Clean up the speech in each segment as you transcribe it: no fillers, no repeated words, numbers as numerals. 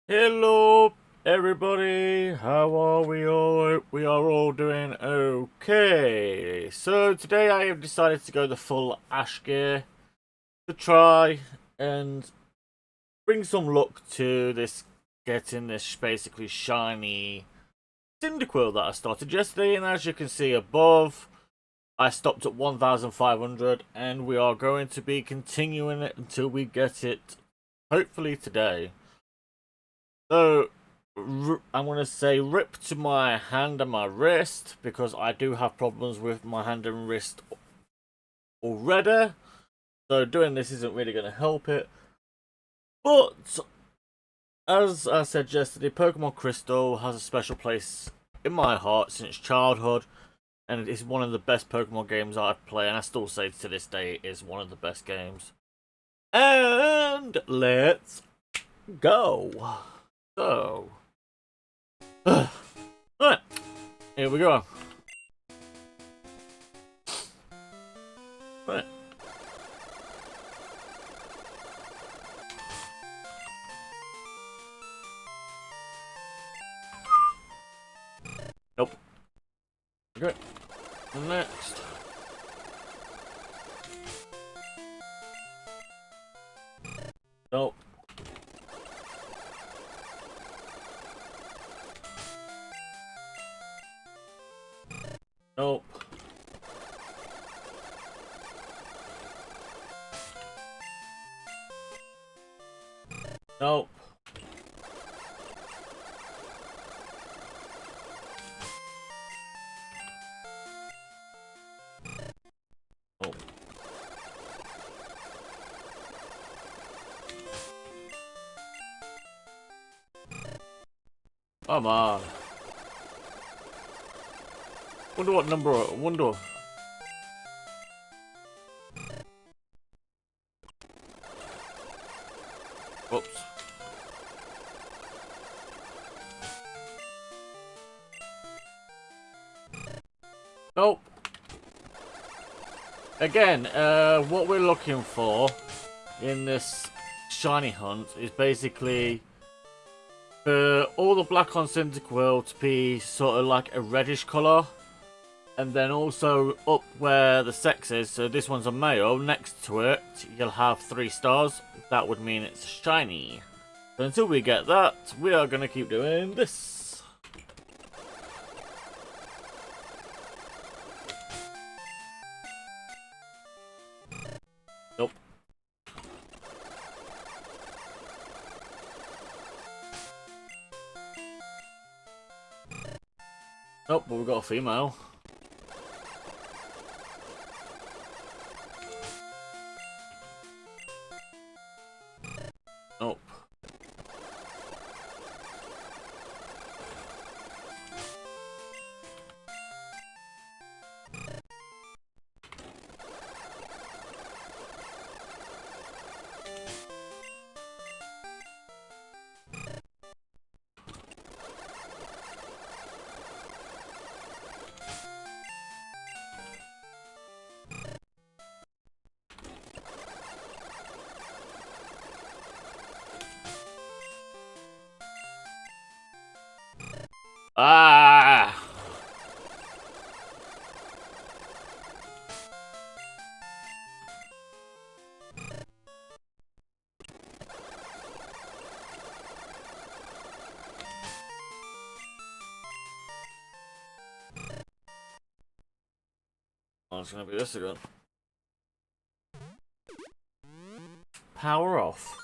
Hello, everybody. How are we all? We are all doing okay. So today I have decided to go the full Ash gear to try and bring some luck to this, getting this basically shiny Cyndaquil that I started yesterday. And as you can see above, I stopped at 1,500, and we are going to be continuing it until we get it. Hopefully today. So, I'm going to say rip to my hand and my wrist, because I do have problems with my hand and wrist already. So doing this isn't really going to help it. But, as I said yesterday, Pokemon Crystal has a special place in my heart since childhood. And it is one of the best Pokemon games I've played. And I still say to this day it is one of the best games. And let's go. So... Alright, here we go. Right. Nope. Okay. Next. Nope. Nope. Nope. Oh. Come on. Wonder what number. Wonder. Whoops. Nope. Again, what we're looking for in this shiny hunt is basically for all the black on Cyndaquil to be sort of like a reddish colour. And then also up where the sex is, so this one's a male, next to it you'll have 3 stars. That would mean it's shiny. So until we get that, we are going to keep doing this. Nope. Nope, but we've got a female. Nope. Ah! Oh, it's gonna be this again. Power off.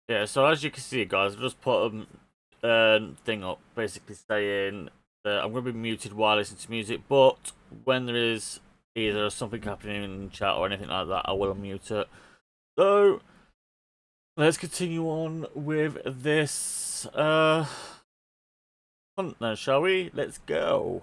Yeah, so as you can see, guys, I've just put thing up, basically saying that I'm going to be muted while listening to music, but when there is either something happening in chat or anything like that, I will unmute it. So, let's continue on with this hunt then, shall we? Let's go.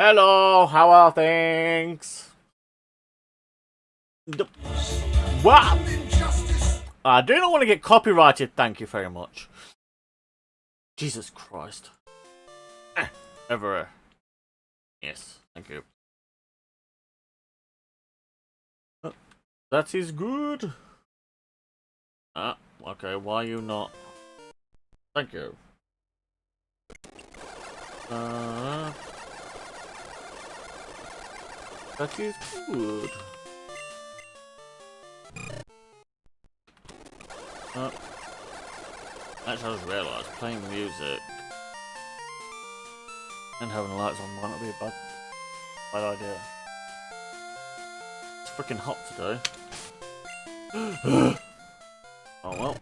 Hello, how are things? Wow! I do not want to get copyrighted, thank you very much. Jesus Christ. Ever. Yes, thank you. That is good. Okay, why are you not? Thank you. That is good. Actually, I just realised playing music and having the lights on might not be a bad idea. It's freaking hot today. Oh well.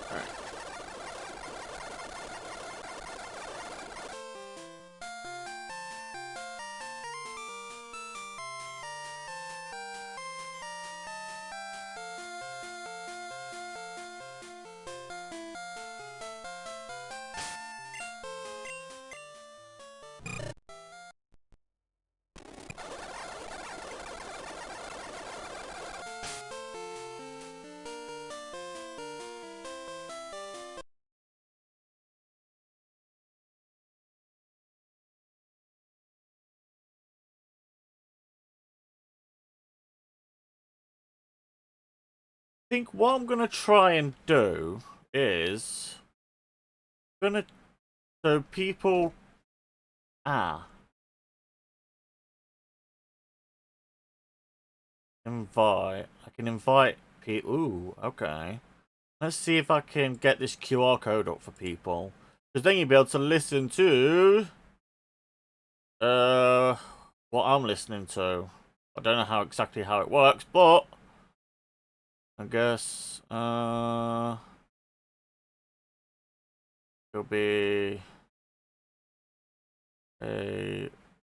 Alright. I think what I'm gonna try and do is so people invite. I can invite people. Ooh, okay. Let's see if I can get this QR code up for people, because then you'll be able to listen to what I'm listening to. I don't know exactly how it works, but I guess it'll be a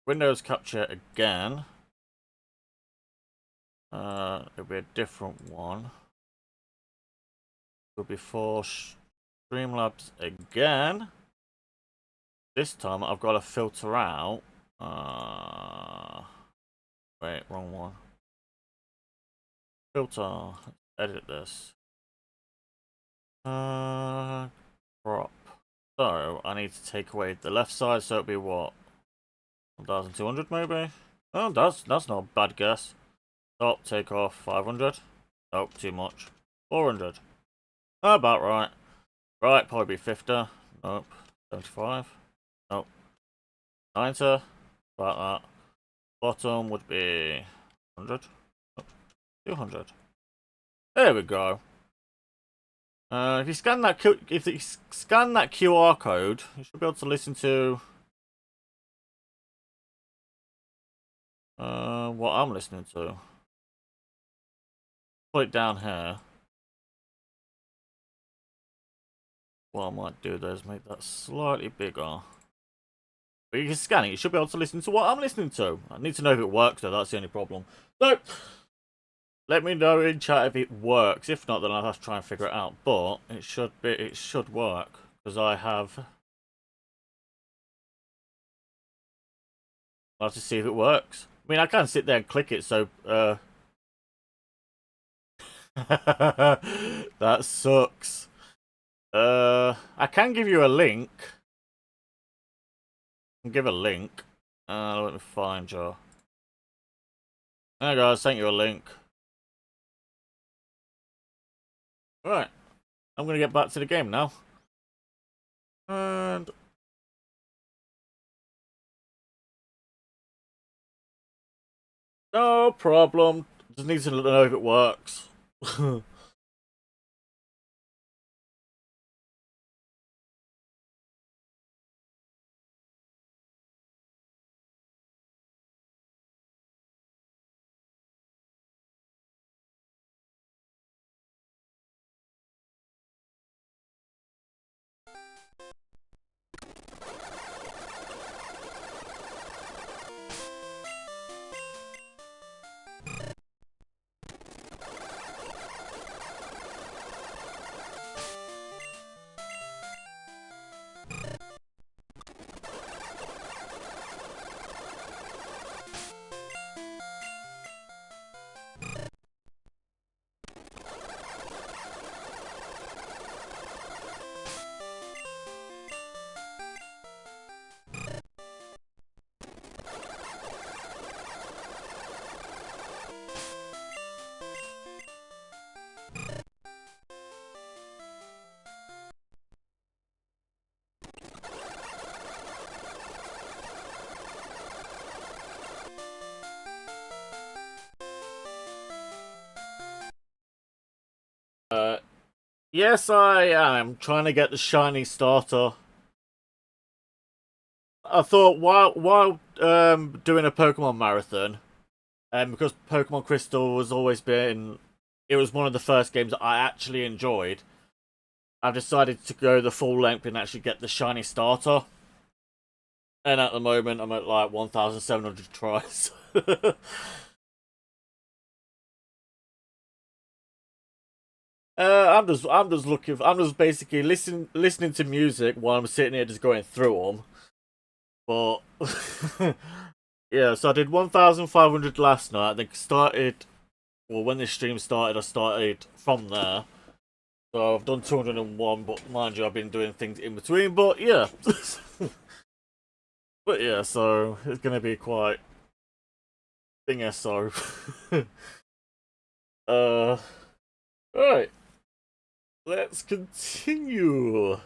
Windows capture again. It'll be a different one. It'll be for Streamlabs again. This time I've got to filter out. Wait, wrong one. Filter. Edit this. Crop. So I need to take away the left side, so it'll be what? 1,200 maybe? Oh, that's not a bad guess. Top, take off 500. Nope, too much. 400. About right. Right, probably be 50. Nope. 75. Nope. 90. About that. Bottom would be 100. Nope. 200. There we go. If you scan that QR code, you should be able to listen to what I'm listening to. Put it down here. What I might do there is make that slightly bigger. But you can scan it, you should be able to listen to what I'm listening to. I need to know if it works though, that's the only problem. So, let me know in chat if it works. If not, then I'll have to try and figure it out. But it should work. Because I'll have to see if it works. I mean, I can't sit there and click it, so that sucks. I can give you a link. I can give a link. Let me find you. There guys, sent you a link. Right. I'm gonna get back to the game now. And no problem. Just need to know if it works. Uh, yes, I am trying to get the shiny starter. I thought while doing a Pokemon marathon, because Pokemon Crystal was always been, it was one of the first games that I actually enjoyed. I've decided to go the full length and actually get the shiny starter. And at the moment, I'm at like 1,700 tries. I'm just looking. I'm just basically listening to music while I'm sitting here just going through them. But yeah, so I did 1,500 last night. I think started. Well, when this stream started, I started from there. So I've done 201, but mind you, I've been doing things in between. But yeah, but yeah, so it's gonna be quite thingy. So uh, right, let's continue.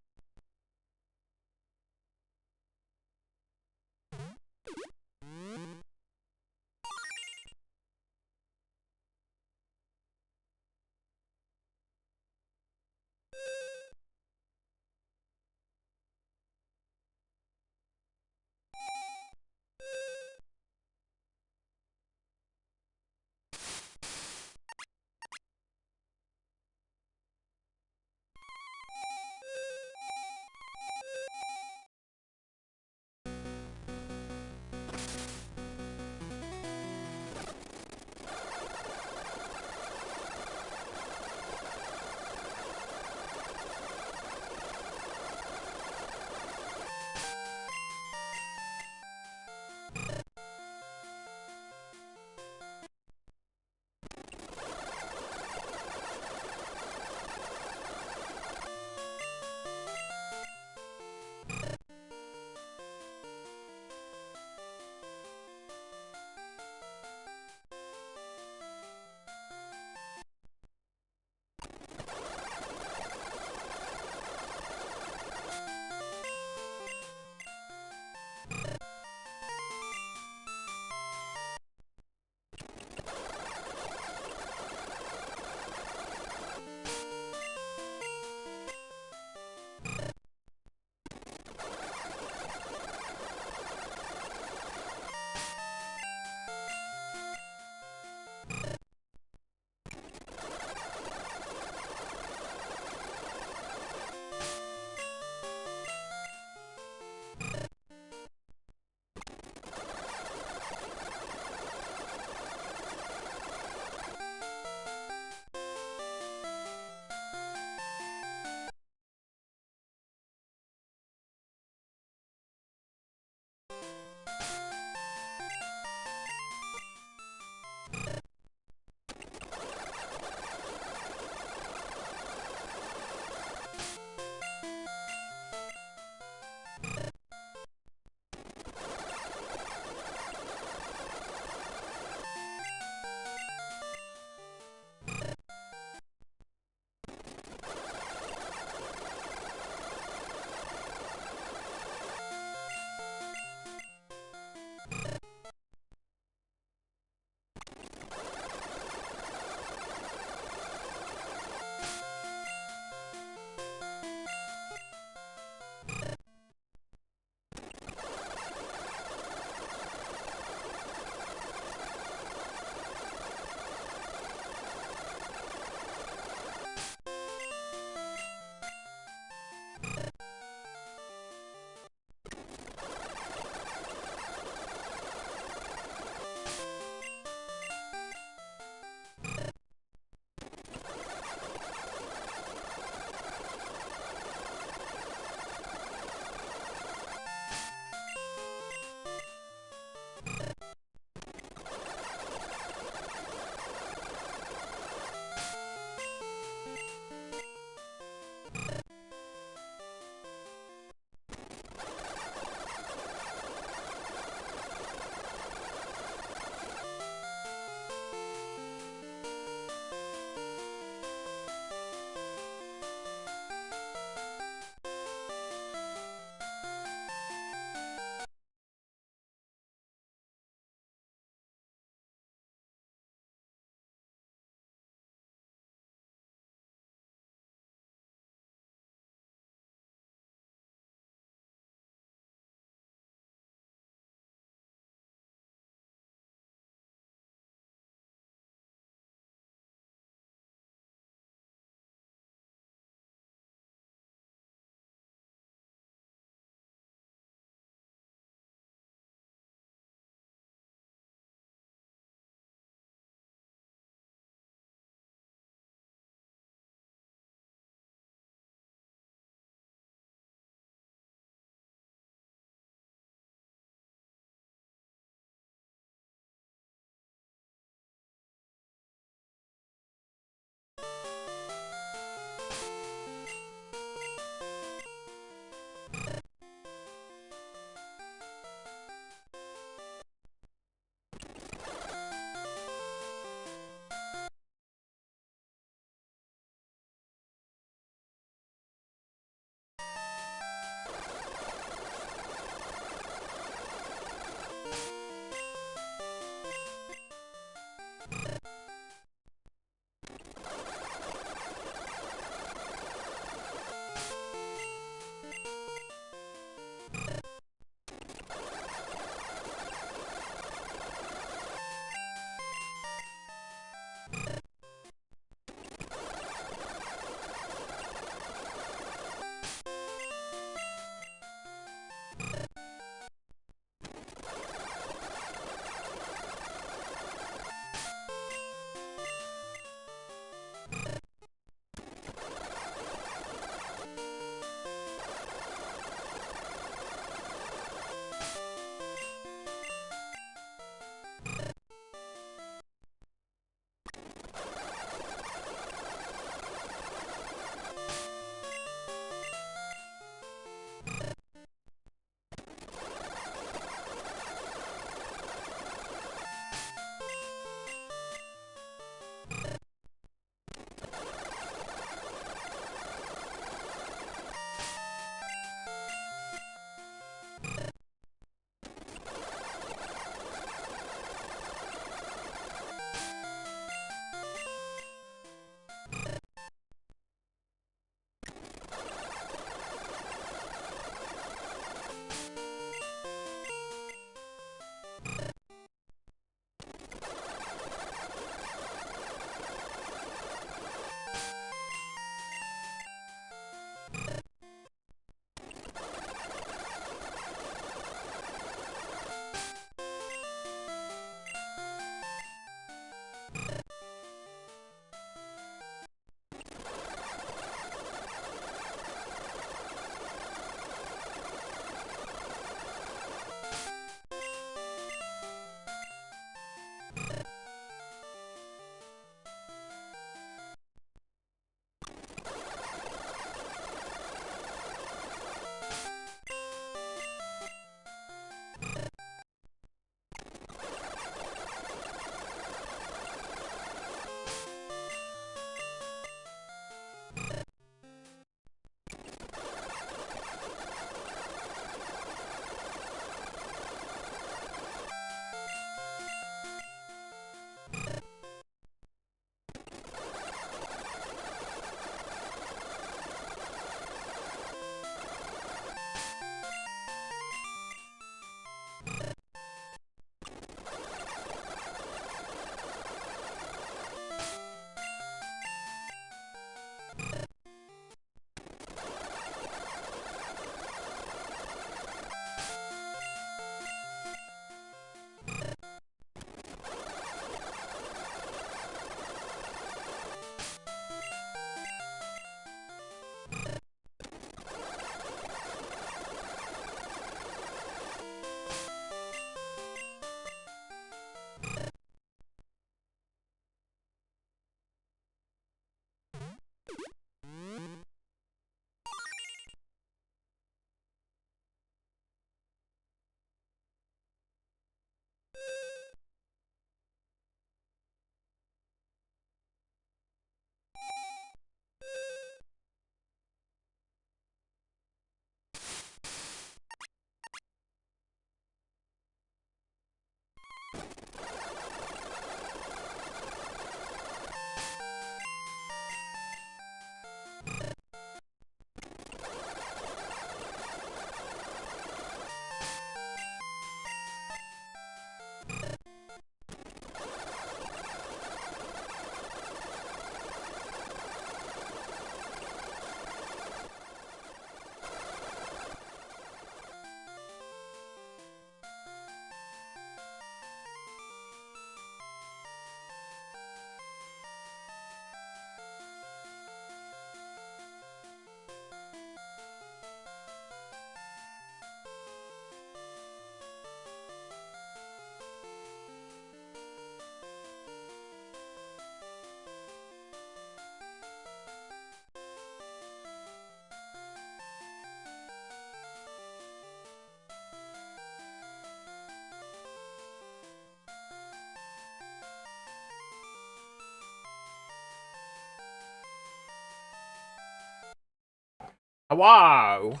Wow!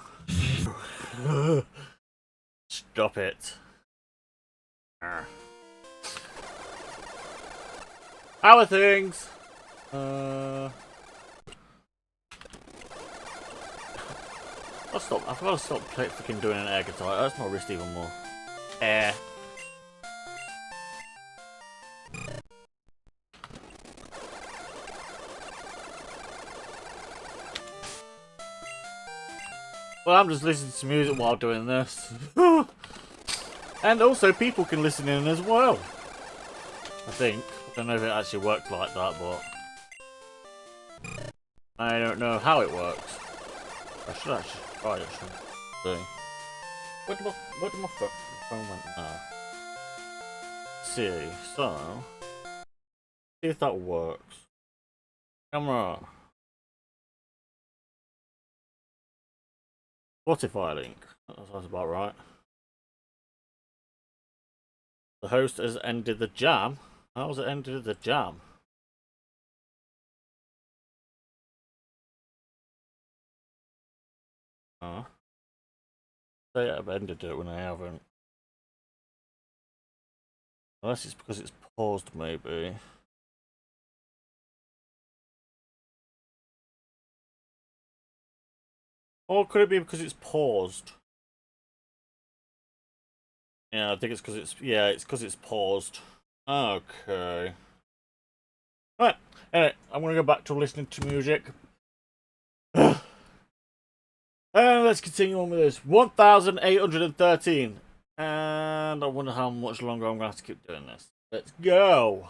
Stop it. How are things? I've got to stop freaking doing an air guitar. That's my wrist even more. Air. Well, I'm just listening to music while doing this. And also, people can listen in as well. I think. I don't know if it actually works like that, but I don't know how it works. I should actually try it. See. Where did my phone went now? See, so see if that works. Camera. Spotify link. That sounds about right. The host has ended the jam. How has it ended the jam? Say I've ended it when I haven't. Unless it's because it's paused, maybe. Or could it be because it's paused? Yeah, I think it's because it's paused. Okay. Right. Anyway, I'm gonna go back to listening to music. And let's continue on with this. 1,813. And I wonder how much longer I'm gonna have to keep doing this. Let's go.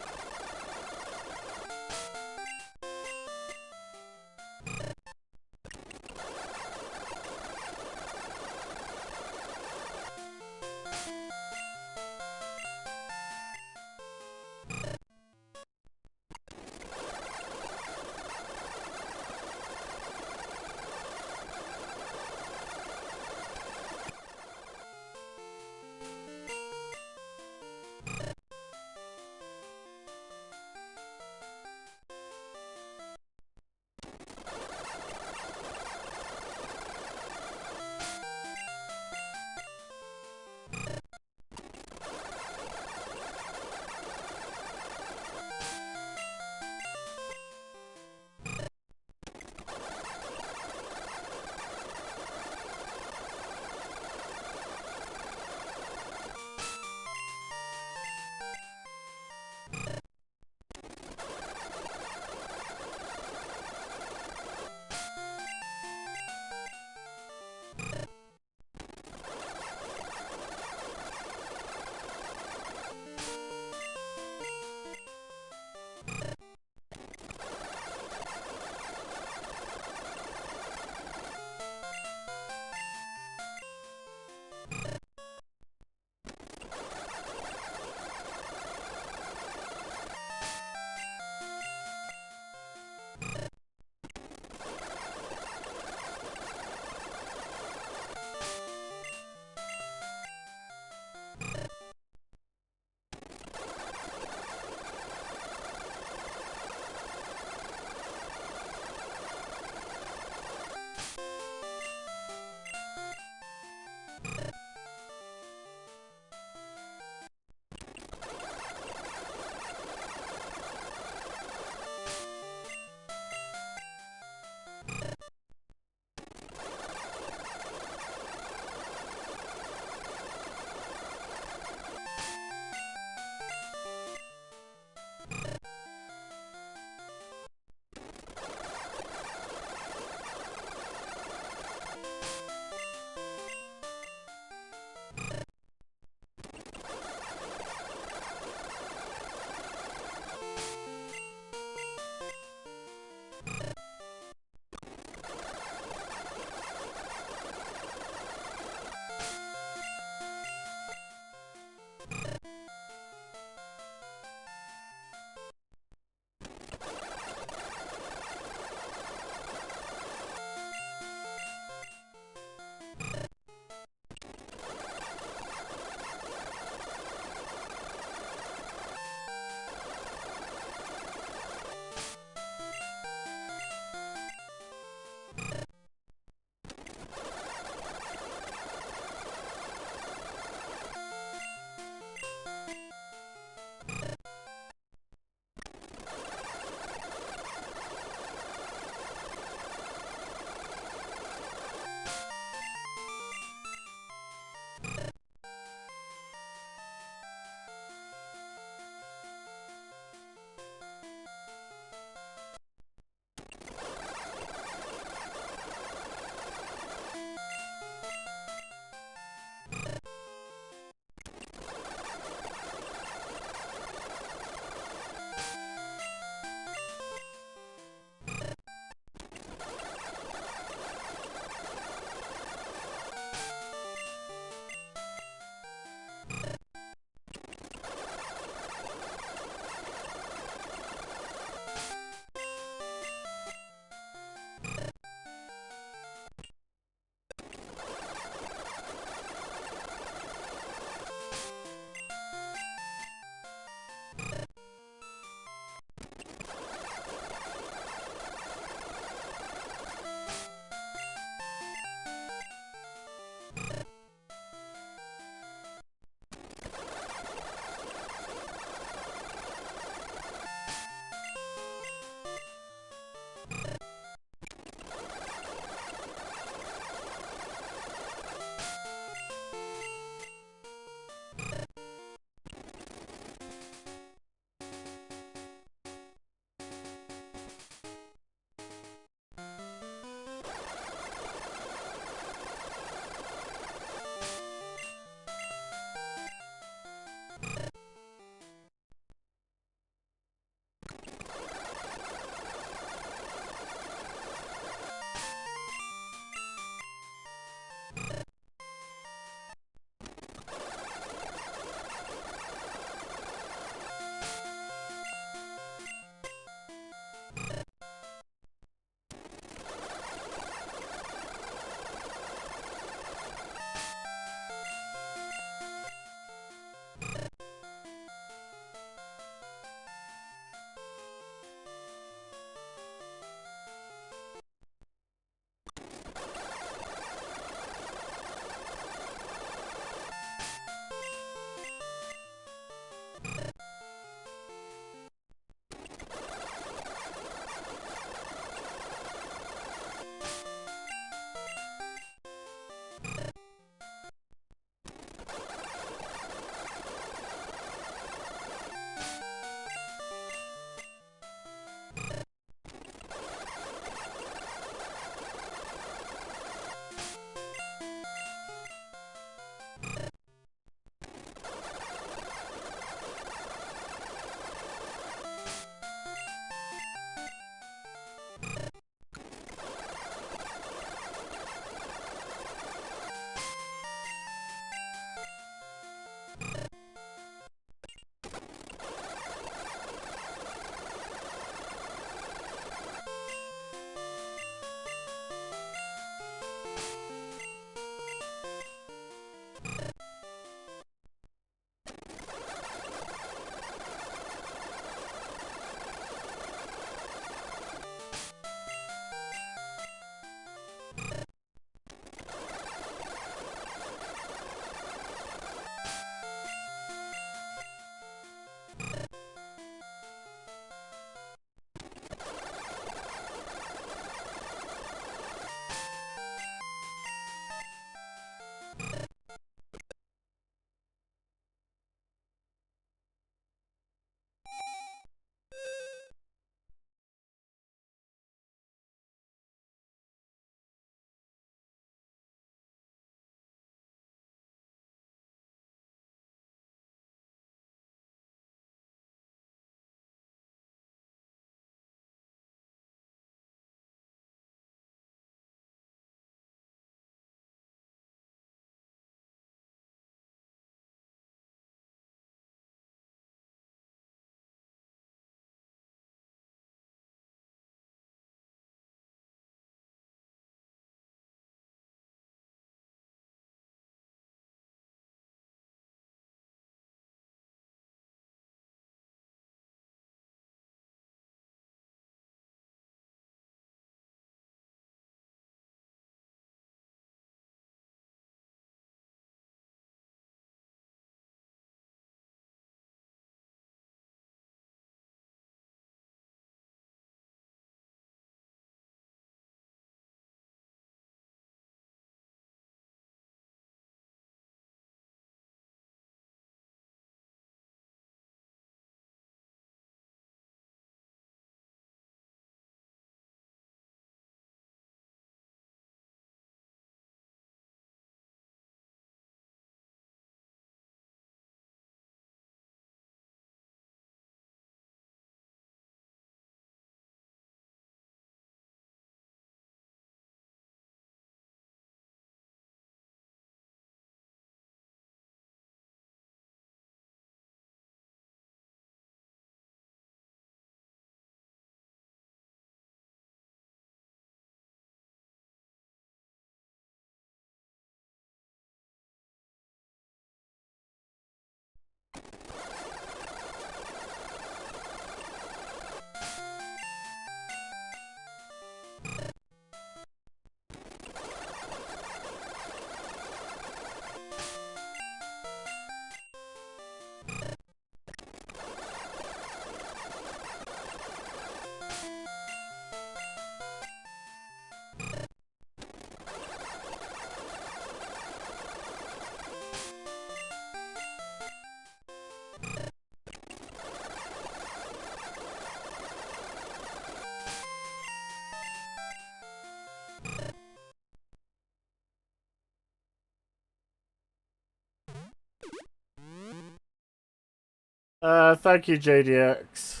Thank you, JDX.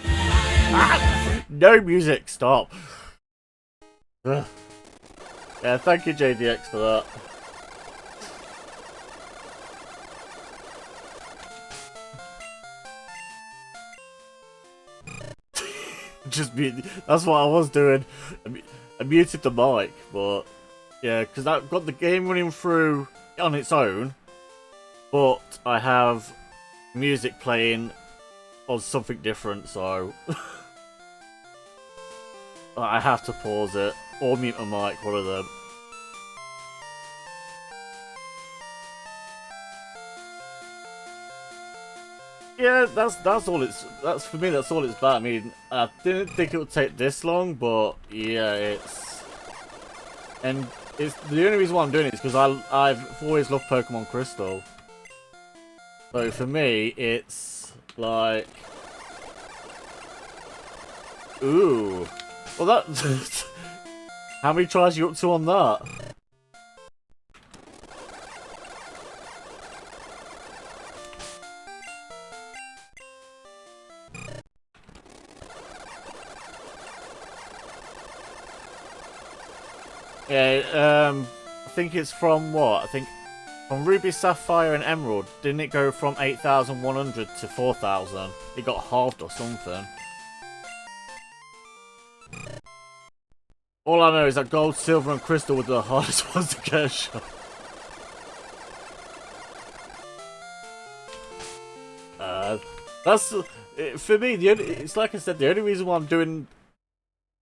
Ah! No music, stop. Ugh. Yeah, thank you, JDX, for that. Just mute. That's what I was doing. I muted the mic, but yeah, because I've got the game running through on its own, but I have music playing on something different, so I have to pause it or mute my mic, one of them. Yeah, that's all it's. That's for me. That's all it's about. I mean, I didn't think it would take this long, but yeah, it's the only reason why I'm doing it is because I've always loved Pokemon Crystal. So for me, it's like, ooh, well that. How many tries are you up to on that? Yeah, I think it's from what? I think from Ruby, Sapphire, and Emerald. Didn't it go from 8,100 to 4,000? It got halved or something. All I know is that Gold, Silver, and Crystal were the hardest ones to get a shot. That's for me. It's like I said. The only reason why I'm doing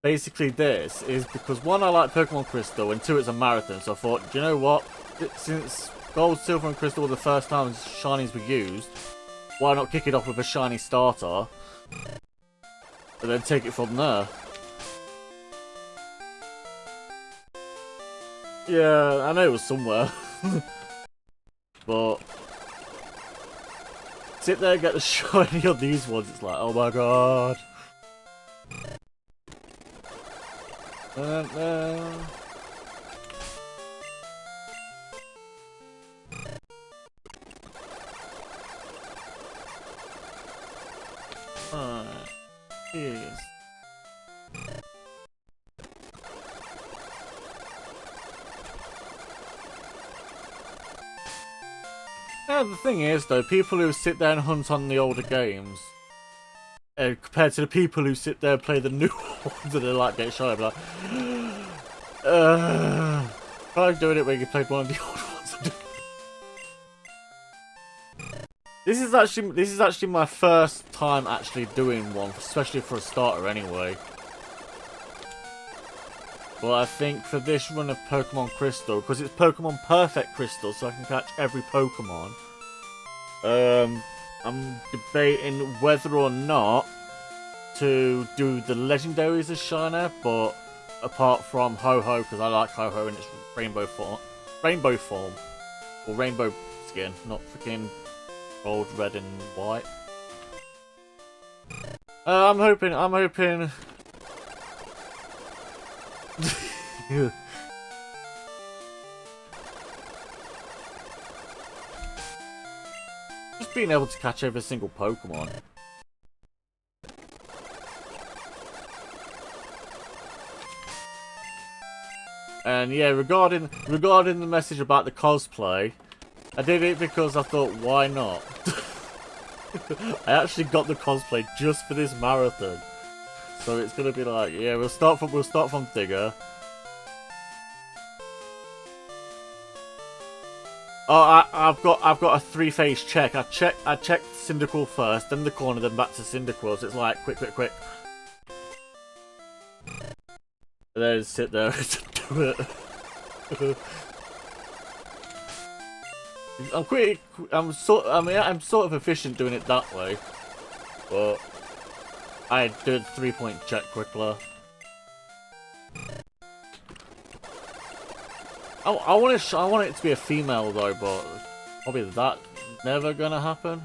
basically this is because one, I like Pokemon Crystal, and two, it's a marathon. So I thought, do you know what? Since Gold, Silver, and Crystal were the first times shinies were used, why not kick it off with a shiny starter and then take it from there? Yeah, I know it was somewhere, but sit there and get the shiny on these ones. It's like, oh my god. Yes. Now the thing is though, people who sit there and hunt on the older games, compared to the people who sit there and play the new ones and they like get shy, like, try doing it when you played one of the old ones. This is actually my first time actually doing one, especially for a starter anyway. But I think for this run of Pokemon Crystal, because it's Pokemon Perfect Crystal, so I can catch every Pokemon, I'm debating whether or not to do the legendaries as Shiner, but apart from Ho-Ho, because I like Ho-Ho in its rainbow form, or rainbow skin, not freaking gold, red, and white. I'm hoping. Just being able to catch every single Pokemon. And yeah, regarding the message about the cosplay, I did it because I thought, why not? I actually got the cosplay just for this marathon, so it's gonna be like, yeah, we'll start from Digger. Oh, I've got a three-phase check. I checked Cyndaquil first, then the corner, then back to Cyndaquil. So it's like quick. And then sit there and do it. I'm sort of efficient doing it that way, but I did 3-point check quickly. I want it to be a female though, but probably that never gonna happen.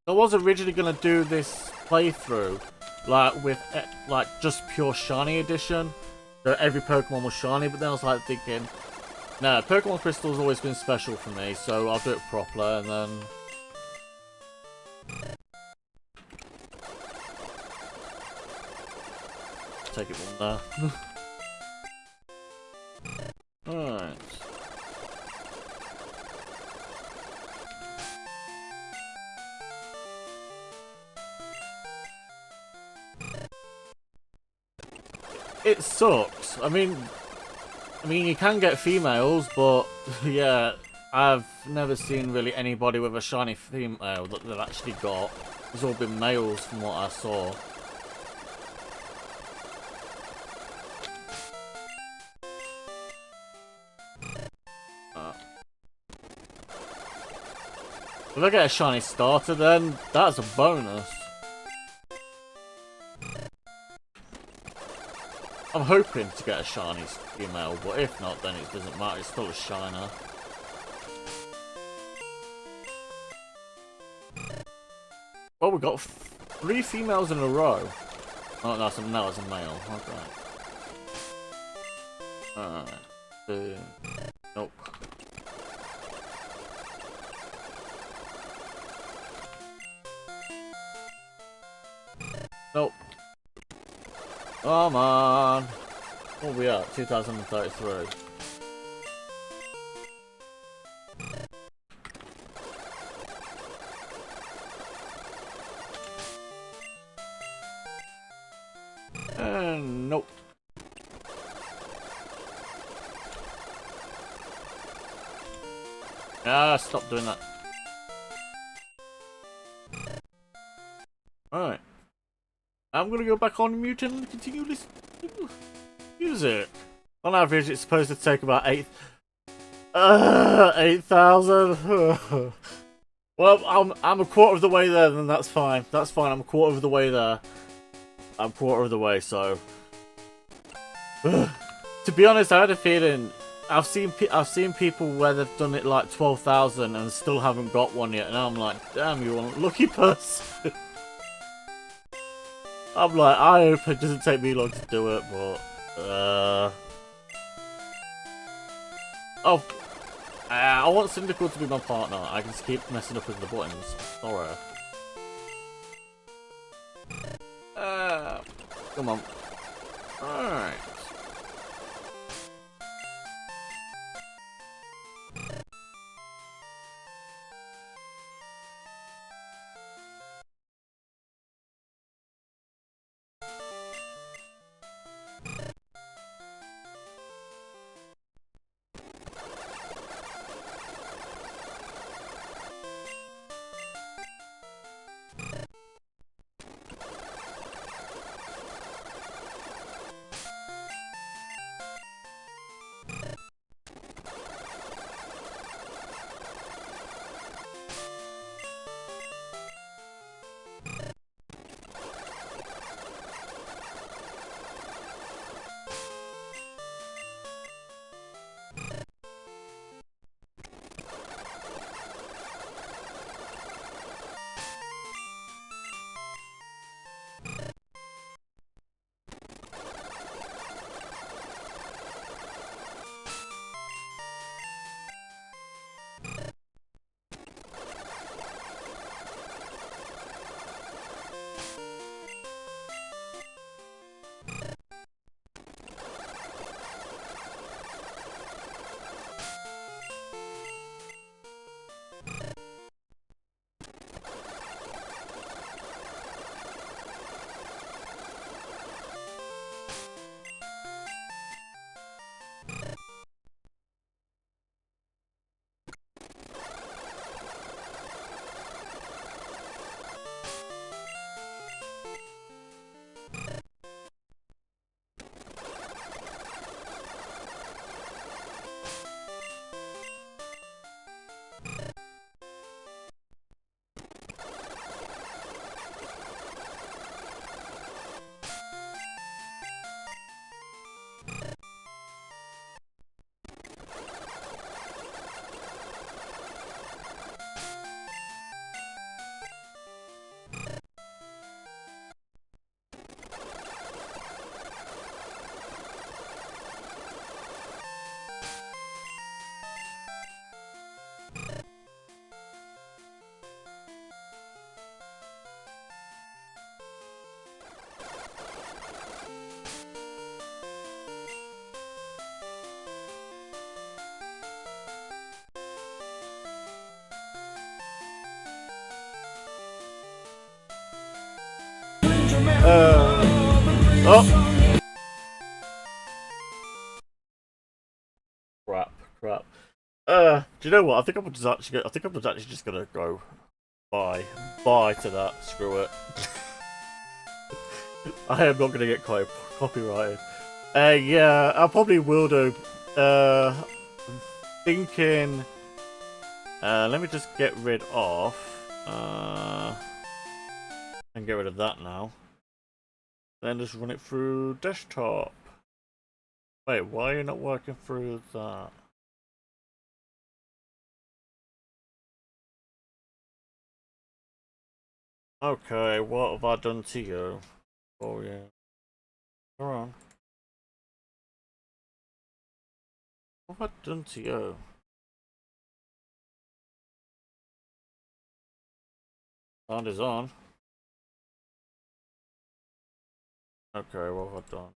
I was originally gonna do this playthrough like with like just pure shiny edition, so every Pokemon was shiny, but then I was like thinking, no, Pokemon Crystal's always been special for me, so I'll do it properly, and then take it from there. Alright. It sucks. I mean, you can get females, but yeah, I've never seen really anybody with a shiny female that they've actually got. It's all been males from what I saw. If I get a shiny starter, then that's a bonus. I'm hoping to get a shiny female, but if not, then it doesn't matter. It's still a shiner. Well, we got 3 females in a row. Oh, no, it's a male. Okay. Alright. Nope. Nope. Come on. What are we at? 2033. Nope. Ah, stop doing that. Alright. I'm gonna go back on mute and continue listening to music. On average, it's supposed to take about 8,000. Well, I'm a quarter of the way there, then that's fine. That's fine. I'm a quarter of the way there. I'm a quarter of the way, so. To be honest, I had a feeling. I've seen people where they've done it like 12,000 and still haven't got one yet, and I'm like, damn, you unlucky person. I'm like, I hope it doesn't take me long to do it, but oh, I want Cyndaquil to be my partner. I can just keep messing up with the buttons. Sorry. Come on. Alright. Oh! Crap. Do you know what? I think I'm actually just gonna go bye to that. Screw it. I am not gonna get copyrighted. Yeah, I probably will do. Thinking. Let me just get rid of. And get rid of that now. Then just run it through desktop. Wait, why are you not working through that? Okay, what have I done to you? Oh yeah. Come on. What have I done to you? Sound is on. Okay, what have I done?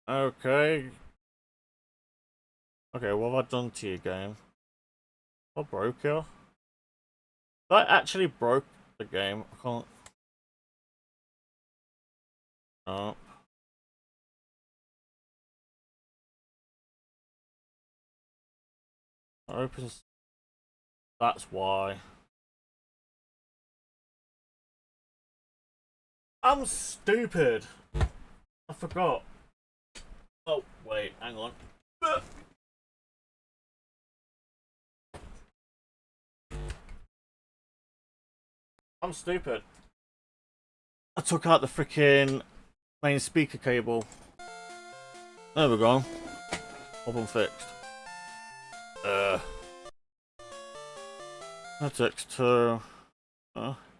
Okay. Okay, what have I done to you, game? I broke you? I actually broke the game. I can't. No. Opens. That's why. I'm stupid. I forgot. Oh, wait, hang on. I'm stupid. I took out the freaking main speaker cable. There we go. Problem fixed. That's X2.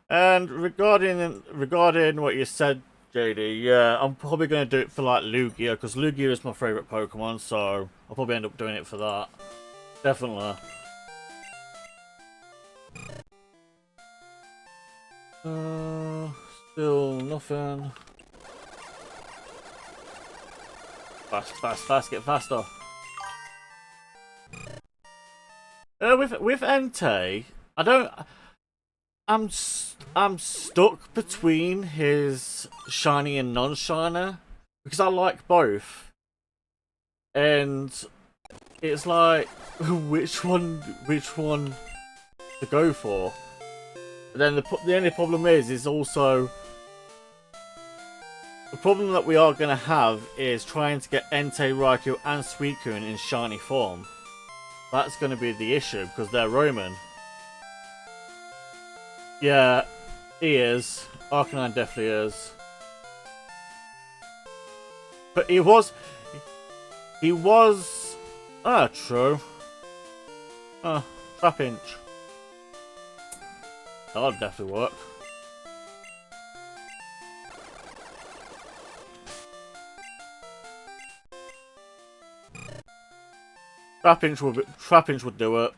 And regarding what you said, JD, yeah, I'm probably gonna do it for like Lugia because Lugia is my favorite Pokemon, so I'll probably end up doing it for that. Definitely. Still nothing. Fast, get faster. With Entei, I don't. I'm stuck between his shiny and non-shiner because I like both, and it's like which one to go for. But then the only problem is also the problem that we are gonna have is trying to get Entei, Raikou, and Suicune in shiny form. That's gonna be the issue because they're Roman. Yeah, he is. Arcanine definitely is. But he was. Ah, true. Trapinch. That'll definitely work. Trapinch would do it.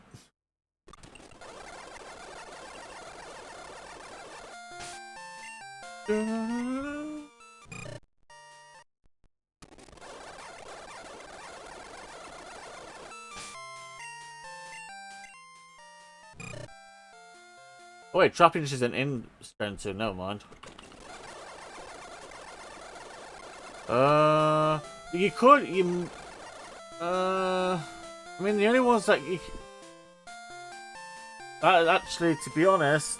Oh wait, Trapinch isn't in Gen 2, never mind. You could, I mean, the only ones that you... Actually, to be honest,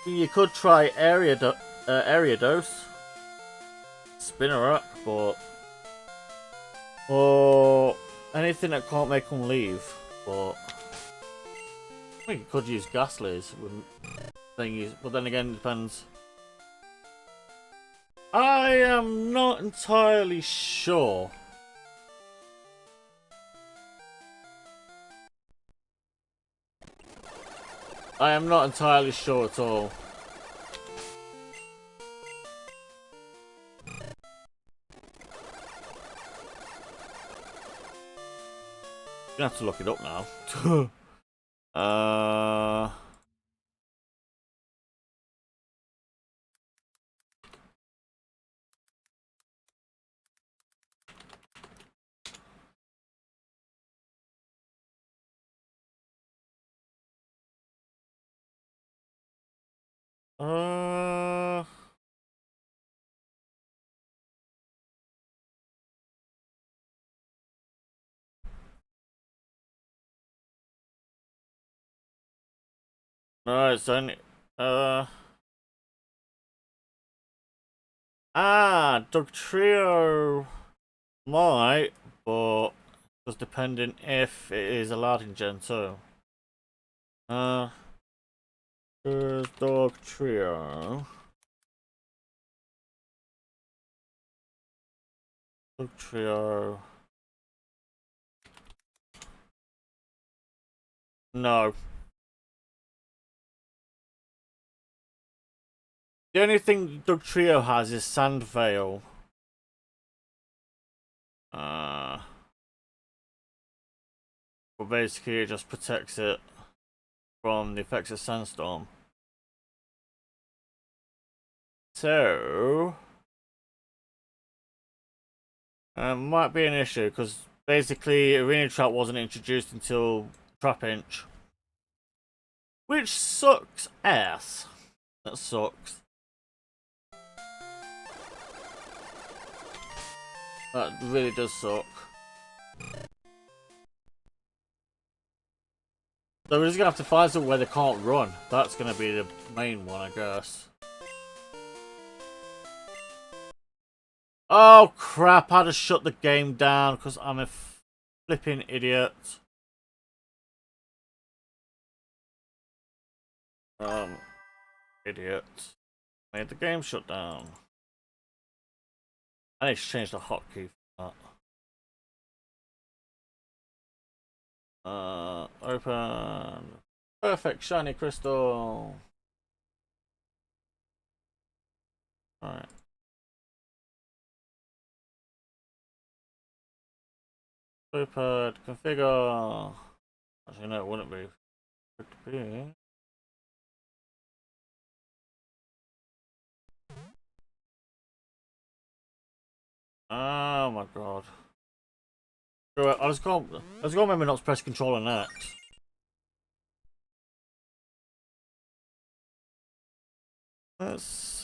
you could try Ariados, Spinnerack, but... Or anything that can't make them leave, but... I think you could use Ghastlies, but then again, it depends. I am not entirely sure. I am not entirely sure at all. You're gonna have to look it up now. Uh... No, it's only... Doug Trio might, but just depending if it is allowed in Gen 2. There's Dog Trio. Dog Trio. No. The only thing Dog Trio has is Sand Veil. But basically it just protects it from the effects of Sandstorm. So... might be an issue, because basically Arena Trap wasn't introduced until Trap Inch. Which sucks ass. That sucks. That really does suck. So we're just gonna have to find somewhere where they can't run. That's gonna be the main one, I guess. Oh crap, I just shut the game down because I'm a flipping idiot. Idiot. Made the game shut down. I need to change the hotkey for that. Open. Perfect shiny crystal. Alright. Open. Configure. Actually, no, it wouldn't be. Oh my god. I was going to remember not to press Control and X.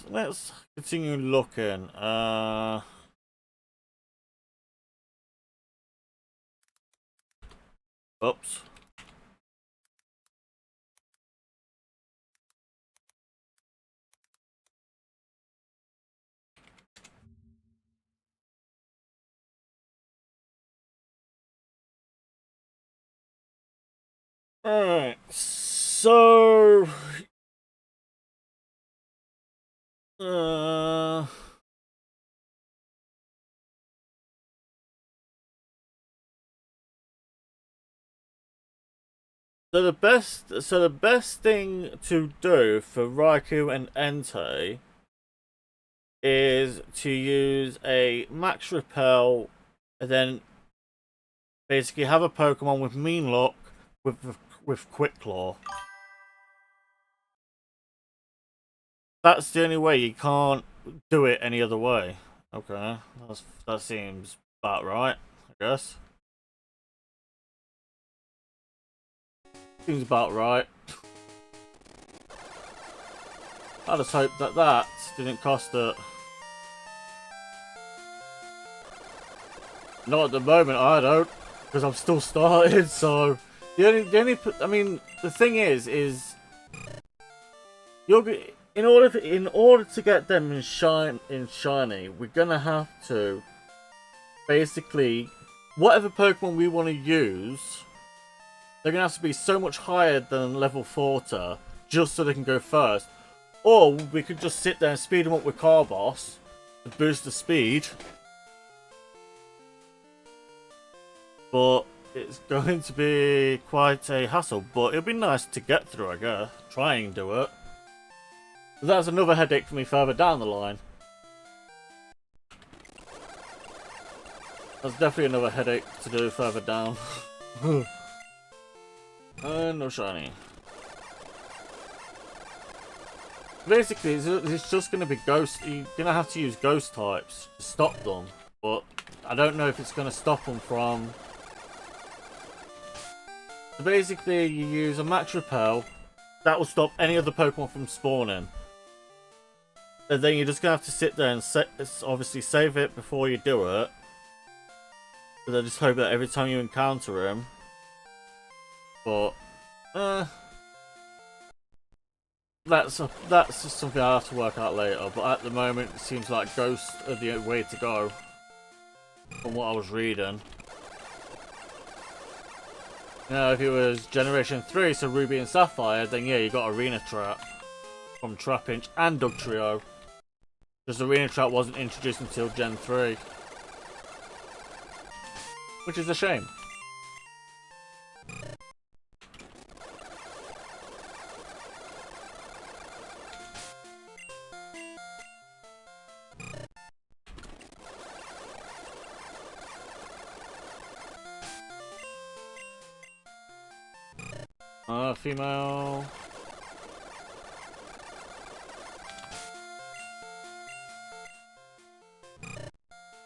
Let's continue looking. Oops. Alright, so... So the best thing to do for Raikou and Entei is to use a Max Repel and then basically have a Pokemon with Mean Look with Quick Claw. That's the only way. You can't do it any other way. Okay, that seems about right, I guess. Seems about right. I just hope that didn't cost it. Not at the moment, I don't, because I'm still started. So I mean, the thing is in order to get them in shiny, we're gonna have to basically whatever Pokemon we want to use. They're going to have to be so much higher than level 40 just so they can go first. Or we could just sit there and speed them up with Carboss to boost the speed. But it's going to be quite a hassle. But it'll be nice to get through, I guess. Try and do it. But that's another headache for me further down the line. That's definitely another headache to do further down. No shiny. Basically, it's just going to be ghost. You're going to have to use ghost types to stop them. But I don't know if it's going to stop them from... So basically, you use a Max Repel. That will stop any other Pokemon from spawning. And then you're just gonna have to sit there and obviously save it before you do it. But I just hope that every time you encounter him. But that's just something I'll have to work out later. But at the moment, it seems like ghosts are the way to go. From what I was reading. You know, if it was Generation 3, so Ruby and Sapphire, then yeah, you got Arena Trap from Trapinch and Dugtrio. Just Arena Trap wasn't introduced until Gen 3. Which is a shame. Female.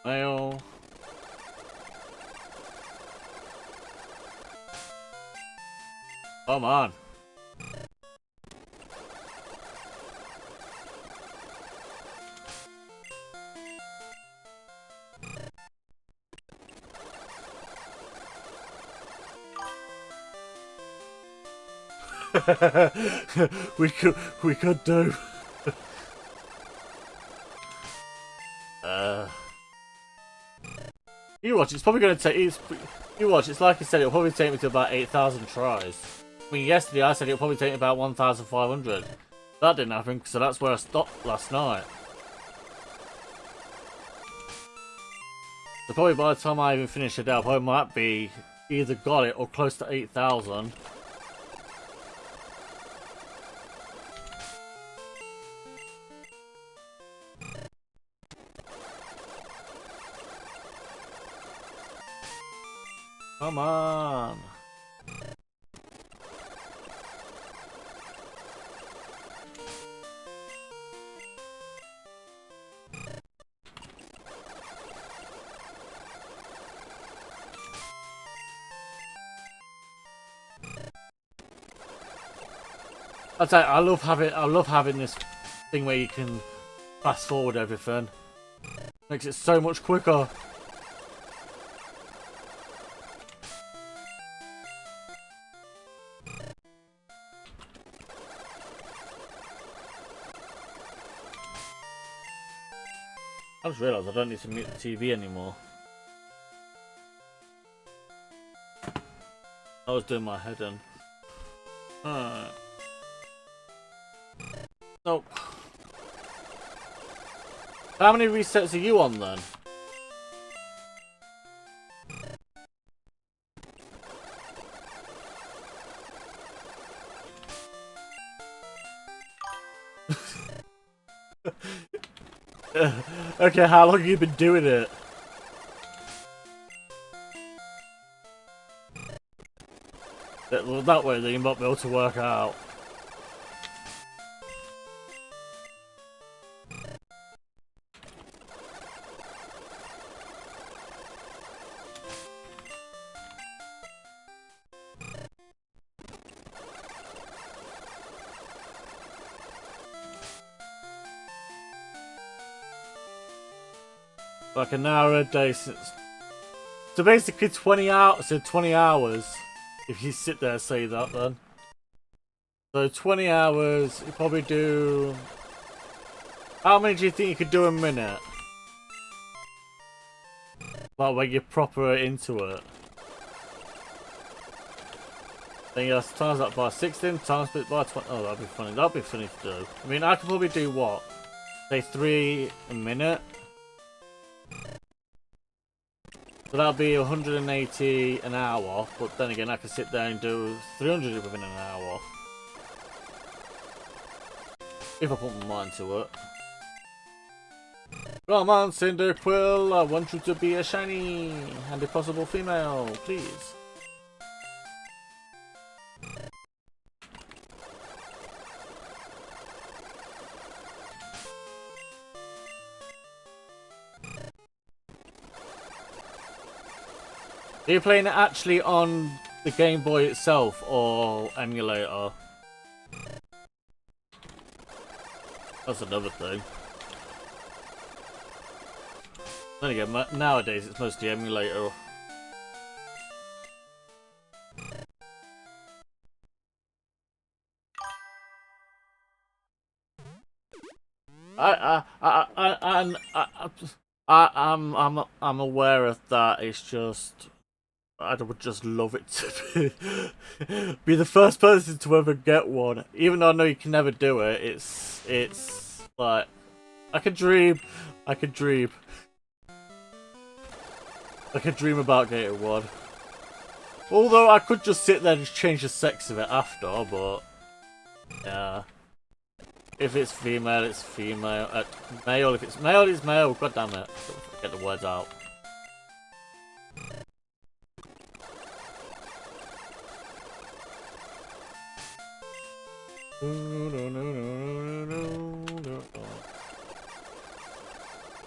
Male. Come on. we could do. You watch, it's probably going to take. You watch, it's like I said, it'll probably take me to about 8,000 tries. I mean, yesterday I said it'll probably take me about 1,500. That didn't happen, so that's where I stopped last night. So probably by the time I even finish it up, I might be either got it or close to 8,000. Come on. I'd say I love having this thing where you can fast forward everything. Makes it so much quicker. I just realised I don't need to mute the TV anymore. I was doing my head in. Alright. Nope. How many resets are you on then? Okay, how long have you been doing it? That way then you might be able to work out. Like an hour a day since. So basically 20 hours. So 20 hours. If you sit there and say that then. So 20 hours. You probably do. How many do you think you could do a minute? Like when you're proper into it. Then you have to times that by 16, times it by 20. Oh, that'd be funny. That'd be funny to do. I mean, I could probably do what? Say 3 a minute. So that'll be 180 an hour, but then again I can sit there and do 300 within an hour. If I put my mind to it. Come on, Cyndaquil, I want you to be a shiny and a possible female, please. Are you playing it actually on the Game Boy itself or emulator? That's another thing. Then again, nowadays it's mostly emulator. I'm aware of that. It's just I would just love it to be the first person to ever get one. Even though I know you can never do it, it's like I could dream. I could dream. I could dream about getting one. Although I could just sit there and just change the sex of it after, but yeah. If it's female, it's female. Male, if it's male, it's male. God damn it. Get the words out.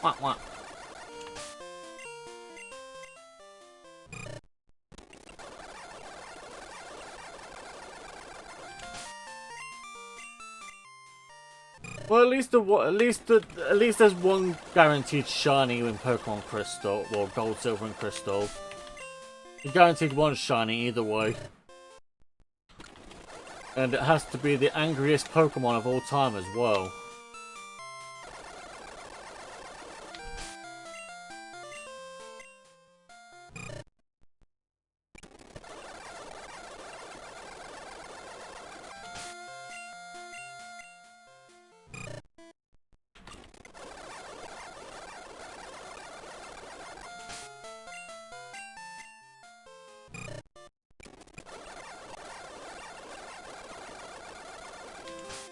Wah, wah. Well, at least there's one guaranteed shiny in Pokemon Crystal, or Gold, Silver, and Crystal. You're guaranteed one shiny either way. And it has to be the angriest Pokemon of all time as well.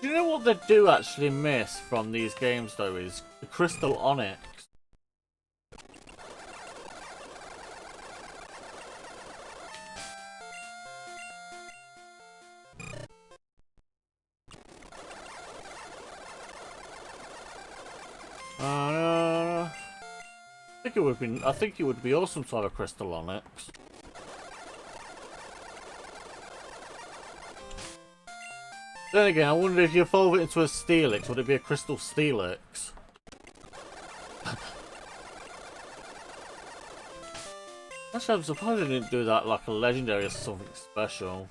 Do you know what they do actually miss from these games though is the Crystal Onyx. I think it would be awesome to have a Crystal Onyx. Then again, I wonder if you evolve it into a Steelix, would it be a Crystal Steelix? Actually, I'm surprised they didn't do that like a legendary or something special.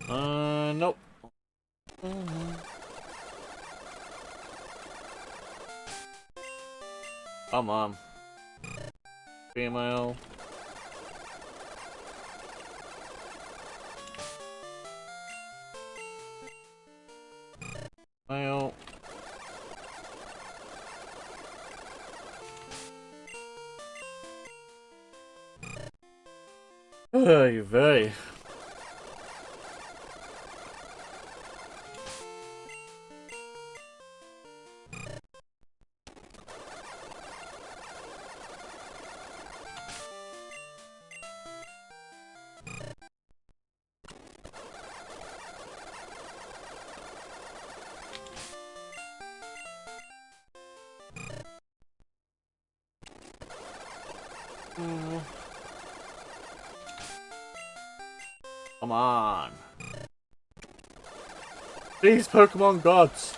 Nope. Come on. Female. Male. You're very. Come on. These Pokemon gods.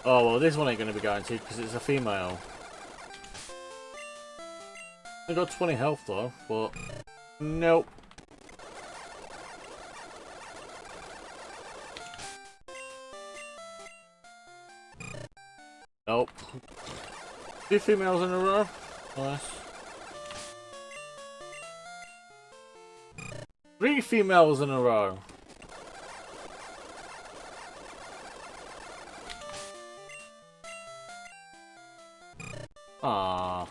Oh, well, this one ain't going to be guaranteed because it's a female. They got 20 health though, but nope. Nope. 2 females in a row. Nice. 3 females in a row. Ah.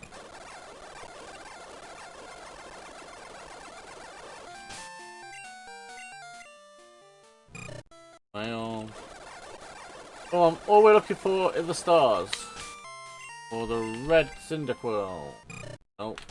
Male. Oh, all we're looking for is the stars. Or the red Cyndaquil. Nope.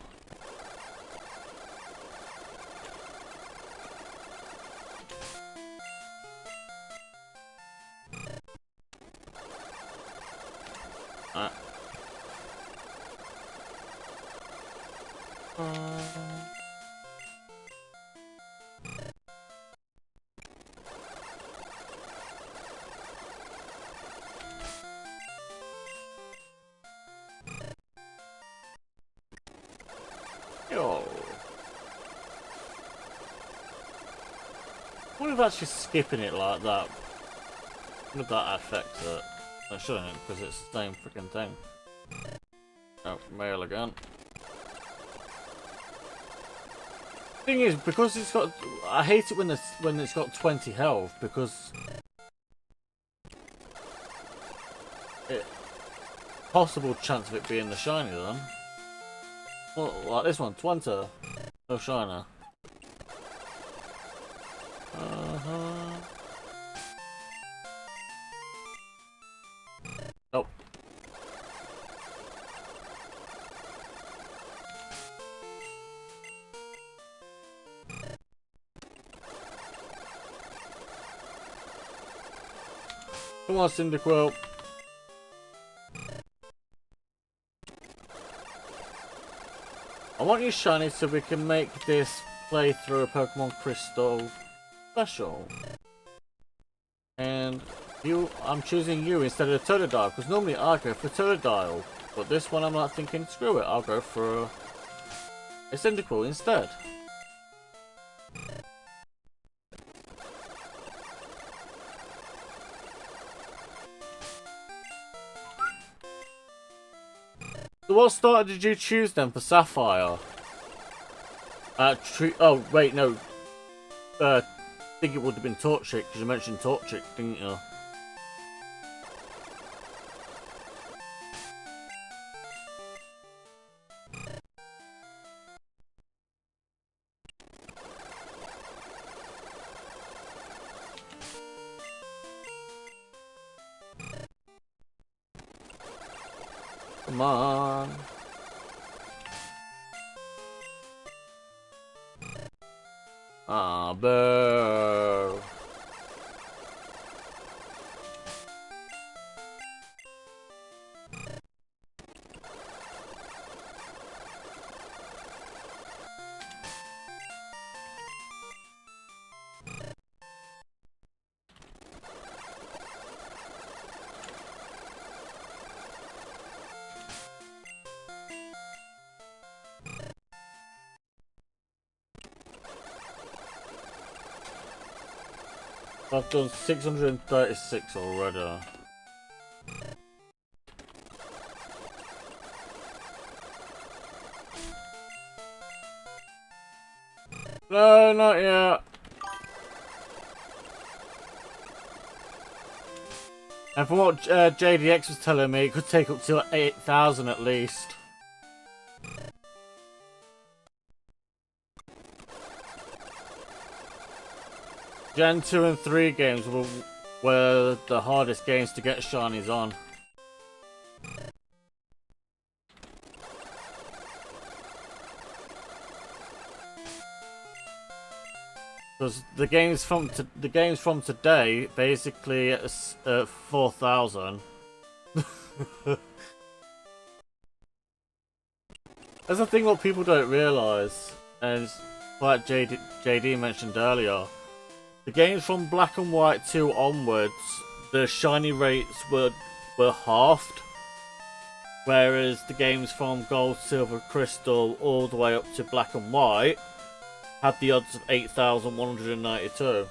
wonder if actually skipping it like that would that affect it? I shouldn't, because it's the same freaking thing. Oh, mail again. Thing is, because it's got, I hate it when it's got 20 health, because it possible chance of it being the shiny then. Well, like this one, 20, no shiner. Nope. Come on, Cyndaquil. I want you shiny so we can make this playthrough of Pokemon Crystal special. And you, I'm choosing you instead of Totodile, because normally I go for Totodile. But this one I'm not thinking, screw it, I'll go for a Cyndaquil instead. So what starter did you choose then for Sapphire? Oh wait, no. I think it would have been Torchic, because you mentioned Torchic, didn't you? Come on. Ah, boo. I've done 636 already. No, not yet. And from what JDX was telling me, it could take up to 8,000 at least. Gen 2 and 3 games were the hardest games to get shinies on. Because the games from today basically at 4,000. That's the thing what people don't realise, and like JD mentioned earlier. The games from Black and White 2 onwards, the shiny rates were halved. Whereas the games from Gold, Silver, Crystal all the way up to Black and White had the odds of 8,192.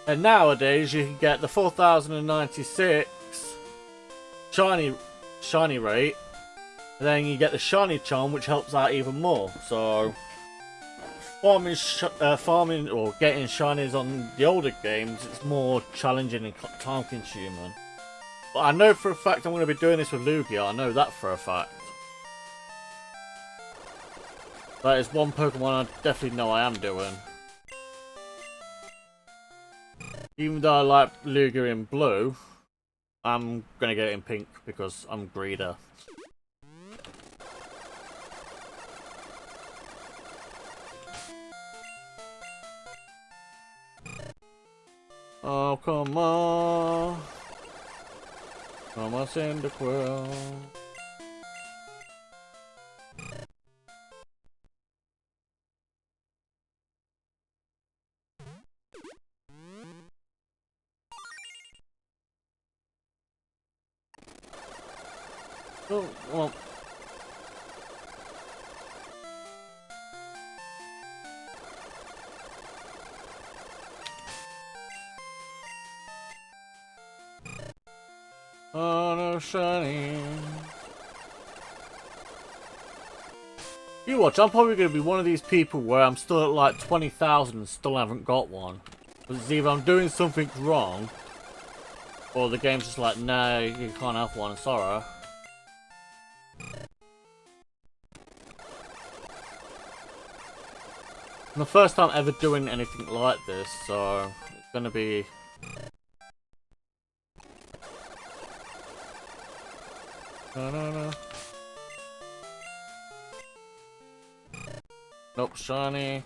And nowadays you can get the 4,096 shiny rate. And then you get the shiny charm, which helps out even more. So farming or getting shinies on the older games, it's more challenging and time consuming. But I know for a fact I'm going to be doing this with Lugia, I know that for a fact. That is one Pokemon I definitely know I am doing. Even though I like Lugia in blue, I'm going to get it in pink because I'm greedy. Oh, come on. Come on, Cyndaquil. Oh, well. Oh no, shiny. You watch, I'm probably going to be one of these people where I'm still at like 20,000 and still haven't got one. Because either I'm doing something wrong, or the game's just like, no, you can't have one, sorry. It's my first time ever doing anything like this, so it's going to be... No. Nope, shiny.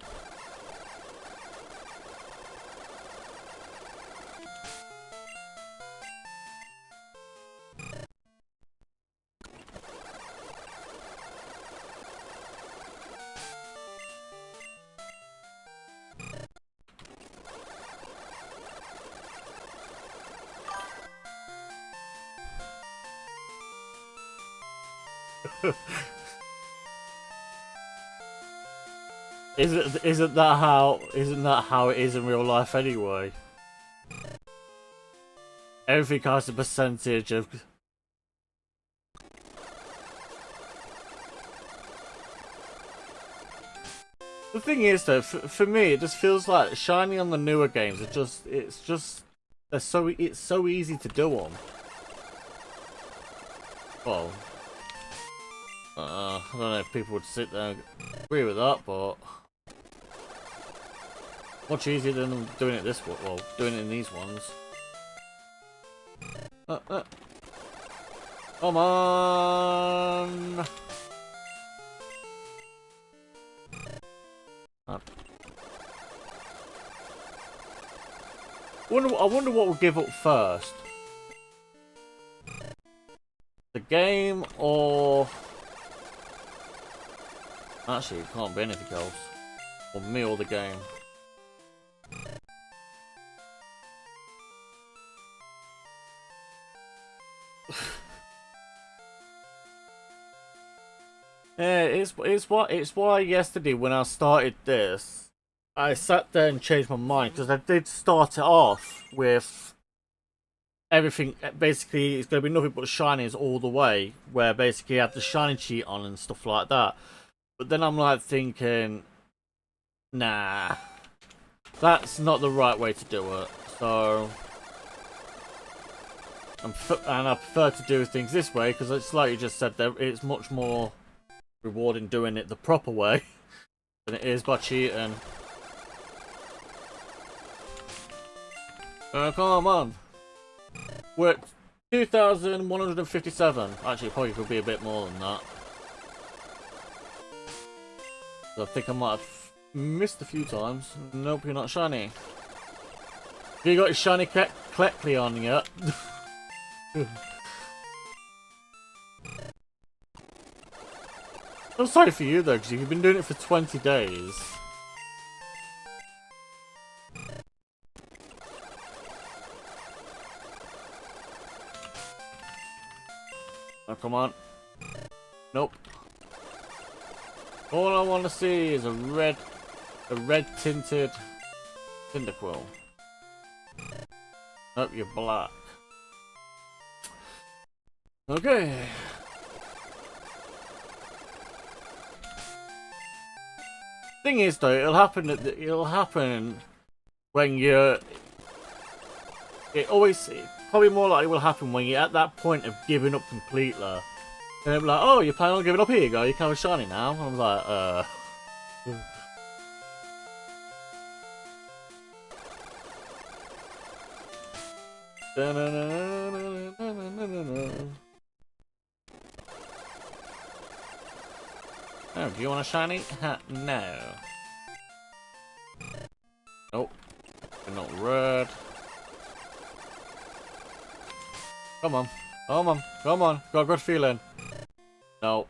Isn't that how it is in real life anyway? Everything has a percentage of... The thing is though, for me, it just feels like shiny on the newer games it's so easy to do them. Well, I don't know if people would sit there and agree with that, but much easier than doing it this way. Well, doing it in these ones. Come on! I wonder what we'll give up first. The game or... Actually, it can't be anything else. Or me or the game. Yeah, it's why yesterday when I started this, I sat there and changed my mind, because I did start it off with everything. Basically, it's going to be nothing but shinies all the way, where basically you have the shiny cheat on and stuff like that. But then I'm like thinking, nah, that's not the right way to do it. So, I prefer to do things this way, because it's like you just said, it's much more rewarding doing it the proper way than it is by cheating. Come on. We're at 2,157. Actually, probably could be a bit more than that. So I think I might have missed a few times. Nope, you're not shiny. Have you got your shiny Cleckley on yet? I'm sorry for you though, because you've been doing it for 20 days. Oh, come on. Nope. All I want to see is a red tinted Cyndaquil. Nope, you're black. Okay. Thing is though, it'll happen when you're... Probably more likely will happen when you're at that point of giving up completely. And they'll be like, oh, you're planning on giving up, here you go, you can have a shiny now. And I'm like, Oh, do you want a shiny? No. Nope. You're not red. Come on. Come on. Come on. Got a good feeling. Nope.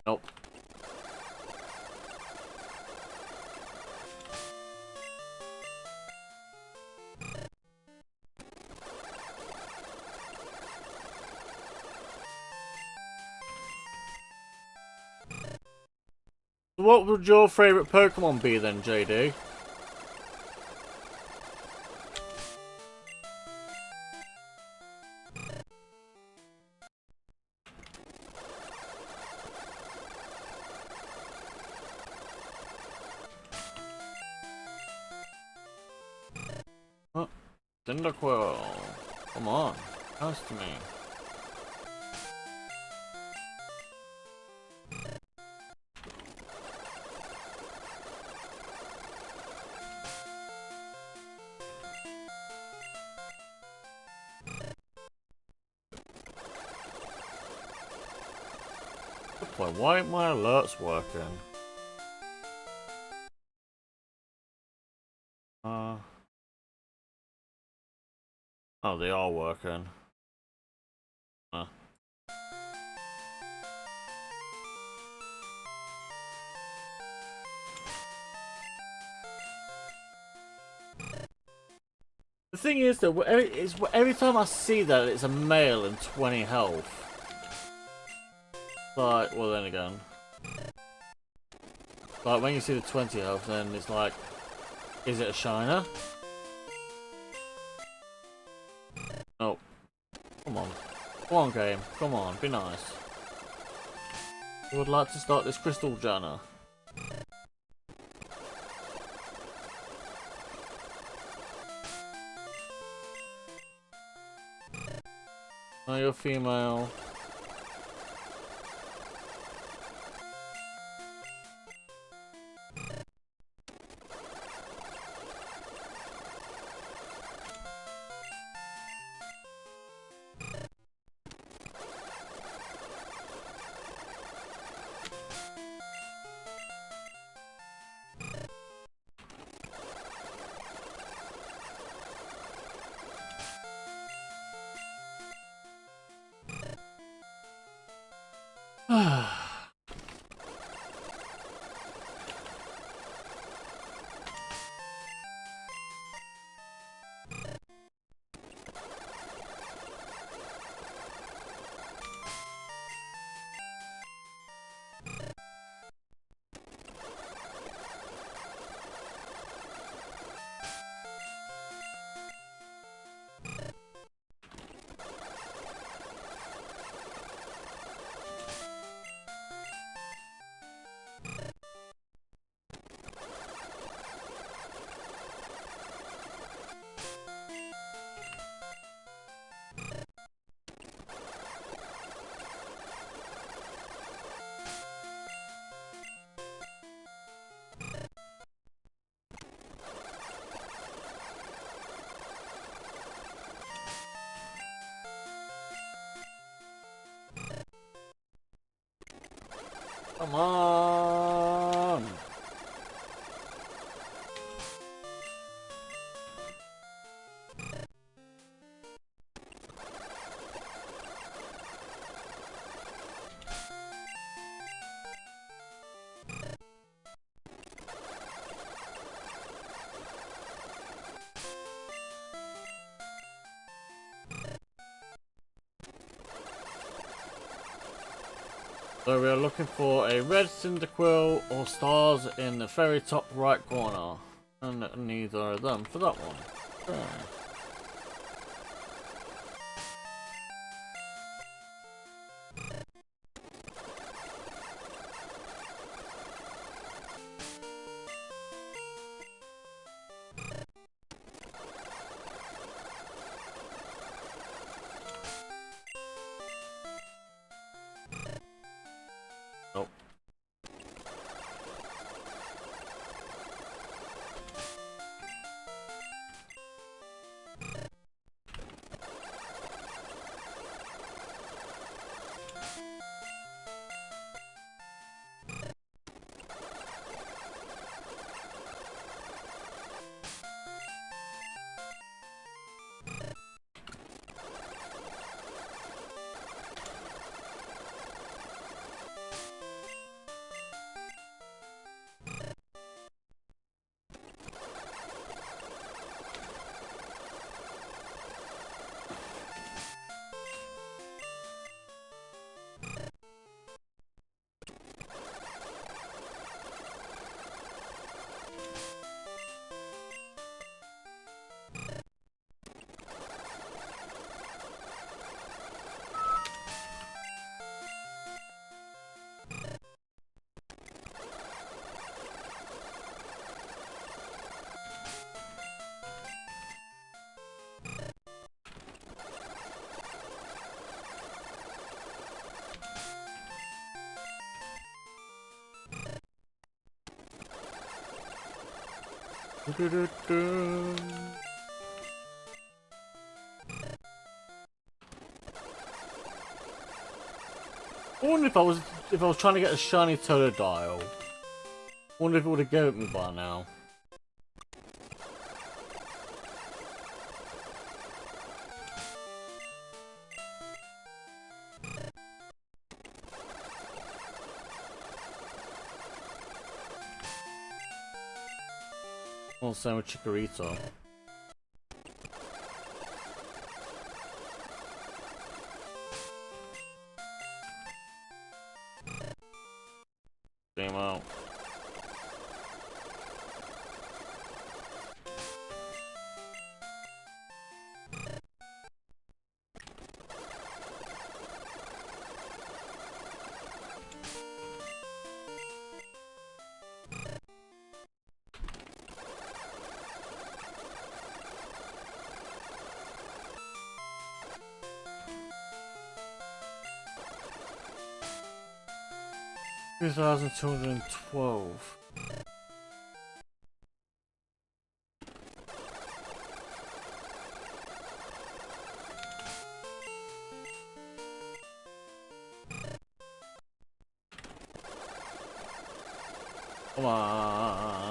Nope. What would your favourite Pokemon be then, JD? Oh, Cyndaquil. Come on. Nice to me. Why aren't my alerts working? Oh, they are working. The thing is that every time I see that it's a male and 20 health. Like, well then again. Like when you see the 20 health, then it's like, is it a shiner? Oh. Come on. Come on, game. Come on, be nice. I would like to start this crystal journey. Oh, you're female. Come on! So we are looking for a red Cyndaquil or stars in the very top right corner. And neither of them for that one. Okay. Nope. Do-do-do-do. I wonder if I was trying to get a shiny Totodile. I wonder if it would have given me by now. Well, same with Chikorita. Game out. $2,212. Come on.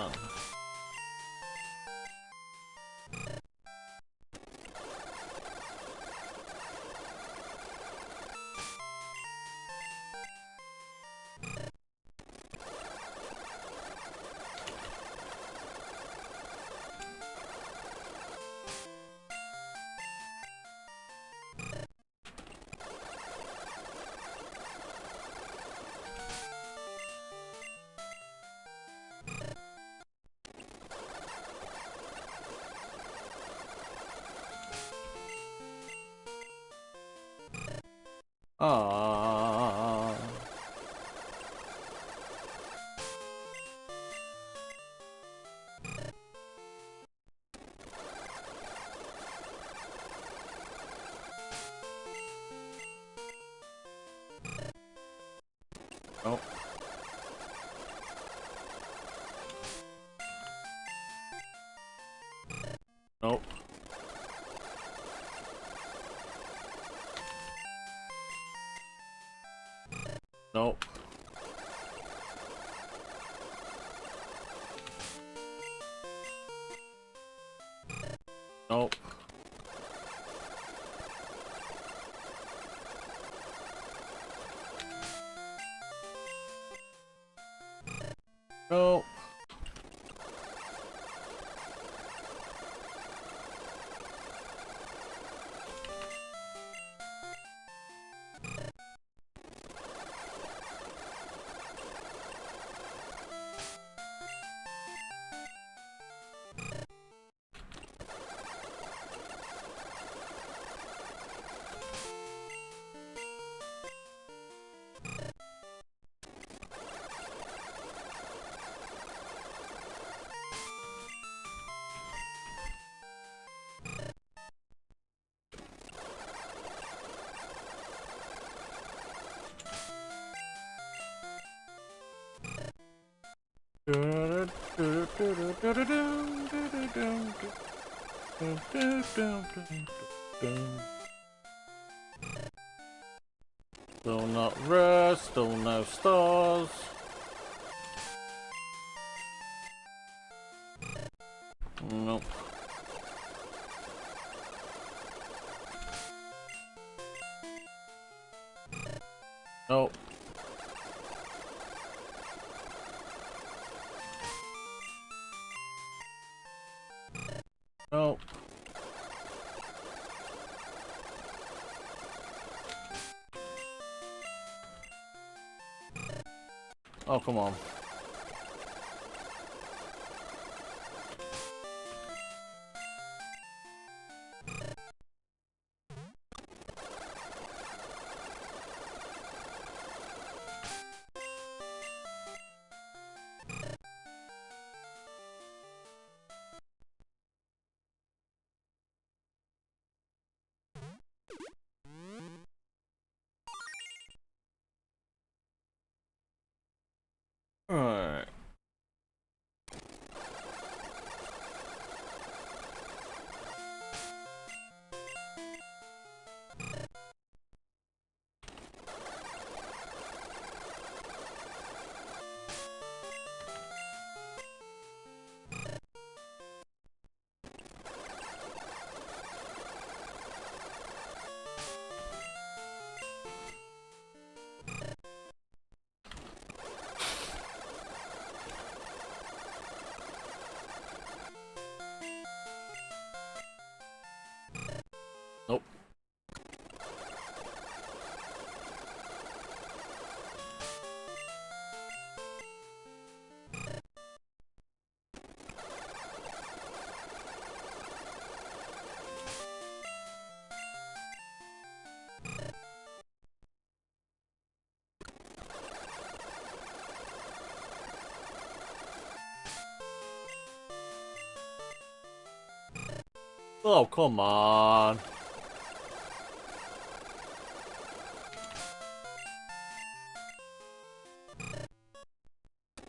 Ah. Nope. Nope. Nope. Nope. Nope. Still not rest, still no stars. Nope. Nope. Nope. Oh, come on. Alright. Oh, come on.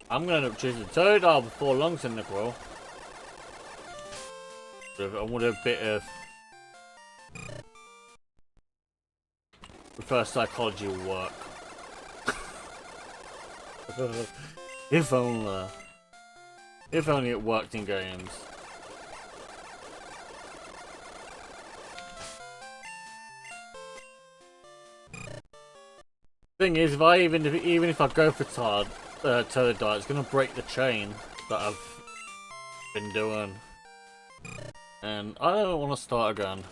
I'm gonna end up choosing Totodile before long, Cynical. I want a bit of reverse psychology will work. If only. If only it worked in games. Thing is, even if I go for Totodile, it's gonna break the chain that I've been doing, and I don't want to start again.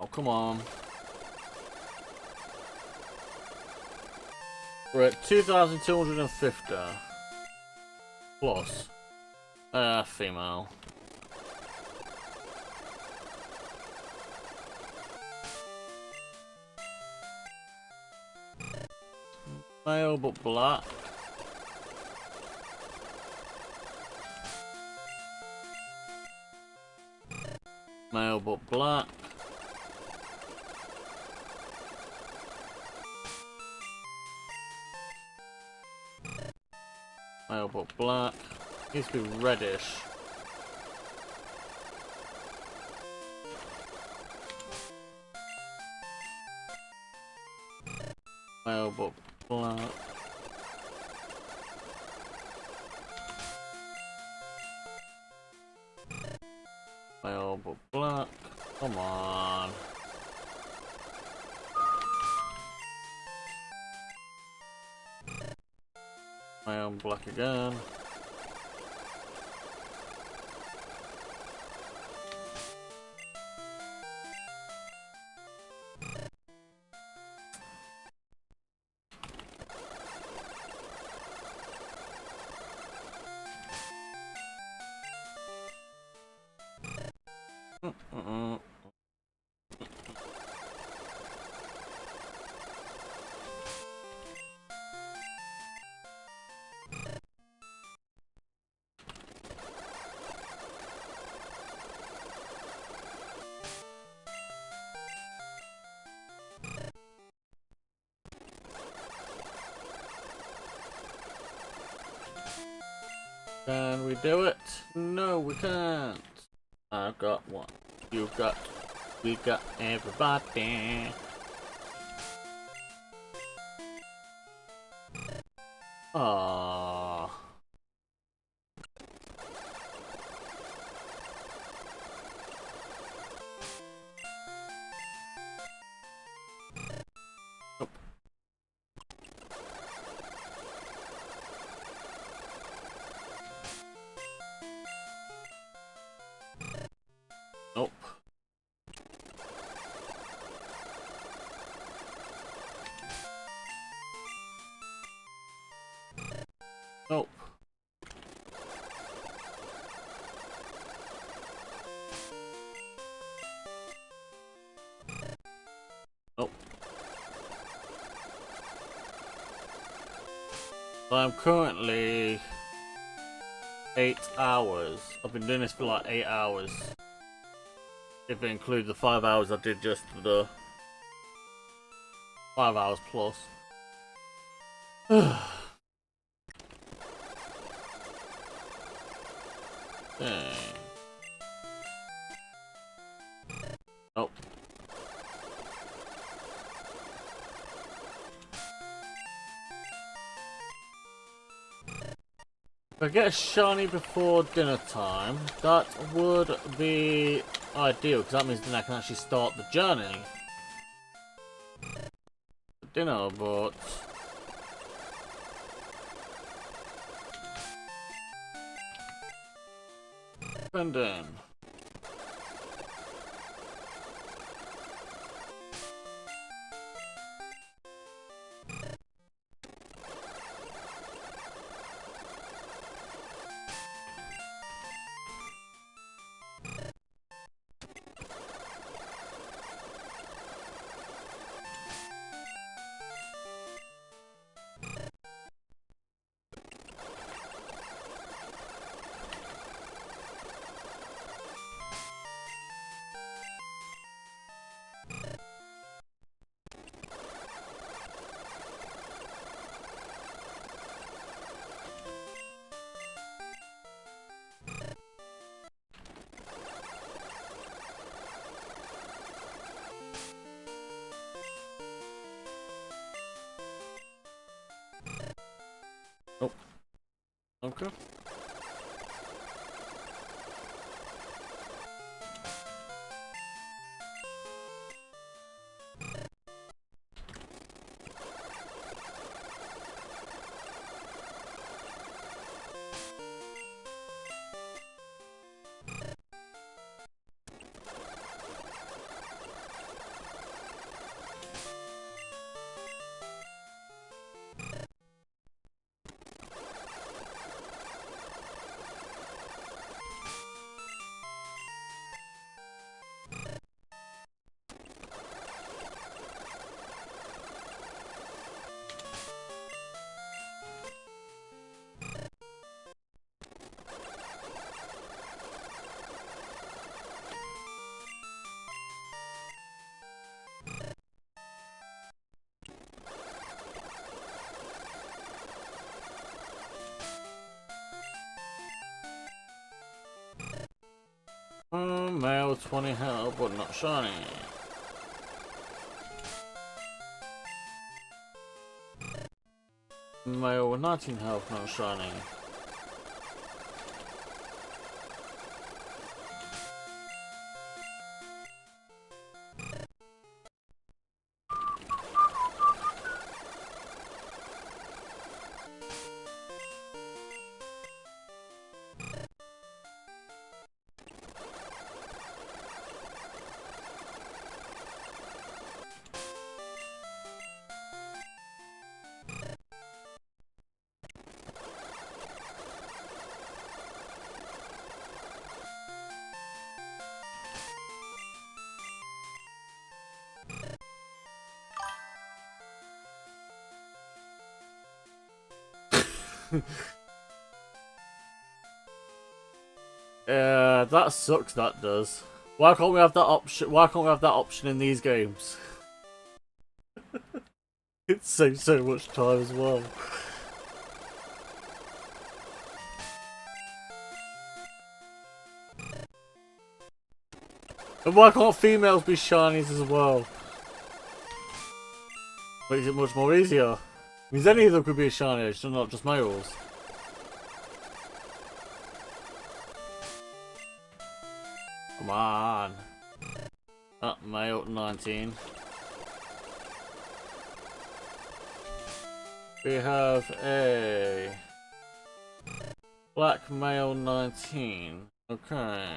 Oh, come on. We're at 2,250 plus. Female. Male but black. Male but black. Male but black. Needs to be reddish. Male but black. Male but black. Come on. Male black again. Can we do it? No, we can't. I've got one. You've got. We got everybody. Aww. Nope. Nope. Nope. Nope. I'm currently 8 hours. I've been doing this for like 8 hours. If it includes the 5 hours I did just the 5 hours plus. Dang. Nope. If I get a shiny before dinner time, that would be ideal, because that means then I can actually start the journey. Dinner, but... Pending. Okay. Male 20 health, but not shiny. Male 19 health, not shiny. Yeah, that sucks. That does. Why can't we have that option? Why can't we have that option in these games? It saves so much time as well. And why can't females be shinies as well? Makes it much more easier. Means any of them could be a shiny, so not just males. Come on. Male 19. We have a black male 19. Okay.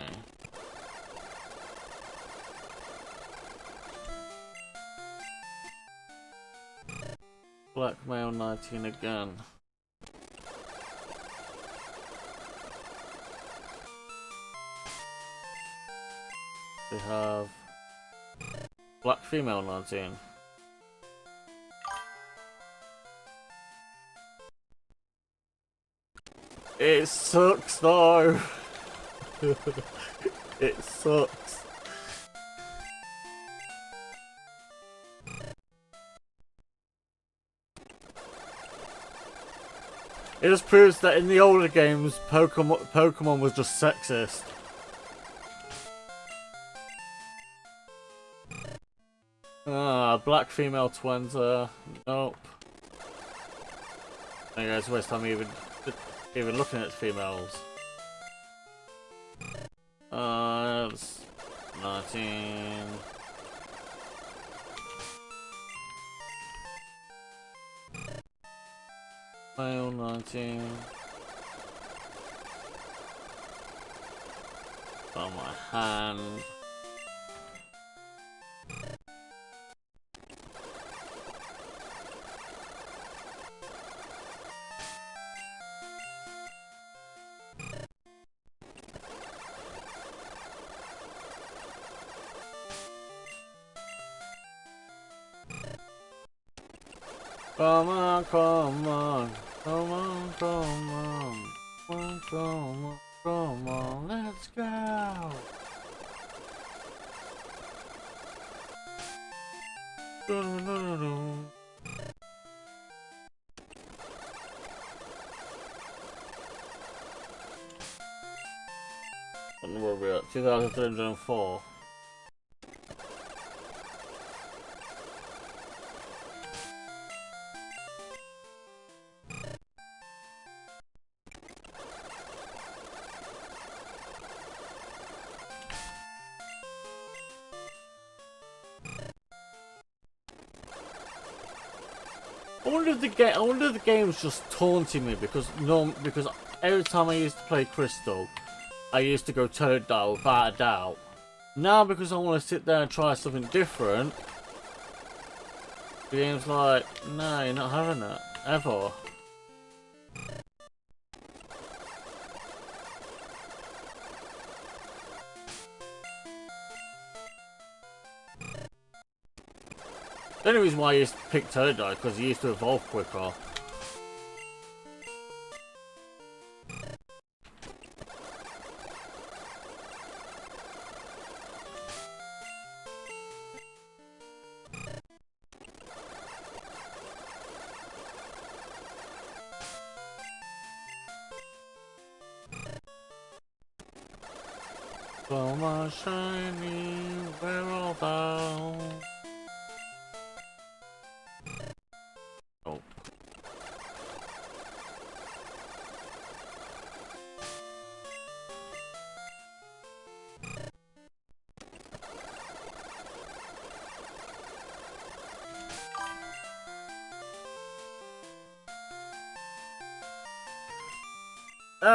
Black male 19 again. We have black female 19. It sucks though. It sucks. It just proves that in the older games, Pokemon was just sexist. Black female twins. Nope. I guess waste time even looking at females. It's 19. Male 19. On my hand. Come on, come on, come on, come on, come on, come on, let's go! What number are we at? 2304. I wonder if the game's just taunting me because every time I used to play Crystal, I used to go Totodile without a doubt. Now because I want to sit there and try something different, the game's like, no, you're not having that ever. The only reason why I used to pick Totodile because he used to evolve quicker. Oh my shiny, where art thou? Oh.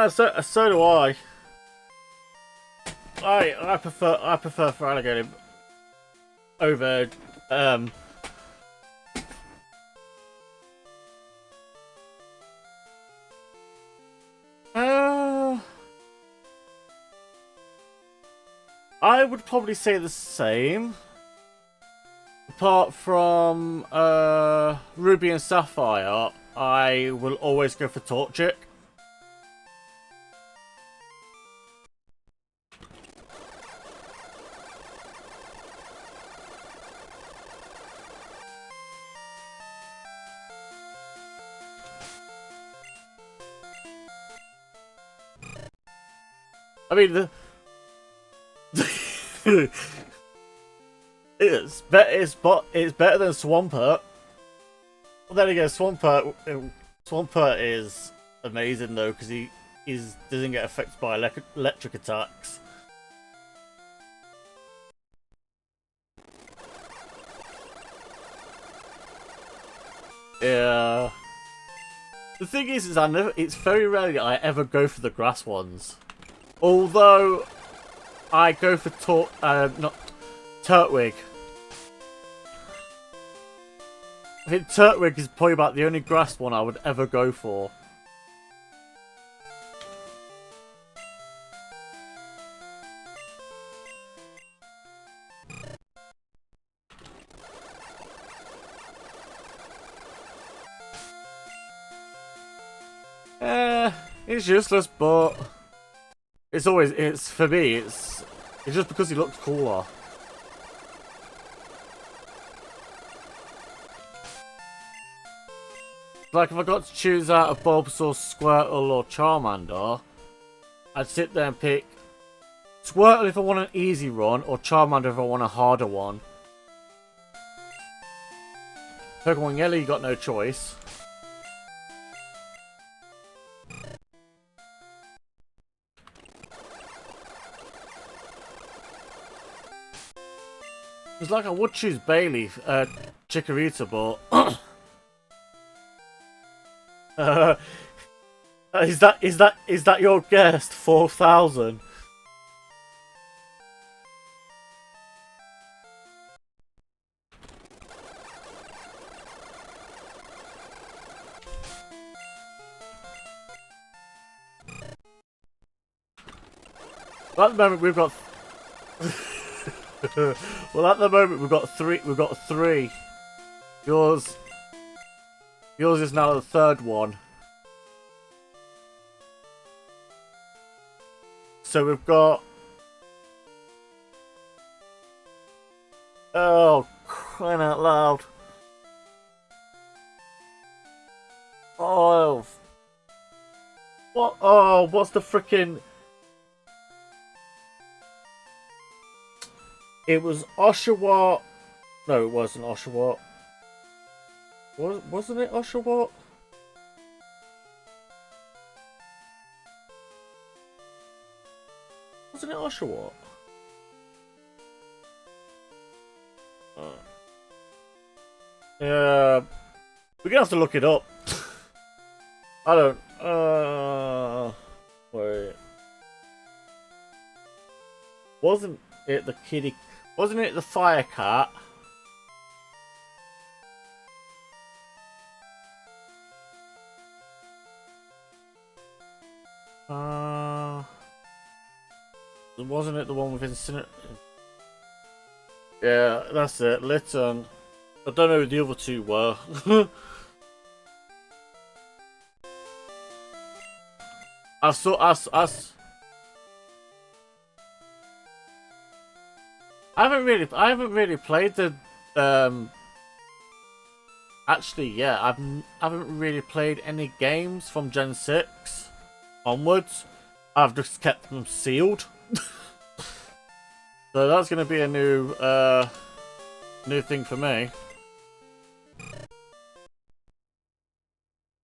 So do I. I prefer Feraligatr over I would probably say the same. Apart from Ruby and Sapphire, I will always go for Torchic. I mean, it's better than Swampert. Well, then again, Swampert is amazing though because he doesn't get affected by electric attacks. Yeah. The thing is it's very rarely I ever go for the grass ones. Although I go for Turtwig. I think Turtwig is probably about the only grass one I would ever go for. It's useless, but for me, it's just because he looks cooler. Like if I got to choose out of Bulbasaur, Squirtle or Charmander, I'd sit there and pick Squirtle if I want an easy run, or Charmander if I want a harder one. Pokemon Yellow, you got no choice. It's like I would choose Bailey, Chikorita, but is that your guess? 4,000. At the moment we've got. Well, at the moment we've got three. We've got three. Yours is now the third one. So we've got. Oh, crying out loud! Oh, what? Oh, what's the freaking? It was Oshawott. No, it wasn't Oshawott. Wasn't it Oshawott? Wasn't it Oshawott? Yeah. We're gonna have to look it up. I don't. Wait. Wasn't it the kitty? Wasn't it the fire cat? Wasn't it the one with Incinerate? Yeah, that's it. Litten. I don't know who the other two were. I haven't really played the actually, yeah, I haven't really played any games from Gen 6 onwards. I've just kept them sealed. So that's going to be a new thing for me.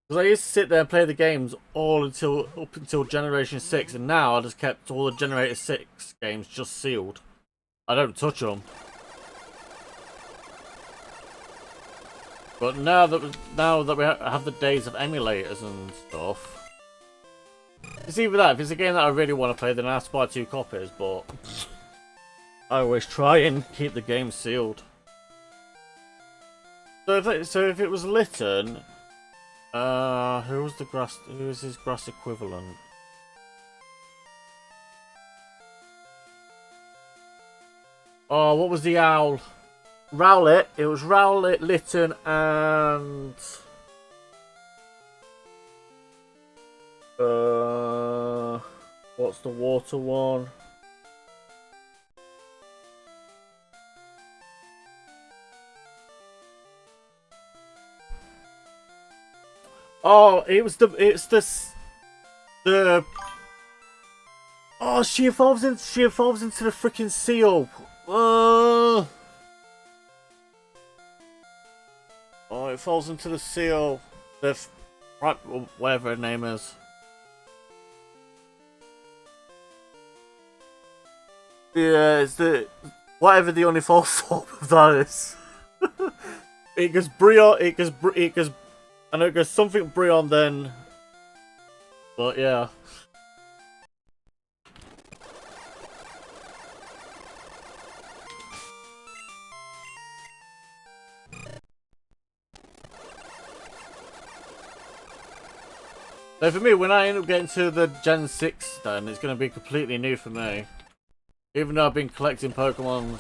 Because I used to sit there and play the games up until Generation 6, and now I just kept all the Generation 6 games just sealed. I don't touch them. But now that we have the days of emulators and stuff, it's either that. If it's a game that I really want to play, then I have to buy 2 copies. But I always try and keep the game sealed. So if it was Litten, who was his grass equivalent? Oh, what was the owl? Rowlet. It was Rowlet, Litten, and what's the water one? Oh, it's the oh, she evolves into the freaking seal. Oh, it falls into the seal. Whatever her name is. Yeah, it's the whatever the only full form of that is. It goes Brion. It goes. I know it goes something Brion then. But yeah. So for me, when I end up getting to the Gen 6 then, it's going to be completely new for me. Even though I've been collecting Pokemon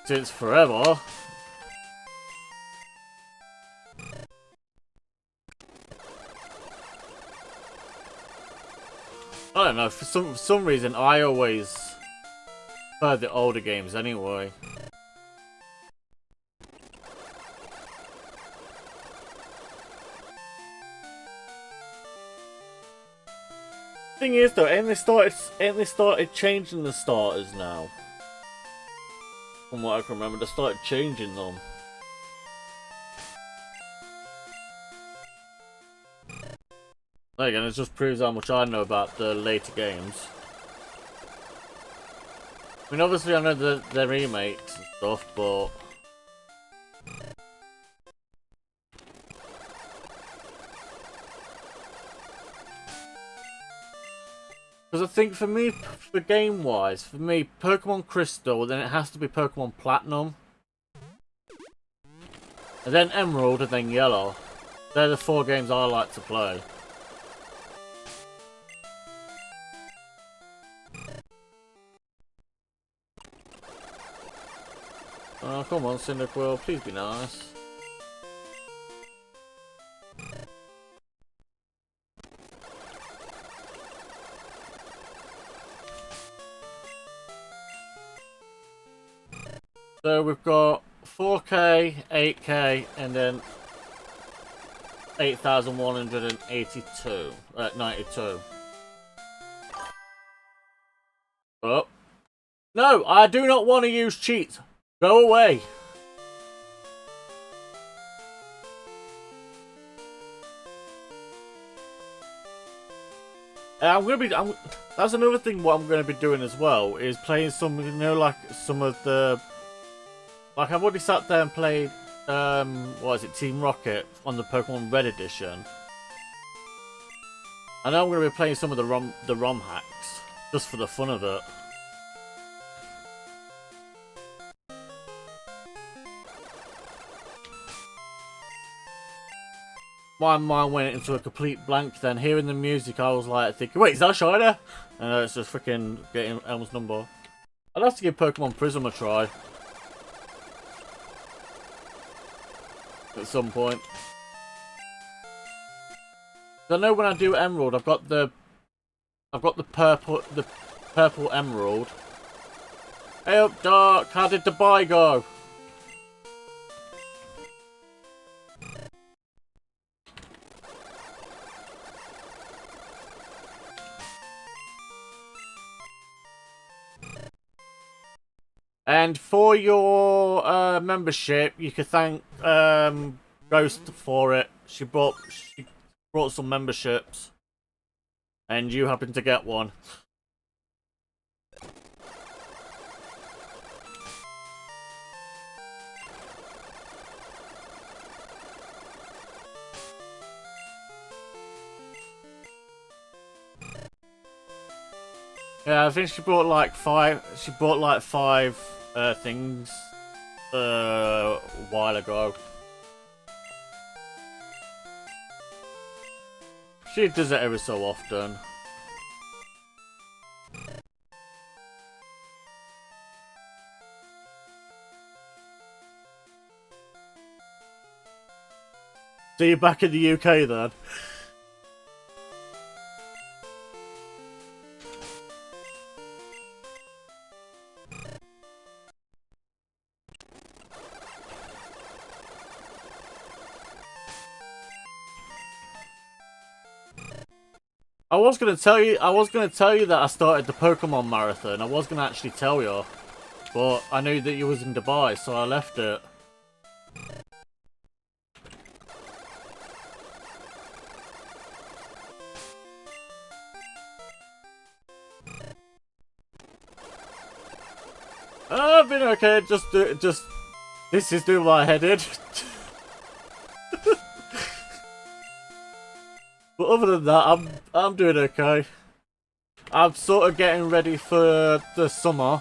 since forever. I don't know, for some reason I always prefer the older games anyway. Thing is though, ain't they started changing the starters now? From what I can remember, they started changing them. There again, it just proves how much I know about the later games. I mean, obviously I know the remakes and stuff, but because I think for me, for game-wise, for me, Pokemon Crystal, then it has to be Pokemon Platinum. And then Emerald, and then Yellow. They're the 4 games I like to play. Oh, come on, Cyndaquil, please be nice. So we've got 4K, 8K, and then 8,182, 92. Oh. No, I do not want to use cheats. Go away. That's another thing what I'm gonna be doing as well, is playing some, you know, like some of the, like I've already sat there and played what is it, Team Rocket on the Pokemon Red Edition. I know I'm going to be playing some of the ROM hacks, just for the fun of it. My mind went into a complete blank then. Hearing the music, I was like thinking, wait, is that Shiner? And it's just freaking getting Elm's number. I'd have to give Pokemon Prism a try. At some point. I know when I do Emerald, I've got the purple Emerald. Hey up, Dark, how did Dubai go? And for your membership, you could thank Ghost for it. She brought some memberships, and you happen to get one. Yeah, I think she bought like five. She bought like five things a while ago. She does it every so often. So you're back in the UK then? I was gonna tell you that I started the Pokemon marathon. I was gonna actually tell you, but I knew that you was in Dubai, so I left it. I've been okay. Just this is doing my head in. But other than that, I'm doing okay. I'm sort of getting ready for the summer,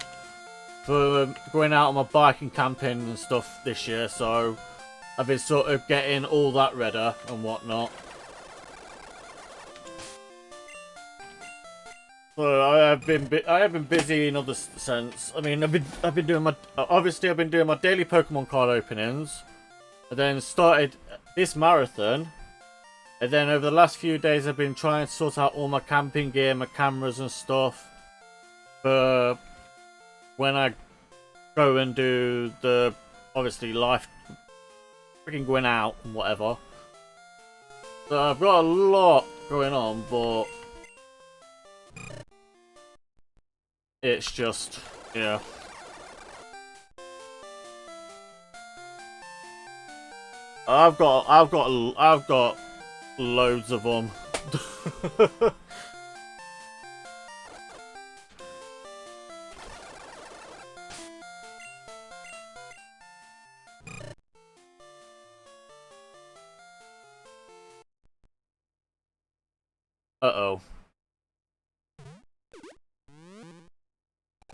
for going out on my bike and camping and stuff this year. So I've been sort of getting all that ready and whatnot. So I have been busy in other sense. I mean, I've been doing my daily Pokemon card openings, and then started this marathon. And then over the last few days, I've been trying to sort out all my camping gear, my cameras and stuff, for when I go and do the, obviously, life, freaking going out and whatever. So I've got a lot going on, but it's just, yeah. I've got loads of them. Uh-oh.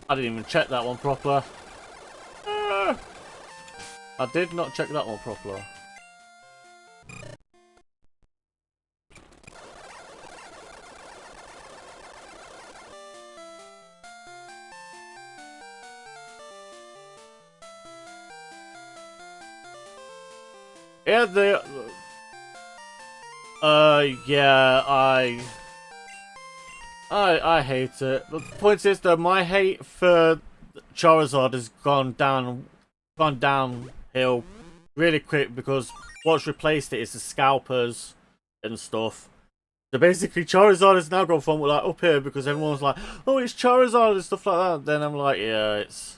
I didn't even check that one proper. I did not check that one proper. Yeah, yeah, I hate it. But the point is, though, my hate for Charizard has gone downhill really quick because what's replaced it is the scalpers and stuff. So basically, Charizard has now gone from like up here because everyone's like, "Oh, it's Charizard" and stuff like that. Then I'm like, yeah, it's.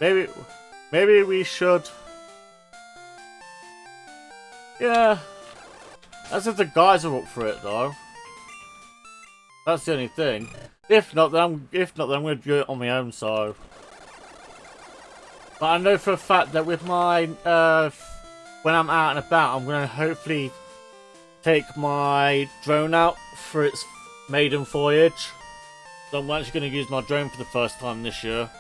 Maybe we should. Yeah. As if the guys are up for it, though. That's the only thing. If not, then I'm going to do it on my own. So, but I know for a fact that with my when I'm out and about, I'm going to hopefully take my drone out for its maiden voyage. So I'm actually going to use my drone for the first time this year.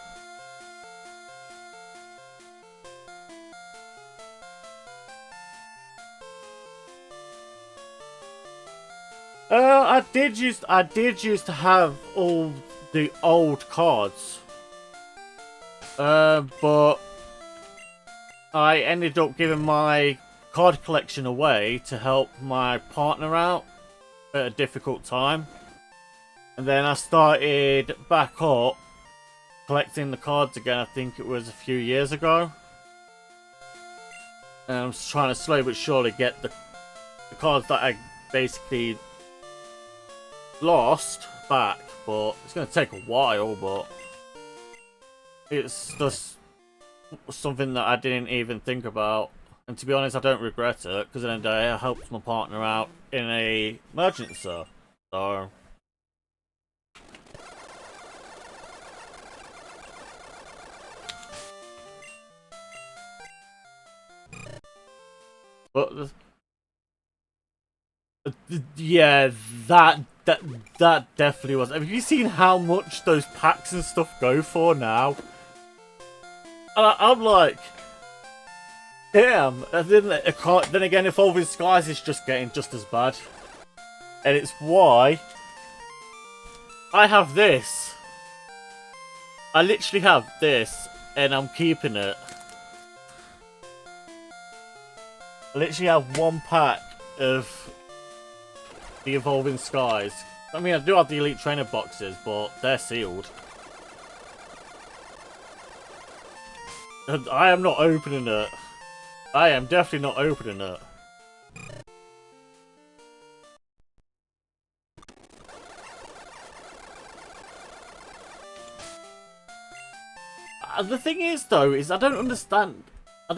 I did used to have all the old cards, but I ended up giving my card collection away to help my partner out at a difficult time, and then I started back up collecting the cards again. I think it was a few years ago, and I'm just trying to slowly but surely get the cards that I basically lost back, but it's going to take a while, but it's just something that I didn't even think about, and to be honest I don't regret it, because at the end of the day I helped my partner out in a emergency, so but yeah, that definitely was. Have you seen how much those packs and stuff go for now? And I'm like, damn. And then again, Evolving Skies is just getting just as bad, and it's why I have this. I literally have this, and I'm keeping it. I literally have one pack of the Evolving Skies. I mean, I do have the Elite Trainer boxes, but they're sealed. And I am not opening it. I am definitely not opening it. The thing is, though, is I don't understand. I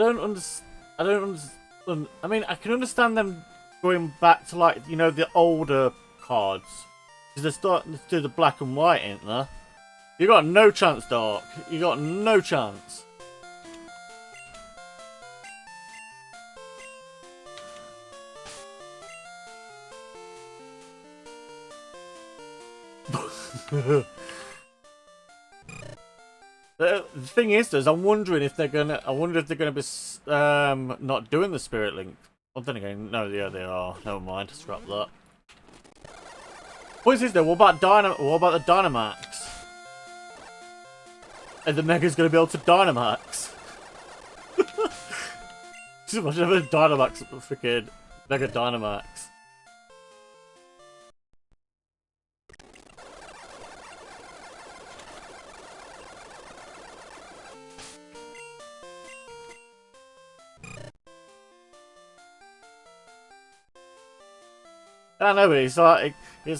mean, I can understand them going back to, like, you know, the older cards, because they're starting to do the black and white, ain't there? You got no chance, Dark. You got no chance. The thing is, I'm wondering if they're gonna. I wonder if they're gonna be not doing the Spirit Link. Well, then again, no, yeah, they are. Never mind. Scrap that. What is this though? What about What about the Dynamax? And the Mega's gonna be able to Dynamax. Just imagine having a Dynamax, freaking Mega Dynamax. I know, but it's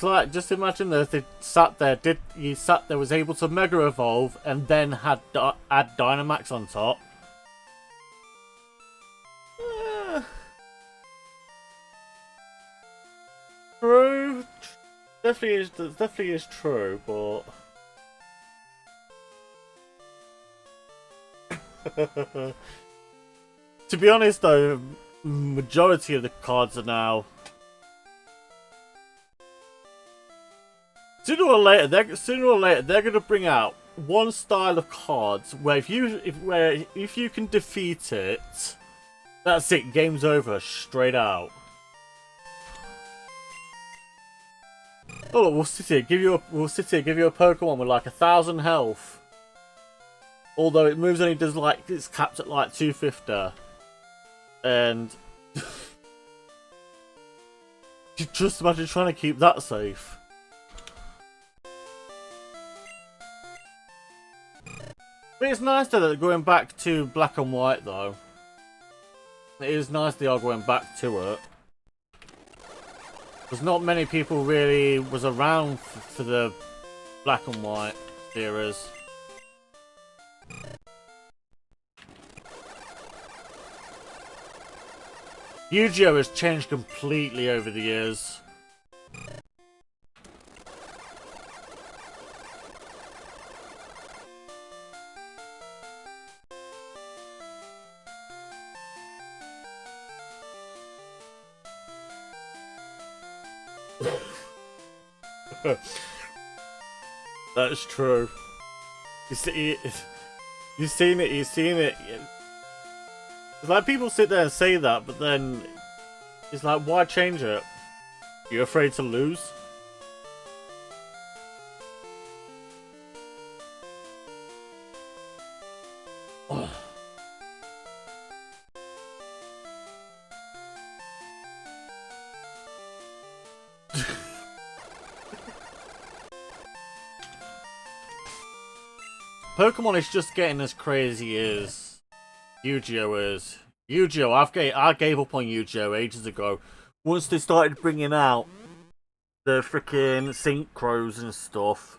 like just imagine that if they sat there, was able to Mega Evolve and then had add Dynamax on top. True, definitely is true, but to be honest though, majority of the cards are now. Sooner or later, they're gonna bring out one style of cards where if you can defeat it, that's it. Game's over, straight out. Oh, look, we'll sit here, give you a Pokemon with like 1,000 health. Although it moves only does like it's capped at like 250, and just imagine trying to keep that safe. But it's nice though that they're going back to black and white though. It is nice they are going back to it. Because not many people really was around for the black and white eras. Yu-Gi-Oh has changed completely over the years. That's true. You see, you've seen it. You've seen it. It's like people sit there and say that, but then it's like, why change it? You're afraid to lose? Pokemon is just getting as crazy as Yu-Gi-Oh is. Yu-Gi-Oh, I gave up on Yu-Gi-Oh ages ago. Once they started bringing out the freaking synchros and stuff.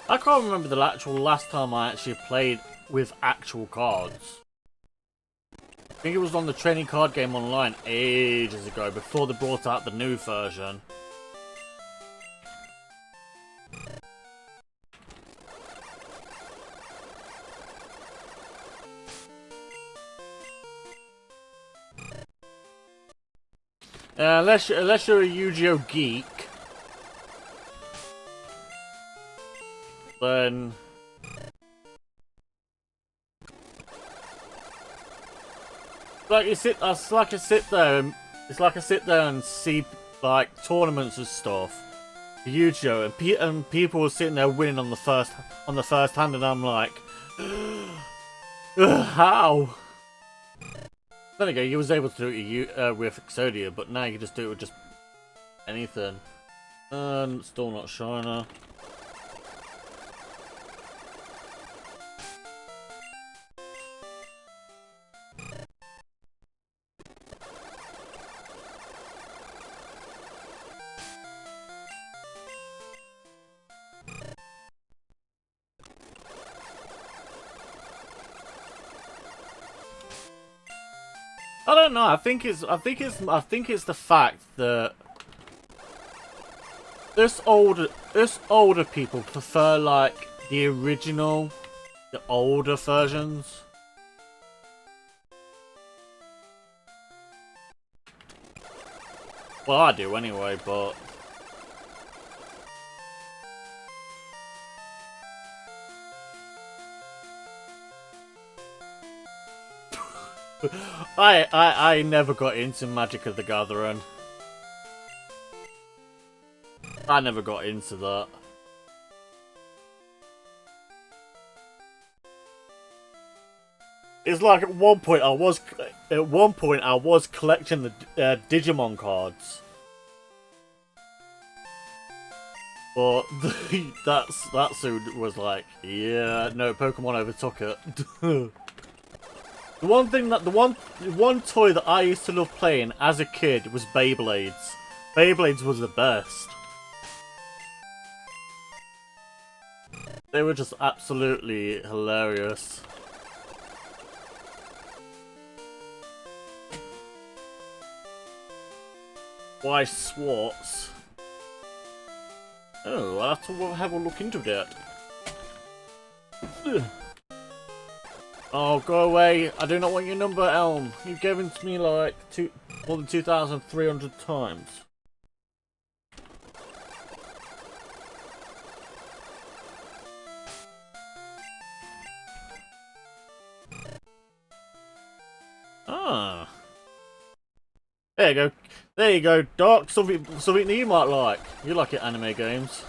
I can't remember the actual last time I actually played with actual cards. I think it was on the training card game online ages ago, before they brought out the new version. Unless you're a Yu-Gi-Oh geek, then it's like I sit there and see like tournaments and stuff, Yu-Gi-Oh, and people were sitting there winning on the first hand, and I'm like, how? Then again, you was able to do it with Exodia, but now you can just do it with just anything. And still not Shiner. I don't know. I think it's the fact that us older people prefer like the original, the older versions. Well, I do anyway, but I never got into Magic of the Gathering. I never got into that. It's like at one point I was collecting the Digimon cards, but that soon was like, yeah, no, Pokemon overtook it. The one toy that I used to love playing as a kid was Beyblades. Beyblades was the best. They were just absolutely hilarious. Why Swartz? Oh, I'll have to have a look into that. Oh, go away. I do not want your number, Elm. You've given to me like more than 2,300 times. Ah. There you go. There you go, Doc. Something that you might like. You like it, anime games.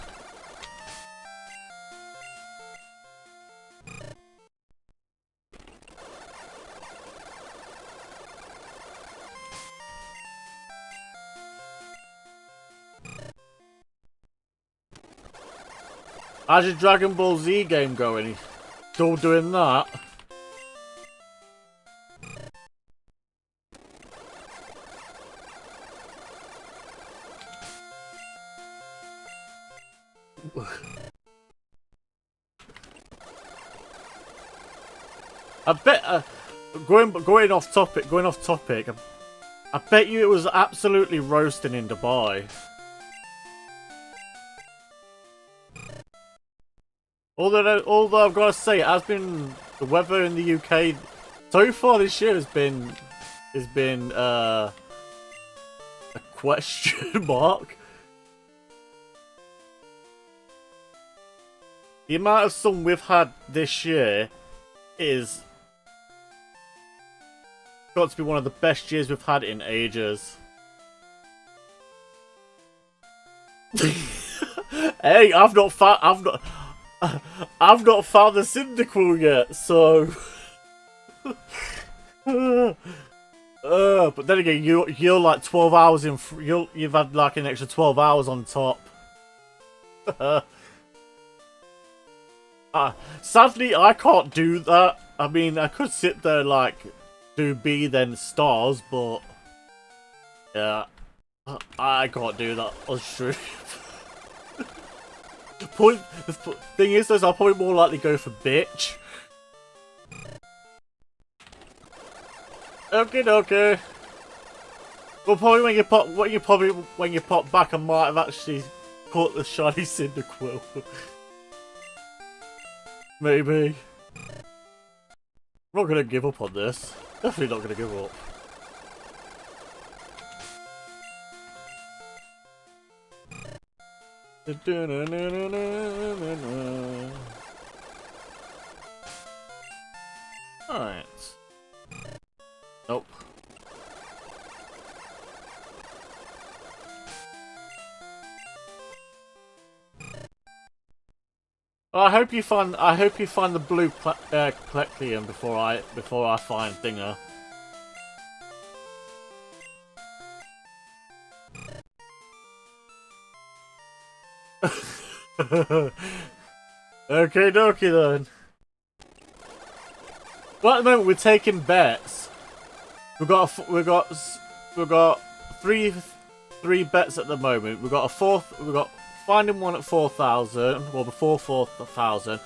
How's your Dragon Ball Z game going? Still doing that? I bet going off topic. I bet you it was absolutely roasting in Dubai. Although I've got to say, it has been the weather in the UK so far this year has been a question mark. The amount of sun we've had this year is got to be one of the best years we've had in ages. Hey, I've not found the Cyndaquil yet, so. But then again, you're like 12 hours in. You've had like an extra 12 hours on top. Sadly, I can't do that. I mean, I could sit there like do B then stars, but yeah, I can't do that on stream. The thing is, though, I'll probably more likely go for bitch. Okay. Well, probably when you pop back, I might have actually caught the shiny Cyndaquil. Maybe. I'm not gonna give up on this. Definitely not gonna give up. Alright. Nope. I hope you find the blue Pleclium before I find Dinger. Okay, dokie then. Well, at the moment we're taking bets. We've got three bets at the moment. We've got finding one at 4,000, well before 4,000,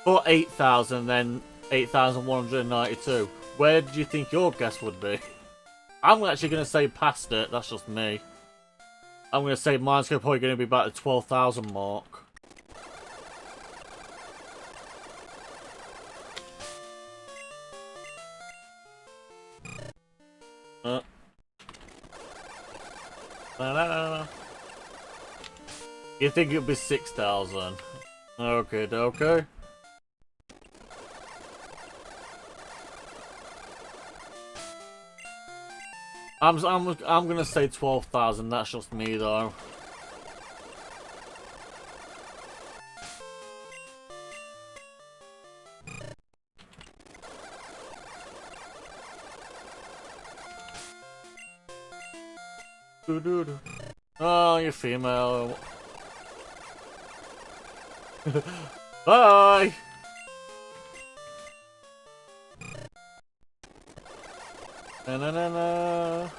for 8,000, then 8,192. Where do you think your guess would be? I'm actually going to say past it. That's just me. I'm going to say mine's probably going to be about the 12,000 mark. You think it'll be 6,000? Okay. I'm gonna say 12,000. That's just me though. Oh, you're female. Bye. Na.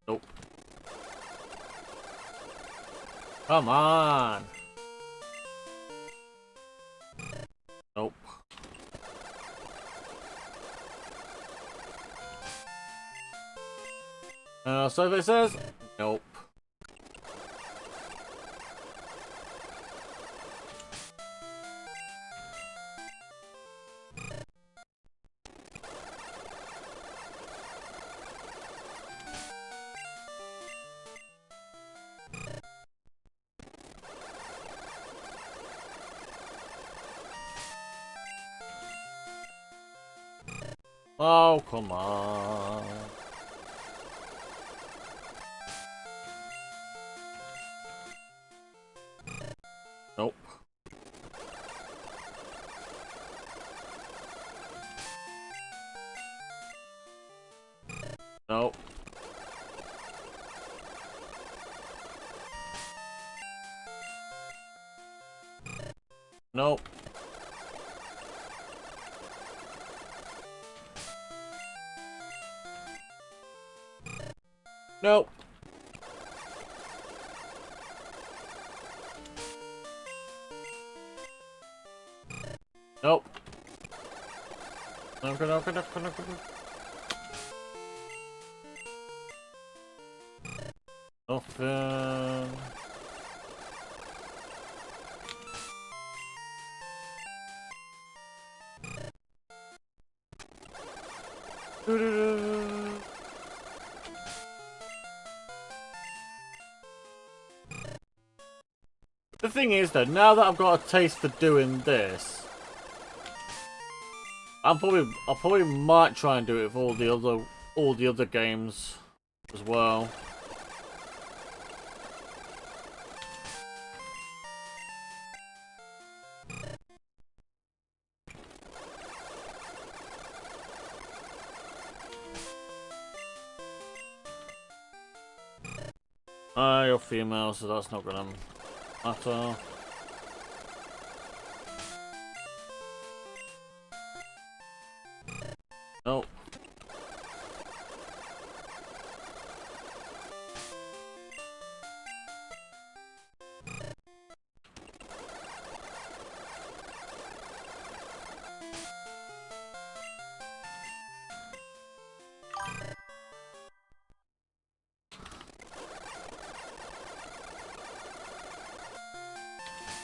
Nope. Come on. Nope. So if it says nope. Oh, come on. Nope. Nope. Nope. Nope. Nothing. The thing is though, now that I've got a taste for doing this, I probably might try and do it with all the other games as well. You're female, so that's not gonna matter. Nope.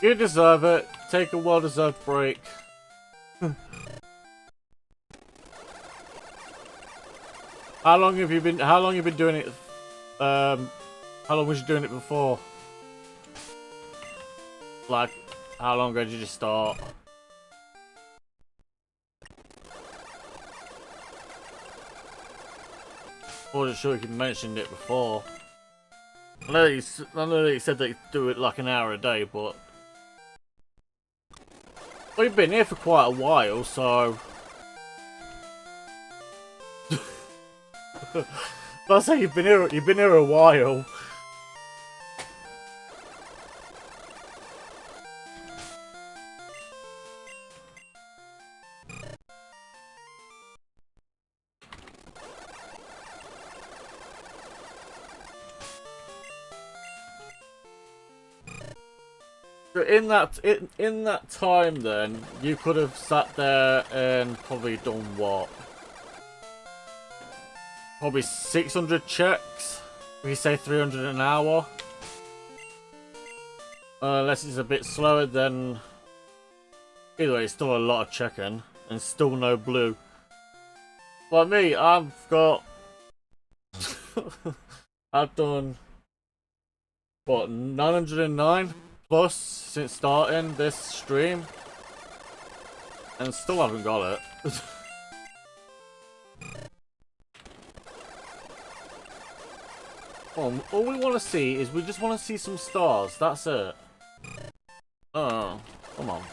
You deserve it. Take a well-deserved break. How long have you been doing it? How long was you doing it before? Like, how long ago did you just start? I wasn't sure if you mentioned it before. I know that you said that you do it like an hour a day, but we've been here for quite a while, so I say you've been here a while. So in that time, then you could have sat there and probably done what? Probably 600 checks. We say 300 an hour. Unless it's a bit slower, then either way, it's still a lot of checking and still no blue. Like me, I've got I've done what, 909 plus since starting this stream, and still haven't got it. All we want to see is we just want to see some stars. That's it. Oh, come on.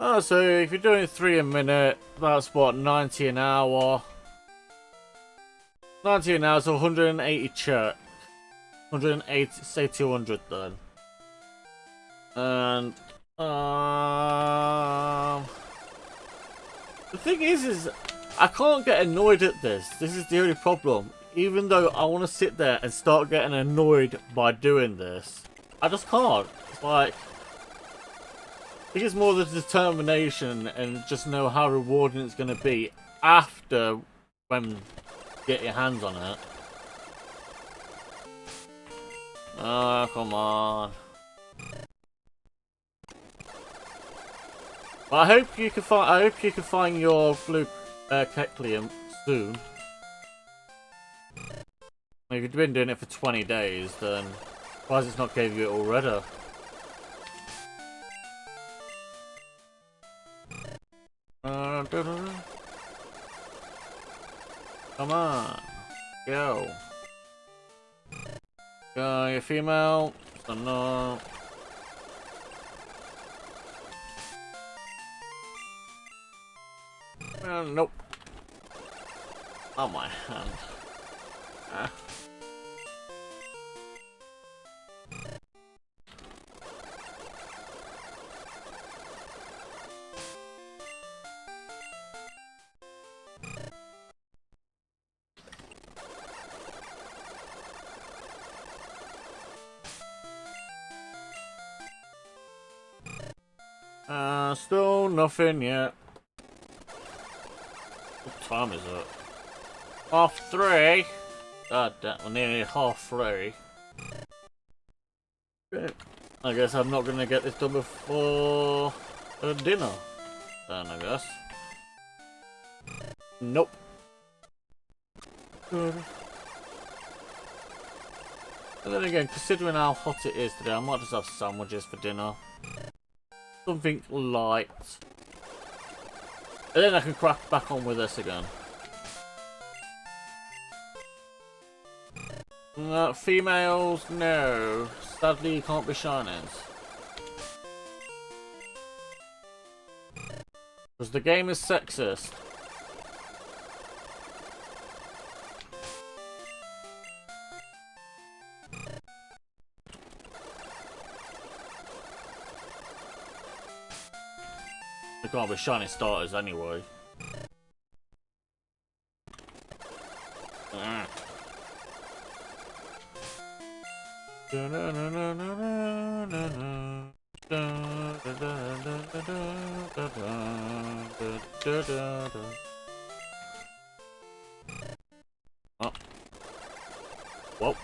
Oh, so if you're doing 3 a minute, that's what, 90 an hour. 90 an hour, so 180 check. 180, say 200 then. And the thing is I can't get annoyed at this. This is the only problem. Even though I want to sit there and start getting annoyed by doing this, I just can't. It's like, I think it's more the determination and just know how rewarding it's going to be after when you get your hands on it. Oh, come on. Well, I hope you can find your blue Kecleum soon. If you've been doing it for 20 days, then why has it not gave you it already? Come on, go. Go, you're female. So no. Nope. Oh my hand. Ah. Still nothing yet. What time is it? 3:30. God damn, we're nearly 3:30. I guess I'm not gonna get this done before dinner. Then I guess. Nope. And then again, considering how hot it is today, I might just have sandwiches for dinner. Something light. And then I can crack back on with this again. Females, no. Sadly, you can't be shinies. Because the game is sexist. They can't be shiny starters anyway. Oh. Whoa.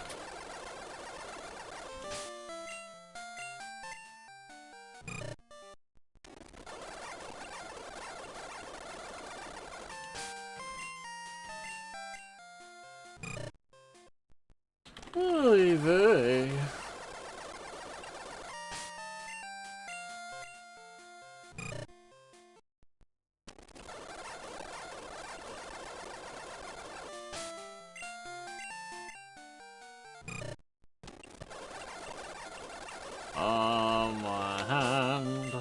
Oy vey. On my hand.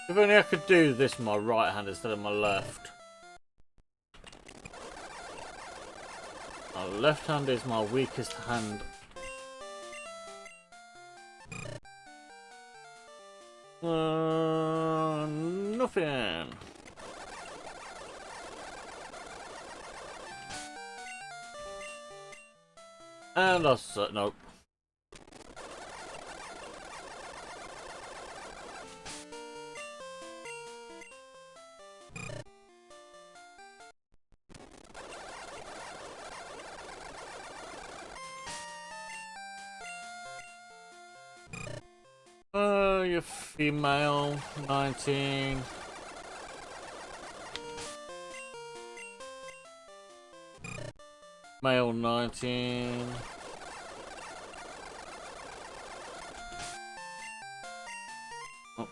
If only I could do this with my right hand instead of my left. My left hand is my weakest hand. Nothing. And I said nope. You're female, 19. Male, 19. Oh.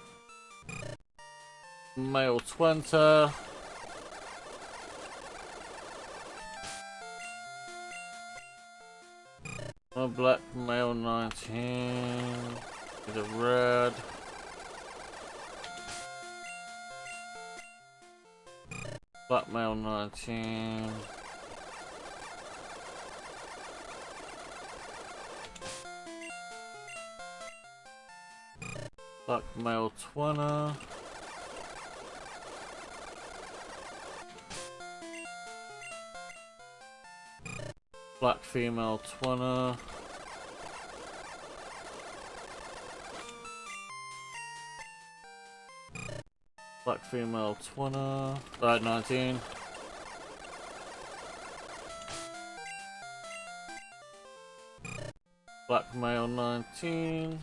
Male, 20. A black male, 19. With a red. Black male 19. Black male 20. Black female 20. Black female 20. 19. Black male 19.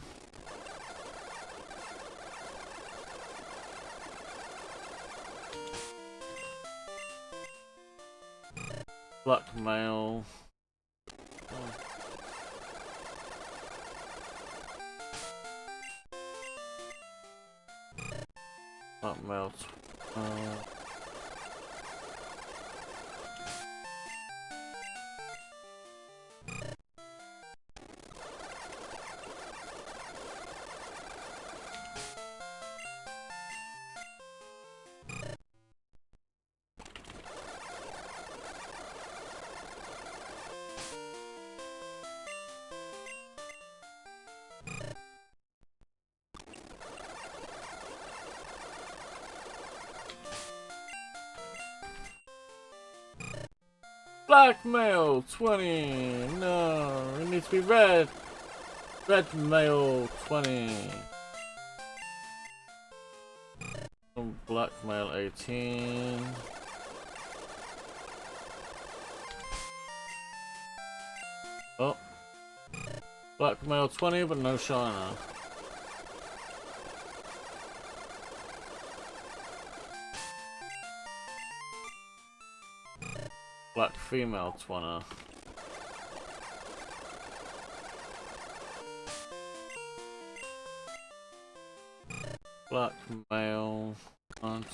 Black male. Black male. Black male 20. No, it needs to be red. Red male 20. Black male 18. Oh. Black male 20, but no shiner. Black female 20. Black male 90.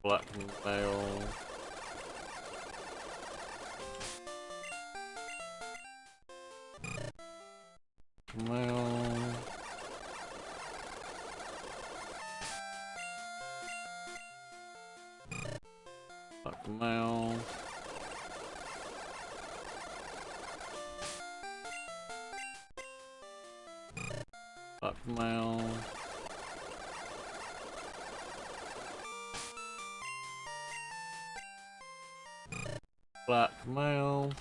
Black male. Male. Black male. Black male. Black male.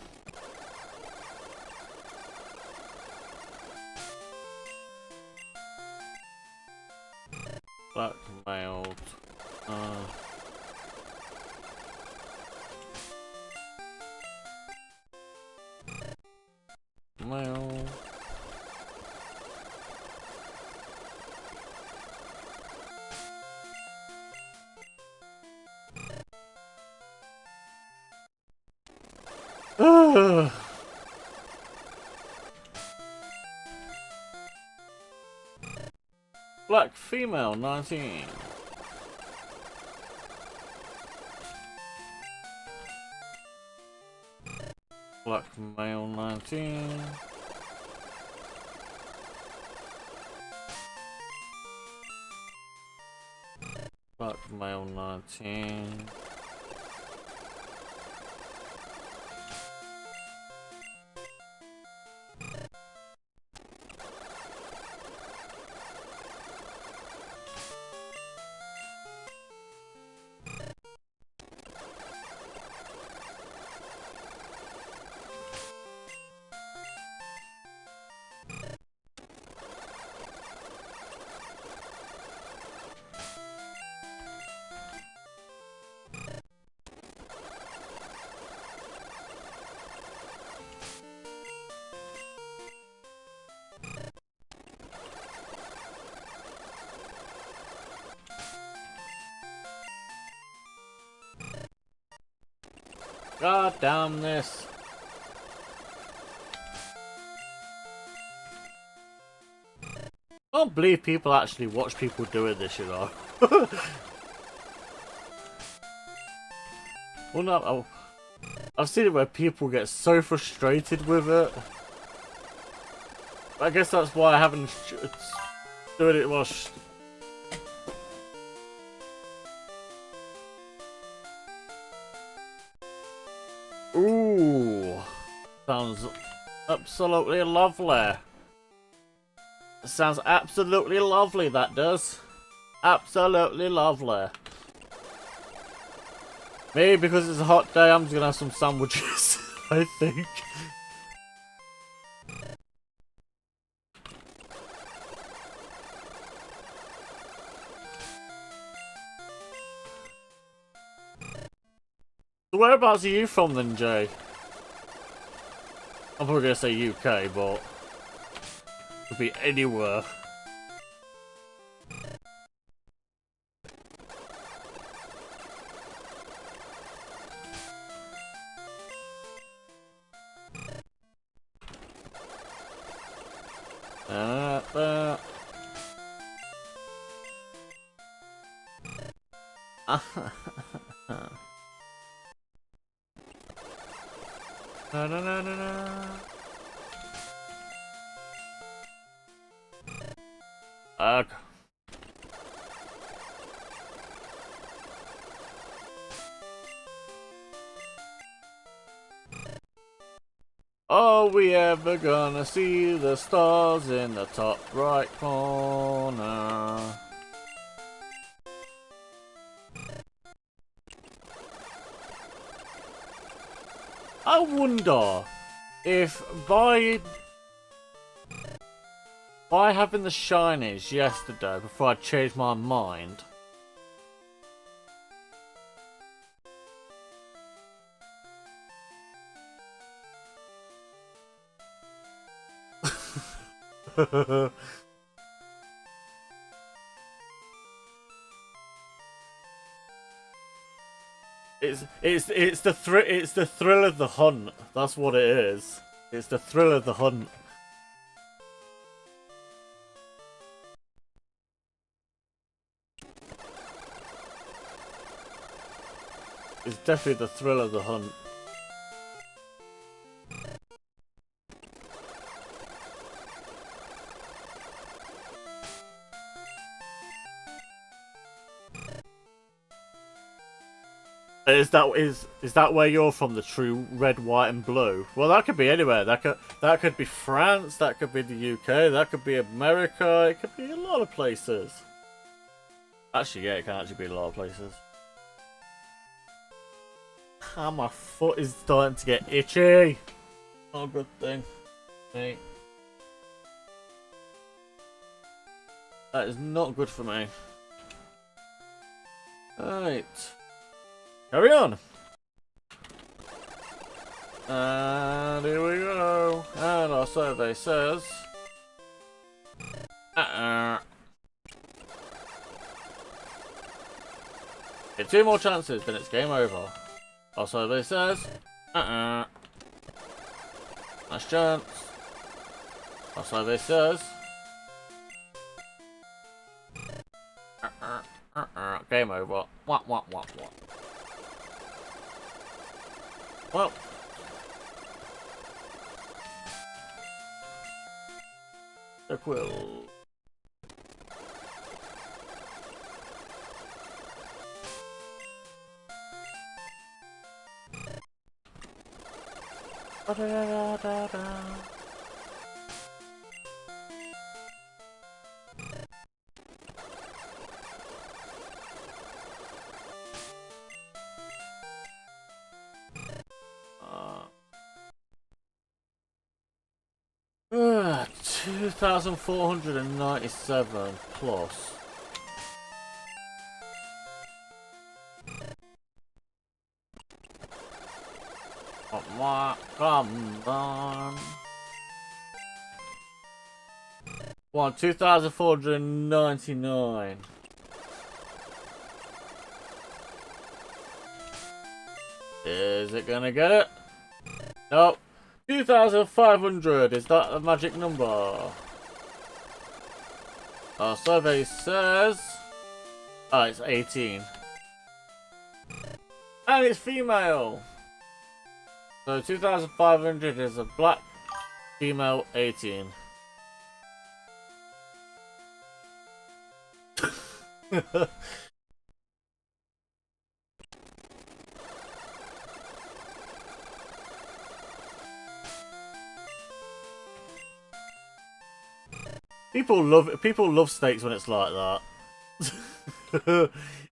Black male. Male. Black female 19. Black male 19. Black male 19. God damn this. I don't believe people actually watch people doing this, you know. Well, no, I've seen it where people get so frustrated with it. I guess that's why I haven't doing it while ooh, sounds absolutely lovely. Sounds absolutely lovely, that does. Absolutely lovely. Maybe because it's a hot day, I'm just gonna have some sandwiches, I think. So whereabouts are you from then, Jay? I'm probably gonna say UK, but could be anywhere. Na na na na na. Ugh. Are we ever gonna see the stars in the top right corner? I wonder if by having the shinies yesterday before I changed my mind. It's the thrill of the hunt. That's what it is. It's the thrill of the hunt. It's definitely the thrill of the hunt. Is that where you're from? The true red, white, and blue? Well, that could be anywhere. That could be France. That could be the UK. That could be America. It could be a lot of places. Actually, yeah, it can actually be a lot of places. Ah, my foot is starting to get itchy. Not a good thing. Hey. That is not good for me. Alright. Carry on. And here we go. And our survey says... Get 2 more chances, then it's game over. Our survey says... Last chance. Our survey says... Game over. What? Well. The quill. Da da da da. 2,497 plus. Come on. 2,499. Is it gonna get it? Nope. 2,500. Is that the magic number? Our survey says... Oh, it's 18. And it's female. So 2,500 is a black female 18. People love steaks when it's like that.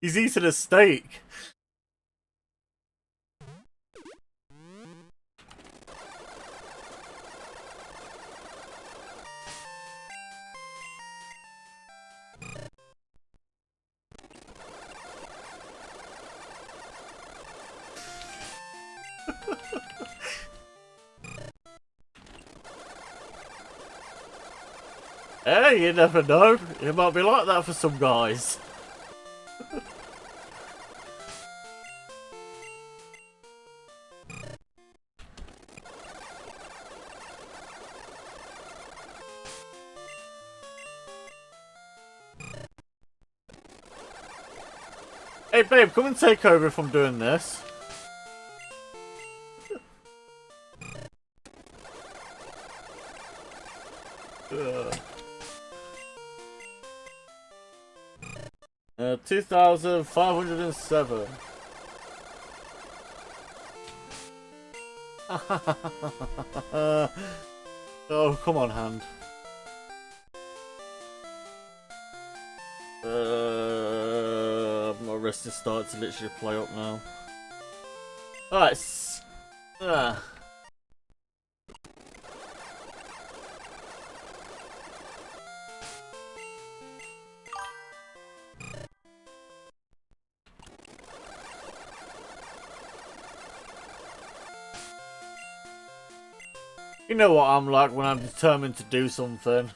He's eating a steak. Hey, you never know. It might be like that for some guys. Hey babe, come and take over if I'm doing this. 2,507. Oh, come on, hand. My wrist is starting to literally play up now. Alright, Ugh. You know what I'm like when I'm determined to do something.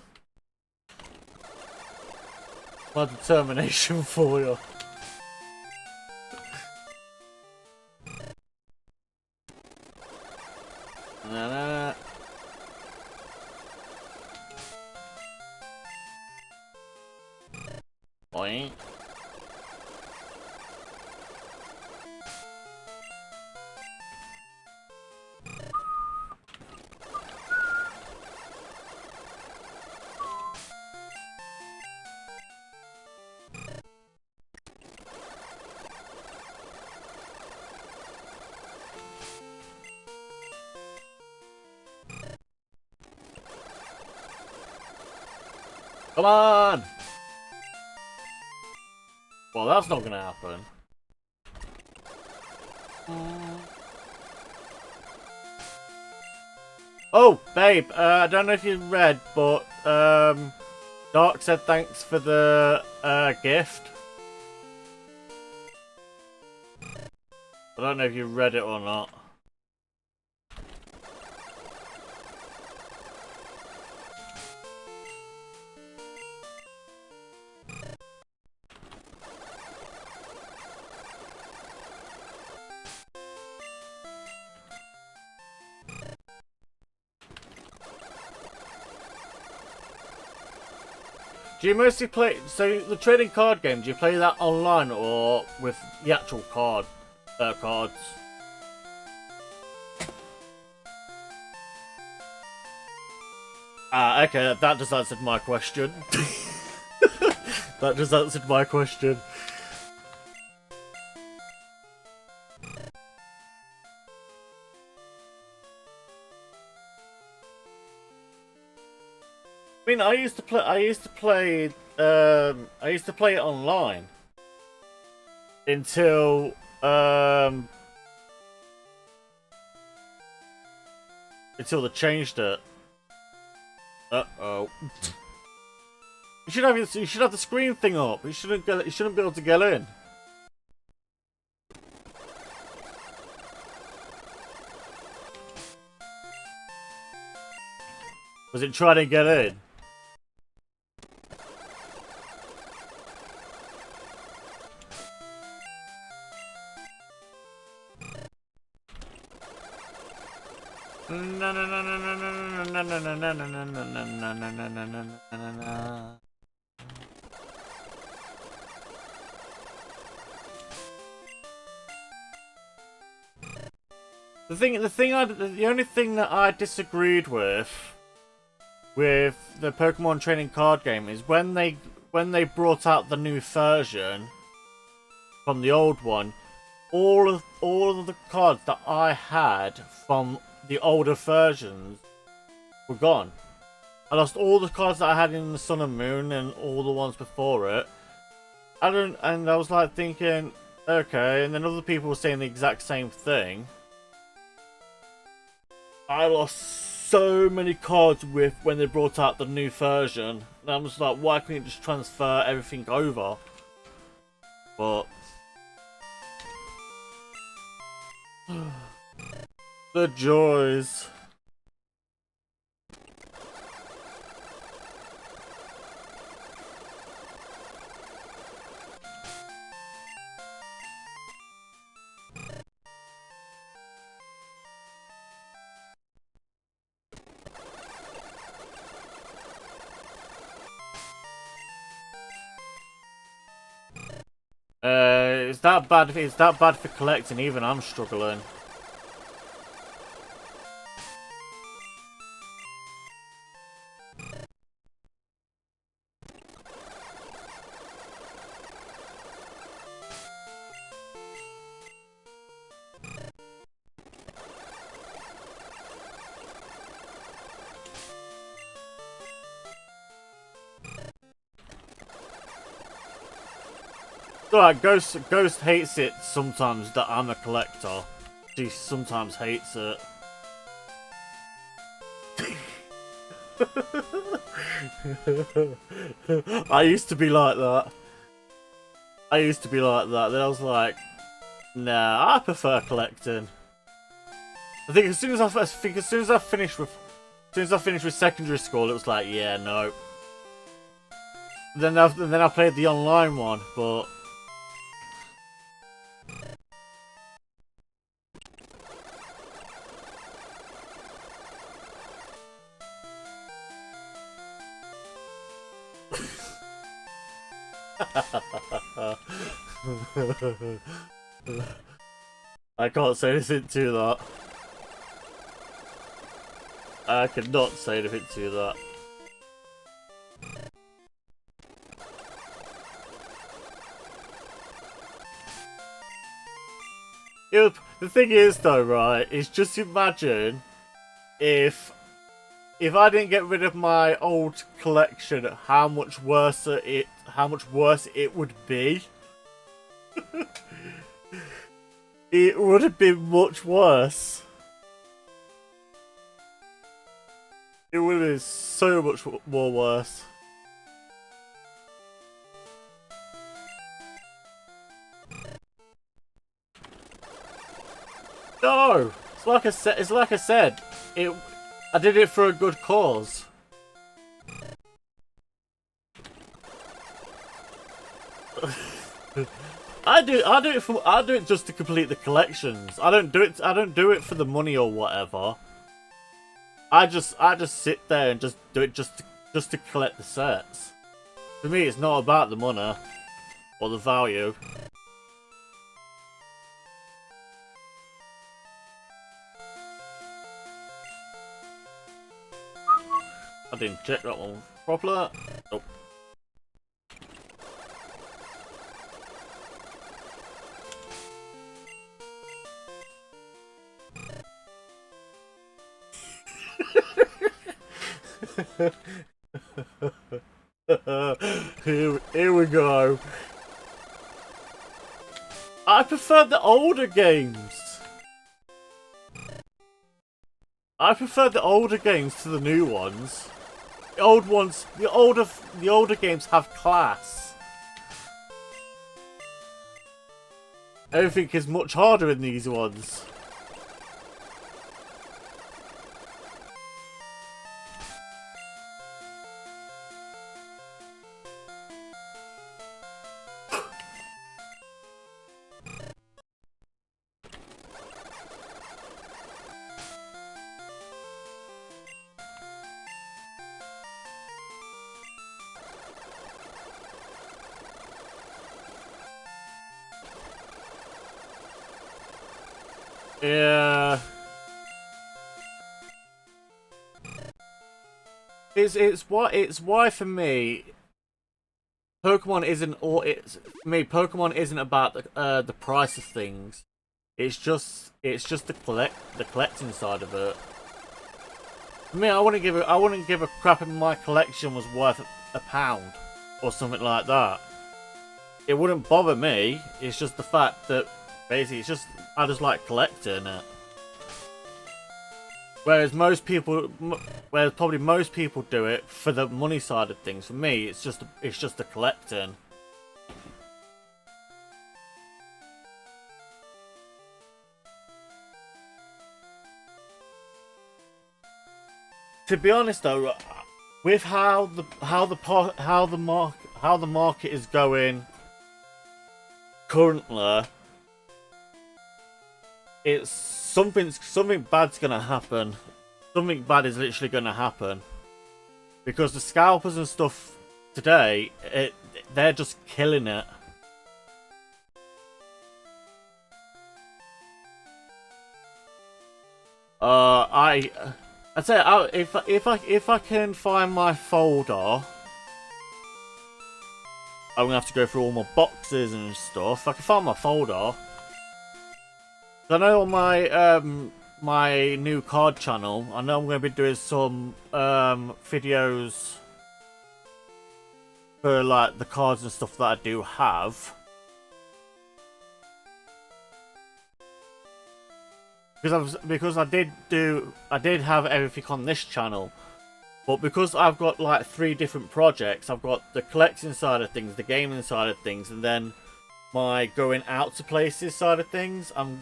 My determination for you. Nah. Boing. Come on! Well, that's not gonna happen. Oh, babe, I don't know if you read, but Dark said thanks for the gift. I don't know if you read it or not. Do you mostly play, so the trading card game, do you play that online or with the actual cards? Ah, okay, that just answered my question. That just answered my question. I mean, I used to play it online until they changed it. Uh-oh. You should have the screen thing up. You shouldn't be able to get in. Was it trying to get in? The only thing that I disagreed with the Pokemon trading card game is when they brought out the new version from the old one, all of the cards that I had from the older versions were gone. I lost all the cards that I had in the Sun and Moon and all the ones before it. And I was like thinking, okay, and then other people were saying the exact same thing. I lost so many cards when they brought out the new version. And I'm just like, why couldn't you just transfer everything over? But the joys. It's that bad. It's that bad for collecting. Even I'm struggling. Alright, Ghost hates it sometimes that I'm a collector. She sometimes hates it. I used to be like that. Then I was like, nah, I prefer collecting. I think as soon as I finished with secondary school, it was like, yeah, no. Then I played the online one, but I can't say anything to that. I cannot say anything to that. Yep. The thing is, though, right? Is just imagine if I didn't get rid of my old collection, how much worse it would be. It would have been much worse. It would have been so much more worse. No, it's like I said. I did it for a good cause. I do it just to complete the collections. I don't do it for the money or whatever. I just sit there and just do it just to collect the sets. For me, it's not about the money or the value. I didn't check that one properly. Nope. Here we go. I prefer the older games. I prefer the older games to the new ones. The older games have class. Everything is much harder in these ones. Yeah. It's why for me Pokemon isn't about the price of things. It's just the collecting side of it. For me, I wouldn't give a crap if my collection was worth £1 or something like that. It wouldn't bother me. It's just the fact that basically I just like collecting it. Whereas probably most people do it for the money side of things. For me, it's just the collecting. To be honest, though, with how the market is going currently, it's something bad's gonna happen. Something bad is literally gonna happen because the scalpers and stuff today, they're just killing it. I'd say if I can find my folder, I'm gonna have to go through all my boxes and stuff. If I can find my folder. I know on my new card channel, I know I'm going to be doing some videos for like the cards and stuff that I do have. because I did have everything on this channel, but because I've got like 3 different projects, I've got the collecting side of things, the gaming side of things, and then my going out to places side of things. I'm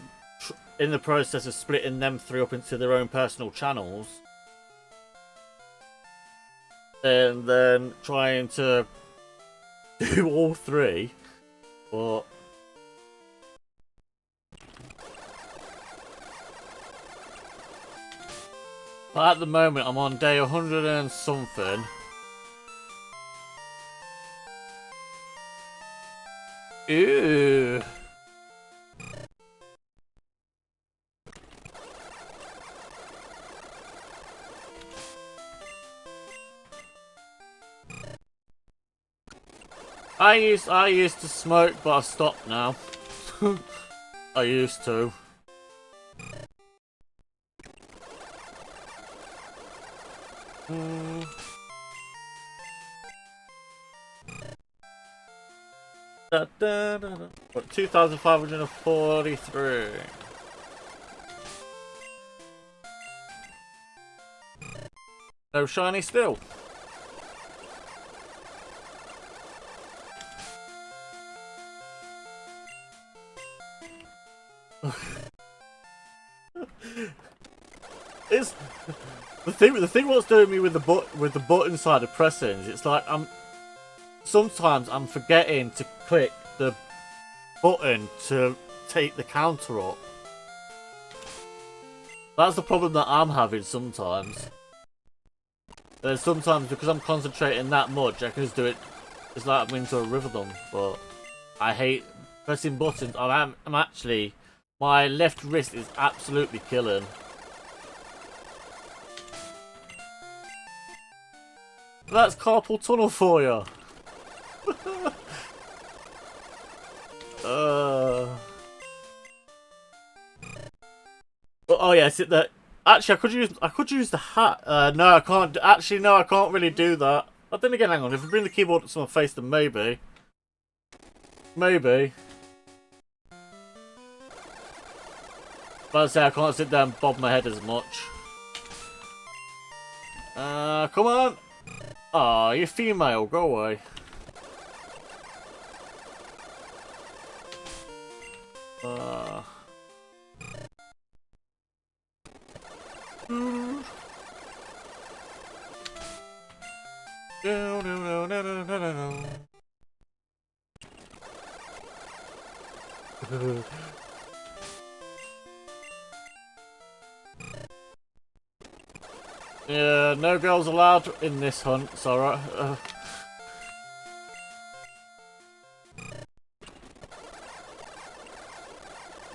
in the process of splitting them 3 up into their own personal channels, and then trying to do all 3, but at the moment I'm on day 100 and something. Ew. I used to smoke, but I've stopped now. I used to. What, 2,543. No shiny still. It's the thing what's doing me with the button side of pressing is it's like sometimes I'm forgetting to click the button to take the counter up. That's the problem that I'm having sometimes. And sometimes because I'm concentrating that much, I can just do it. It's like I'm into a rhythm, but I hate pressing buttons. I'm actually, my left wrist is absolutely killing. That's carpal tunnel for you. Oh yeah, sit there. Actually, I could use the hat. No, I can't. Actually, no, I can't really do that. But then again, hang on. If I bring the keyboard up to my face, then maybe. Maybe. But I say I can't sit there and bob my head as much. Come on. Ah, you're female. Go away. Yeah, no girls allowed in this hunt, Sora.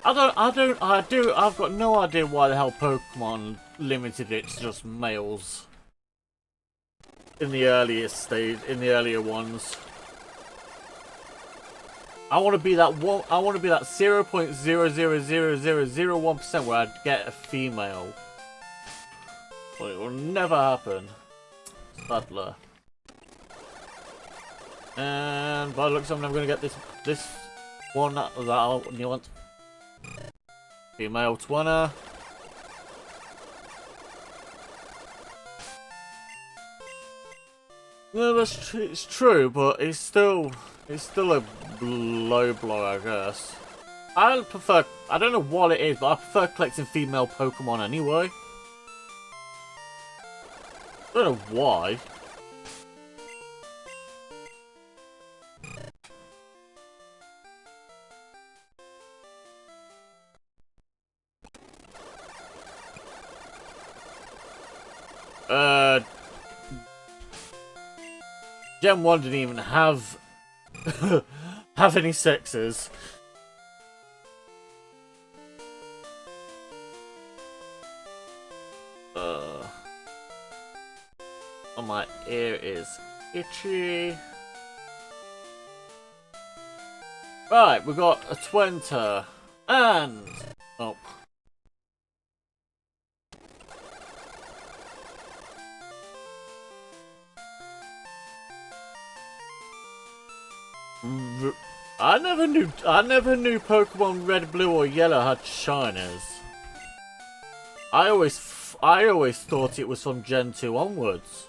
I've got no idea why the hell Pokemon limited it to just males. In the earliest stage, in the earlier ones. I want to be that 0.0000001% where I'd get a female. But it will never happen. Sadler. And by the looks of it, I'm going to get this one that I want. Female Twana. No, it's true, but it's still a low blow, I guess. I don't know what it is, but I prefer collecting female Pokemon anyway. I don't know why. Gen 1 didn't even have have any sexes. Oh, my ear is itchy. Right, we got a Twenter and oh. I never knew Pokemon Red, Blue or Yellow had shinies. I always thought it was from Gen 2 onwards.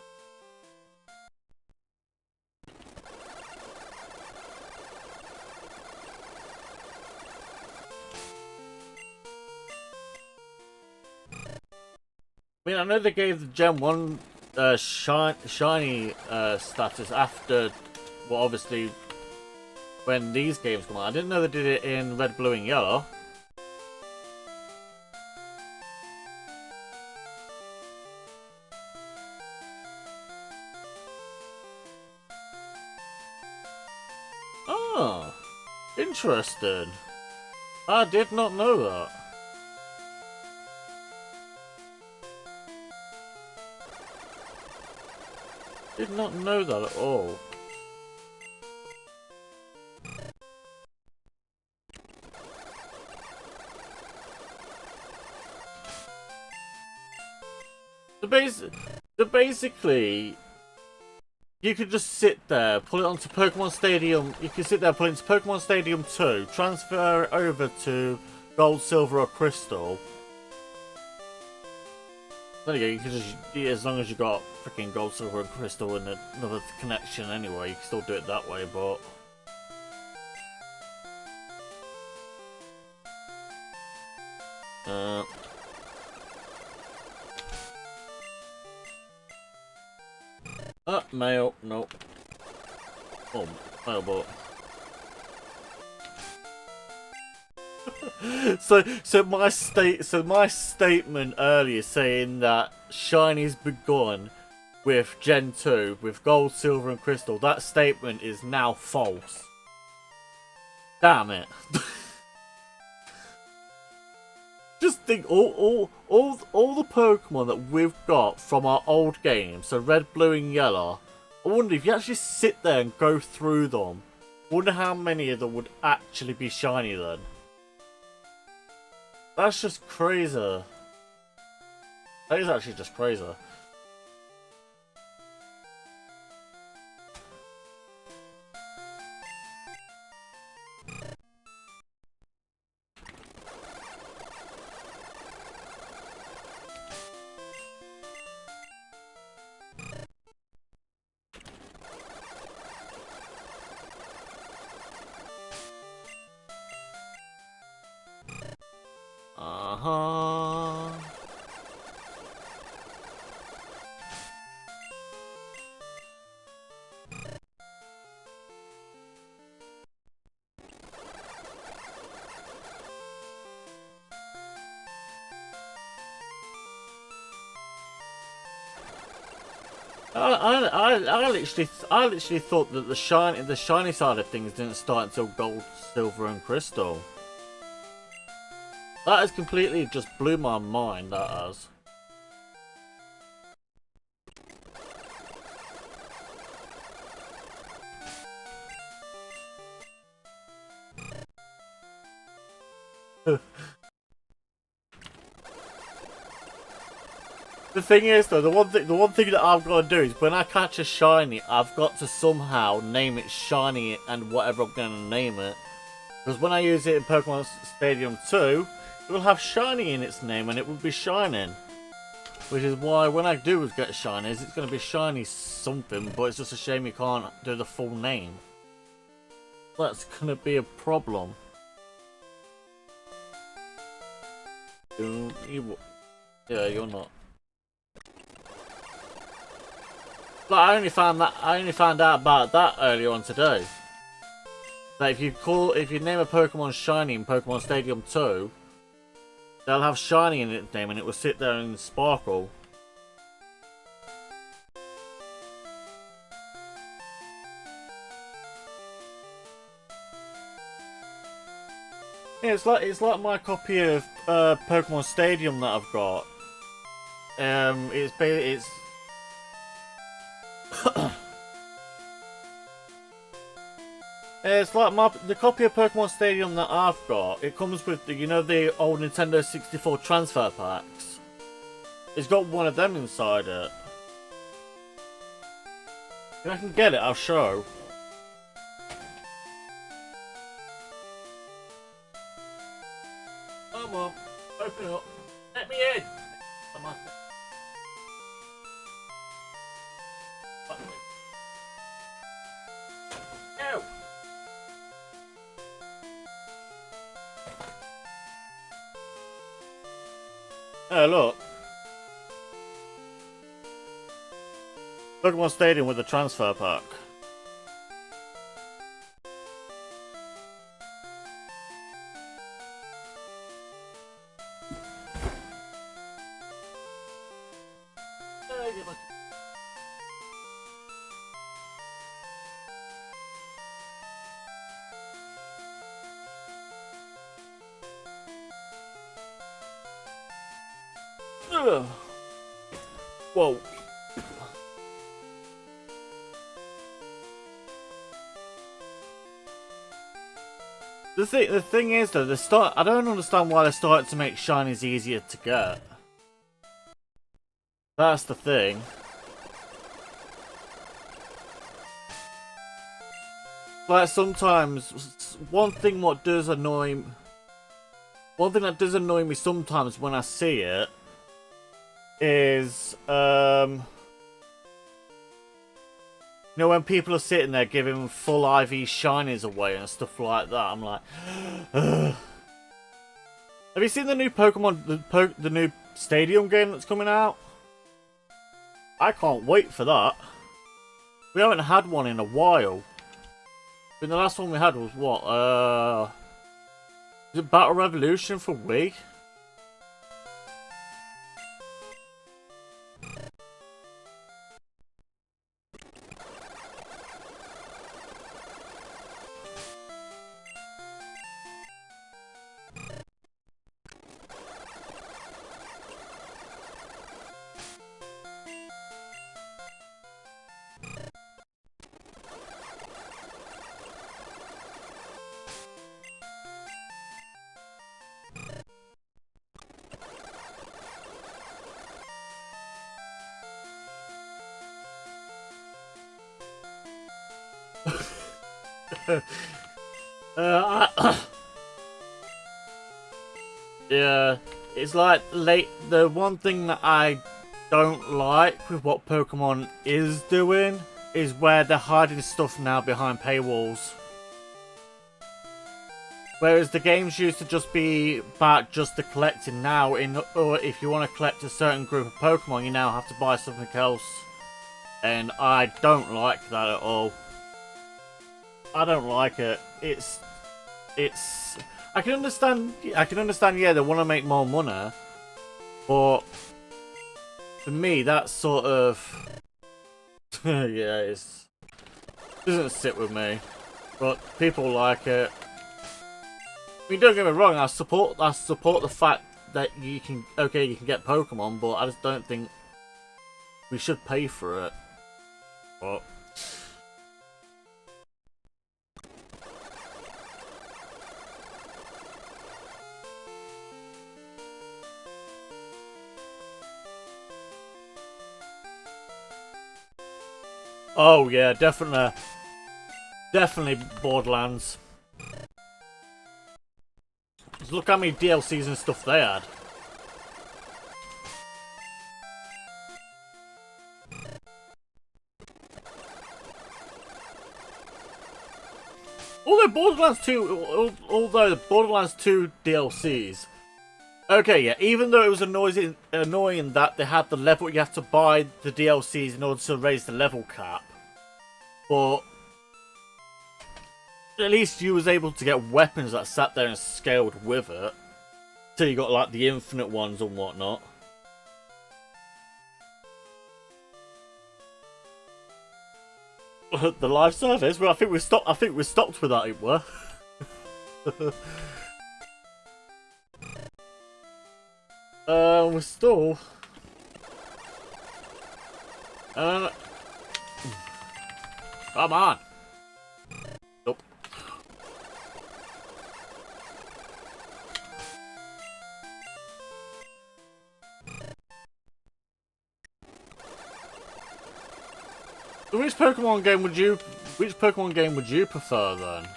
I mean, I know they gave the Gen 1 shiny status after, well, obviously, when these games come out. I didn't know they did it in Red, Blue, and Yellow. Oh, interesting. I did not know that. Did not know that at all. So basically, you could just sit there, pull it onto Pokemon Stadium. You can sit there, pull it into Pokemon Stadium 2, transfer it over to Gold, Silver, or Crystal. There you go. You can just, as long as you got freaking Gold, Silver, and Crystal and another connection anyway, you can still do it that way. But mail, nope. Oh, mailbot. so my statement earlier saying that shinies begun with Gen 2 with Gold, Silver, and Crystal. That statement is now false. Damn it. Just think, all the Pokemon that we've got from our old games, so Red, Blue, and Yellow. I wonder if you actually sit there and go through them. I wonder how many of them would actually be shiny then. That's just crazy. That is actually just crazy. I literally thought that the shiny side of things didn't start until Gold, Silver, and Crystal. That has completely just blew my mind. That has. The thing is, though, the one thing that I've got to do is when I catch a shiny, I've got to somehow name it shiny and whatever I'm going to name it. Because when I use it in Pokemon Stadium 2, it will have shiny in its name and it will be shining. Which is why when I do get shinies, it's going to be shiny something, but it's just a shame you can't do the full name. That's going to be a problem. Yeah, you're not. But I only found out about that earlier on today. That if you name a Pokemon shiny in Pokemon Stadium 2, they'll have shiny in its name and it will sit there and sparkle. Yeah, it's like my copy of Pokemon Stadium that I've got. It's it's like the copy of Pokemon Stadium that I've got. It comes with the, you know, the old Nintendo 64 transfer packs. It's got one of them inside it. If I can get it, I'll show. Come on, open up. Let me in. No. Oh, look. Pokemon Stadium with the transfer pack. Whoa. The thing is though, I don't understand why they started to make shinies easier to get. That's the thing. Like sometimes, one thing that does annoy me sometimes when I see it is, you know, when people are sitting there giving full IV shinies away and stuff like that, I'm like, ugh. Have you seen the new Pokemon, the new Stadium game that's coming out? I can't wait for that. We haven't had one in a while. I mean, the last one we had was what? Is it Battle Revolution for Wii? Yeah, it's like the one thing that I don't like with what Pokemon is doing is where they're hiding stuff now behind paywalls. Whereas the games used to just be about just the collecting, now or if you want to collect a certain group of Pokemon, you now have to buy something else. And I don't like that at all. I don't like it. It's I can understand, yeah, they want to make more money, but for me, that's sort of, yeah, it doesn't sit with me, but people like it. I mean, don't get me wrong, I support the fact that you can get Pokemon, but I just don't think we should pay for it. But oh yeah, definitely Borderlands. Just look how many DLCs and stuff they had. Although the Borderlands 2 DLCs. Okay, yeah, even though it was annoying that they had the level, you have to buy the DLCs in order to raise the level cap. But at least you was able to get weapons that sat there and scaled with it. Till you got like the infinite ones and whatnot. The live service? Well, I think we stopped with that, it were. We're still. Come on. Nope. So which Pokemon game would you prefer then?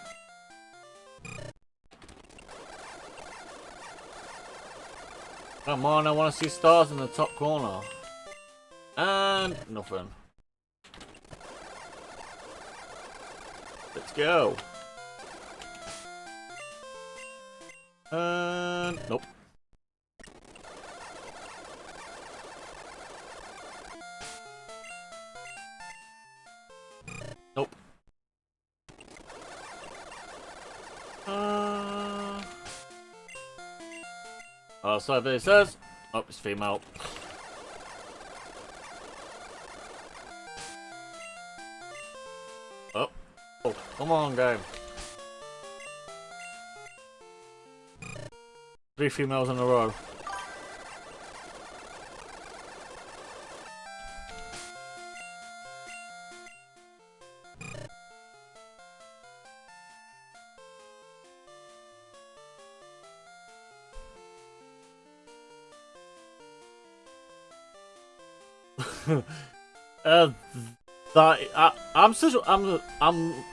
Come on, I want to see stars in the top corner. And nothing. Let's go. And nope. Nope. Oh, so it says. Oh, it's female. Oh, oh, come on, game. 3 females in a row.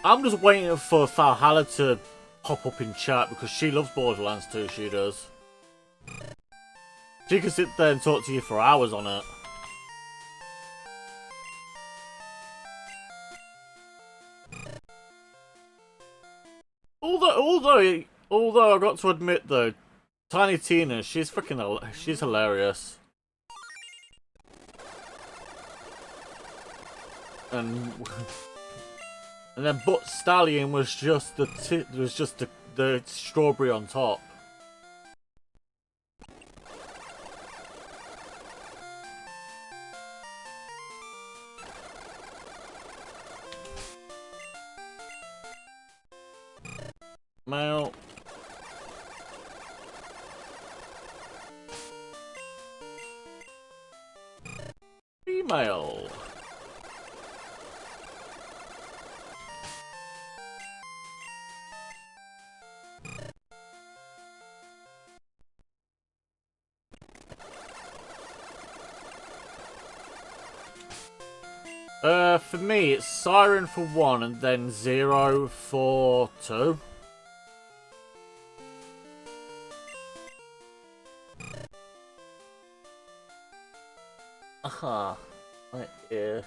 I'm just waiting for Valhalla to pop up in chat because she loves Borderlands too. She does. She can sit there and talk to you for hours on it. Although I got to admit though, Tiny Tina, she's hilarious. And then Butt Stallion was just the strawberry on top. Male. Female. For me, it's Siren for 1 and then 0 for 2. Aha, right here.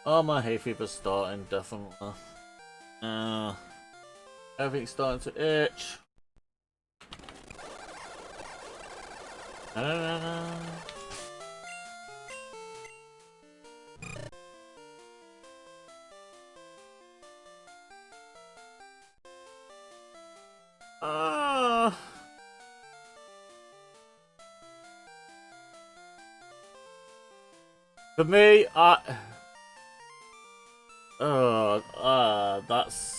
Oh, my hay fever's starting, definitely. Everything's starting to itch. For me, that's...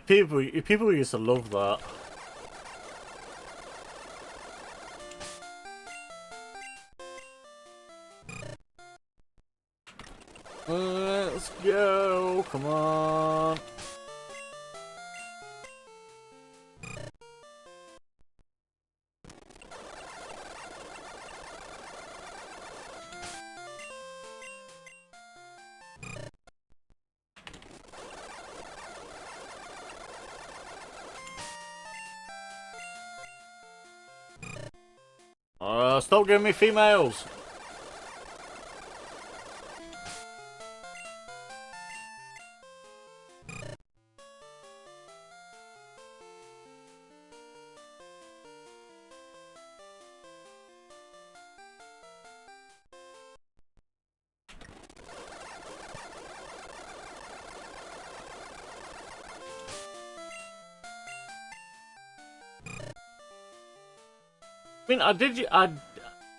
people used to love that. Let's go, come on. Stop giving me females. I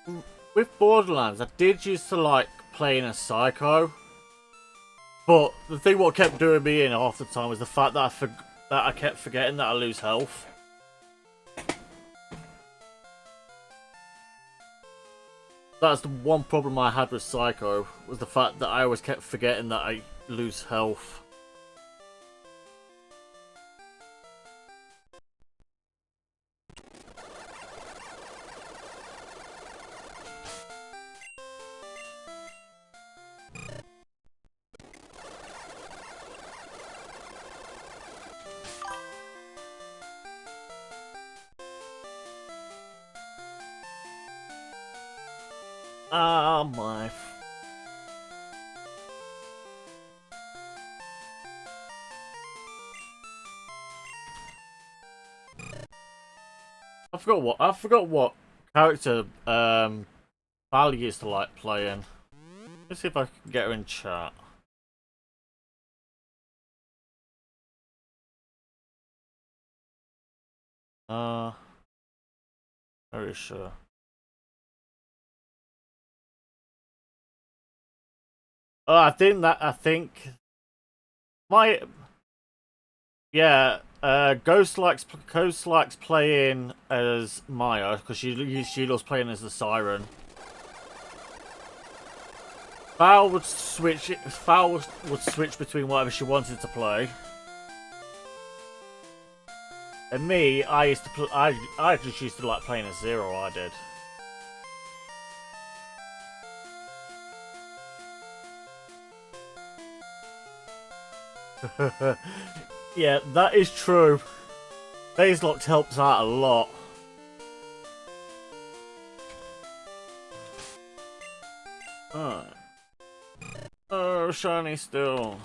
mean, with Borderlands, I did used to like playing a psycho, But the thing what kept doing me in half the time was the fact that I kept forgetting that I lose health. That's the one problem I had with Psycho, was the fact that I always kept forgetting that I lose health. Ah, my... I forgot what character Val used to like playing. Let's see if I can get her in chat. Very sure. Oh, I think my Ghost likes playing as Maya because she loves playing as the Siren. Val would switch between whatever she wanted to play. And me, I just used to like playing as Zero. I did. Yeah, that is true. Nuzlocke helps out a lot. Oh, shiny still.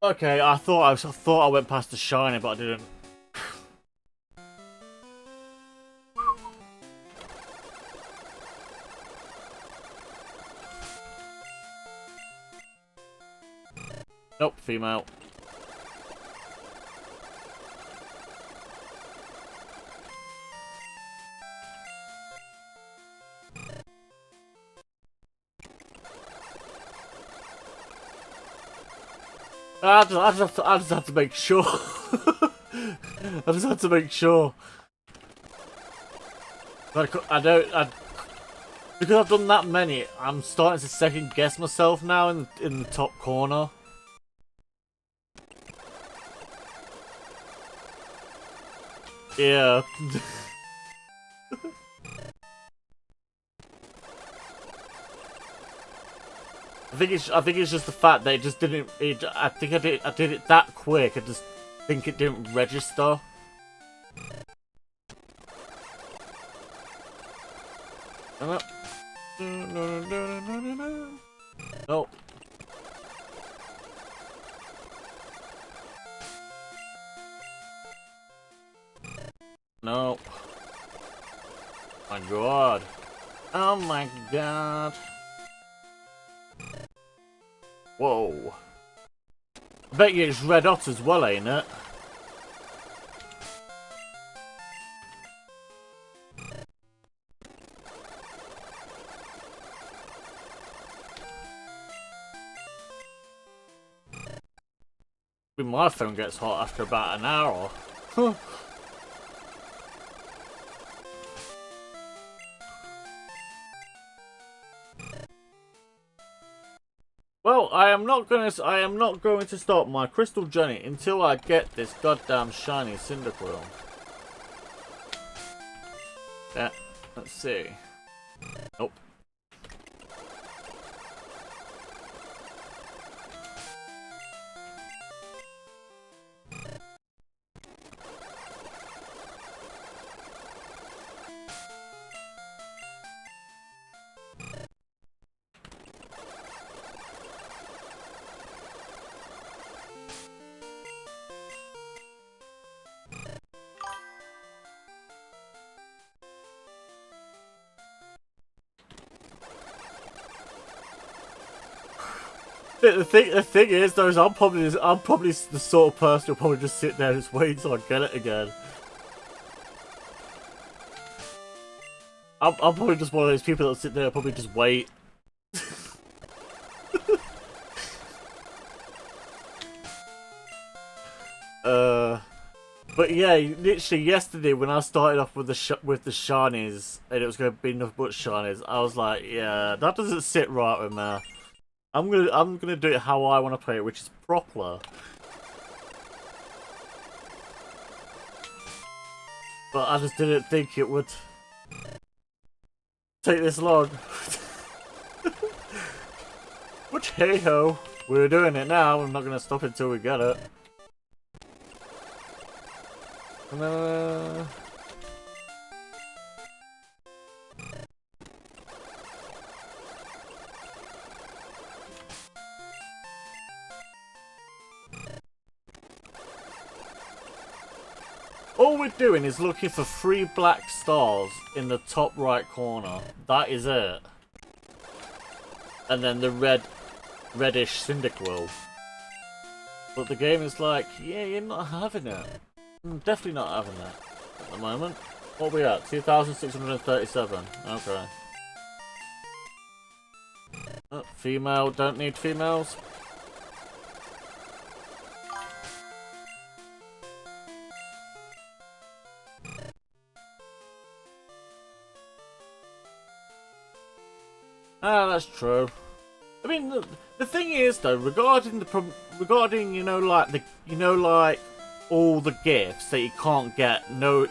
Okay, I thought I went past the shiny, but I didn't. Nope, female. I just have to make sure. I just have to make sure. Because I've done that many, I'm starting to second guess myself now in the top corner. Yeah. I think it's just the fact that it just didn't. I think I did it that quick. I just think it didn't register. Nope. Nope. My God. Oh my God. Whoa. I bet you it's red hot as well, ain't it? My phone gets hot after about an hour. Well, I am not going to start my crystal journey until I get this goddamn shiny Cyndaquil. Yeah, let's see. Nope. The thing is, though, is I'm probably the sort of person who'll probably just sit there and just wait until I get it again. I'm probably just one of those people that'll sit there and probably just wait. But yeah, literally yesterday when I started off with the shinies and it was going to be nothing but shinies, I was like, yeah, that doesn't sit right with me. I'm gonna do it how I want to play it, which is proper. But I just didn't think it would take this long. Which hey ho, we're doing it now. I'm not gonna stop until we get it. All we're doing is looking for 3 black stars in the top right corner. That is it. And then the reddish Cyndaquil. But the game is like, yeah, you're not having it. I'm definitely not having it at the moment. What are we at? 2,637. Okay. Oh, female, don't need females. Ah, that's true. I mean, the thing is though, regarding you know, like all the gifts that you can't no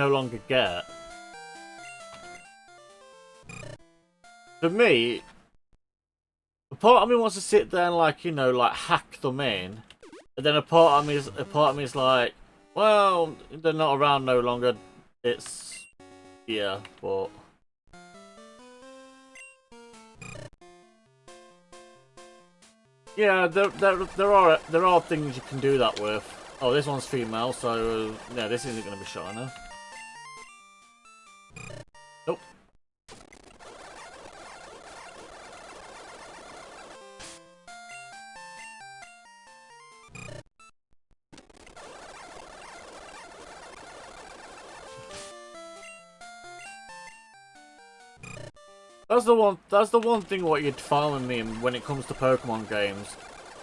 longer get. For me, a part of me wants to sit there and like, you know, like hack them in, and then a part of me is like, well, they're not around no longer. It's yeah, but. Yeah, there are things you can do that with. Oh, this one's female, so yeah, this isn't going to be shiny. Nope. That's the one thing what you'd find with me when it comes to Pokemon games.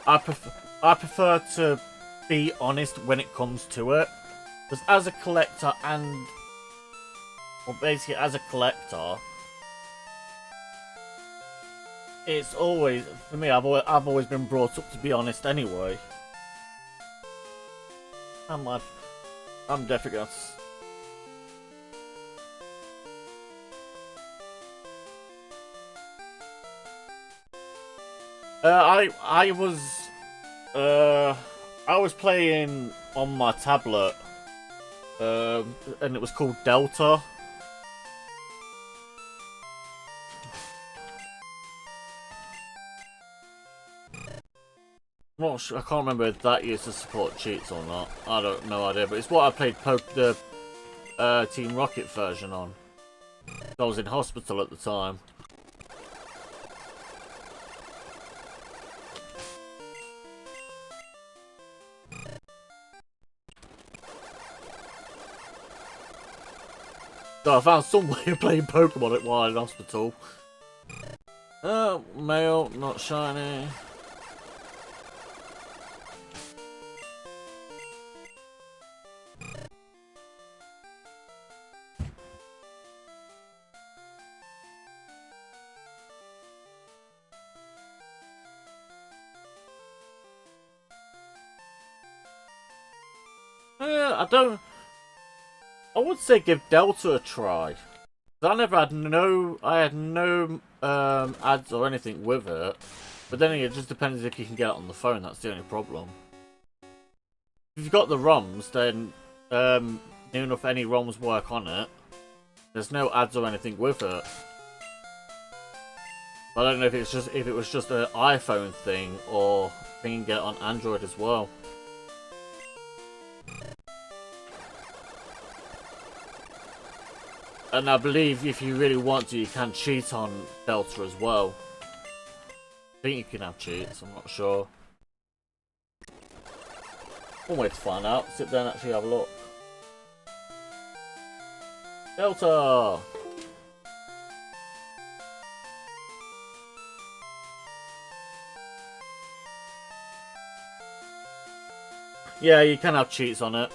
I prefer to be honest when it comes to it, because as a collector basically as a collector, it's always for me. I've always been brought up to be honest anyway. I'm definitely gonna. I was playing on my tablet, and it was called Delta. I'm not sure, I can't remember if that used to support cheats or not. I don't no idea, but it's what I played the Team Rocket version on. I was in hospital at the time. So I found some way of playing Pokemon while in hospital. Male, not shiny. I would say give Delta a try. I had no ads or anything with it. But then it just depends if you can get it on the phone. That's the only problem. If you've got the ROMs, then near enough any ROMs work on it. There's no ads or anything with it. I don't know if it was just an iPhone thing or you can get it on Android as well. And I believe if you really want to, you can cheat on Delta as well. think you can have cheats, I'm not sure. One way to find out. Sit there and actually have a look. Delta! Yeah, you can have cheats on it.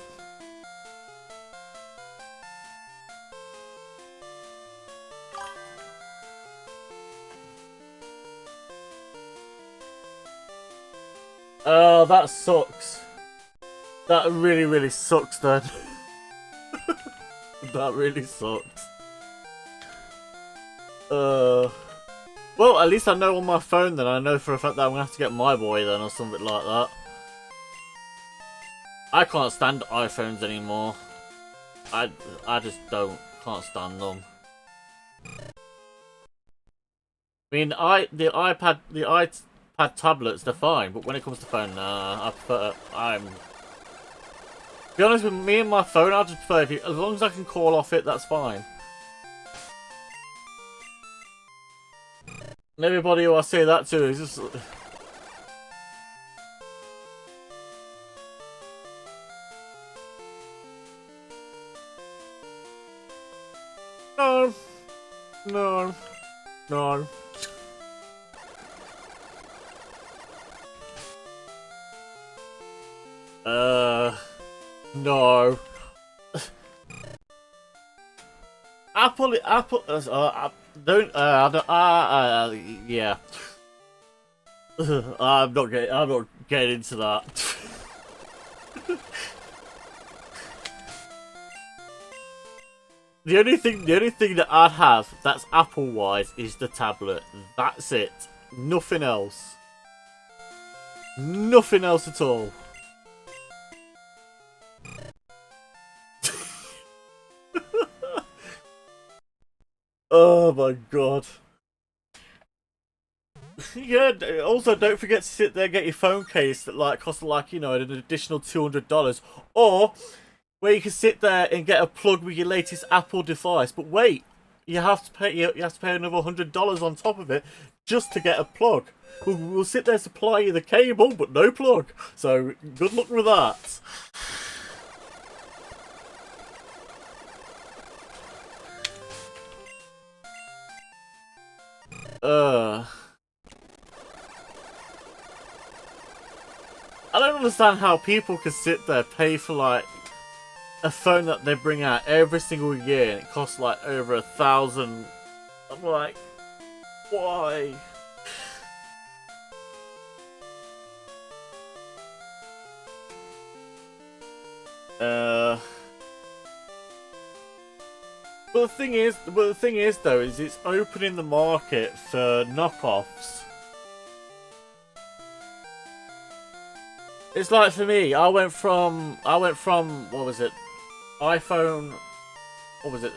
Oh, that sucks. That really, really sucks then. That really sucks. Well, at least I know on my phone then. I know for a fact that I'm gonna have to get my boy then or something like that. I can't stand iPhones anymore. I just can't stand them. I mean, the iPad tablets, they're fine, but when it comes to phone, nah, I prefer. To be honest with me and my phone, I just prefer as long as I can call off it, that's fine. And everybody who I say that to is just. No. No. No. No. Apple, don't, yeah. I'm not getting into that. The only thing that I'd have that's Apple-wise is the tablet. That's it. Nothing else. Nothing else at all. Oh my god. Yeah, also don't forget to sit there and get your phone case that like costs like, you know, an additional $200. Or where you can sit there and get a plug with your latest Apple device. But wait, you have to pay another $100 on top of it just to get a plug. We'll sit there and supply you the cable, but no plug. So good luck with that. I don't understand how people can sit there, pay for like a phone that they bring out every single year and it costs like over $1,000. I'm like, why? But the thing is though, is it's opening the market for knockoffs. It's like for me, I went from what was it? iPhone, what was it?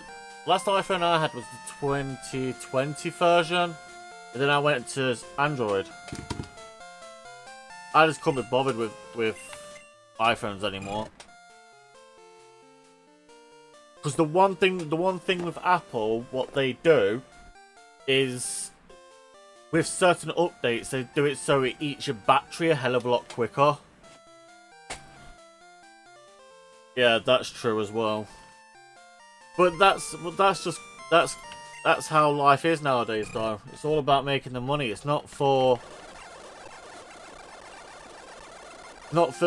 Last iPhone I had was the 2020 version, and then I went to Android. I just couldn't be bothered with iPhones anymore. Because the one thing with Apple, what they do is with certain updates, they do it so it eats your battery a hell of a lot quicker. Yeah, that's true as well. But that's how life is nowadays, though. It's all about making the money. It's not for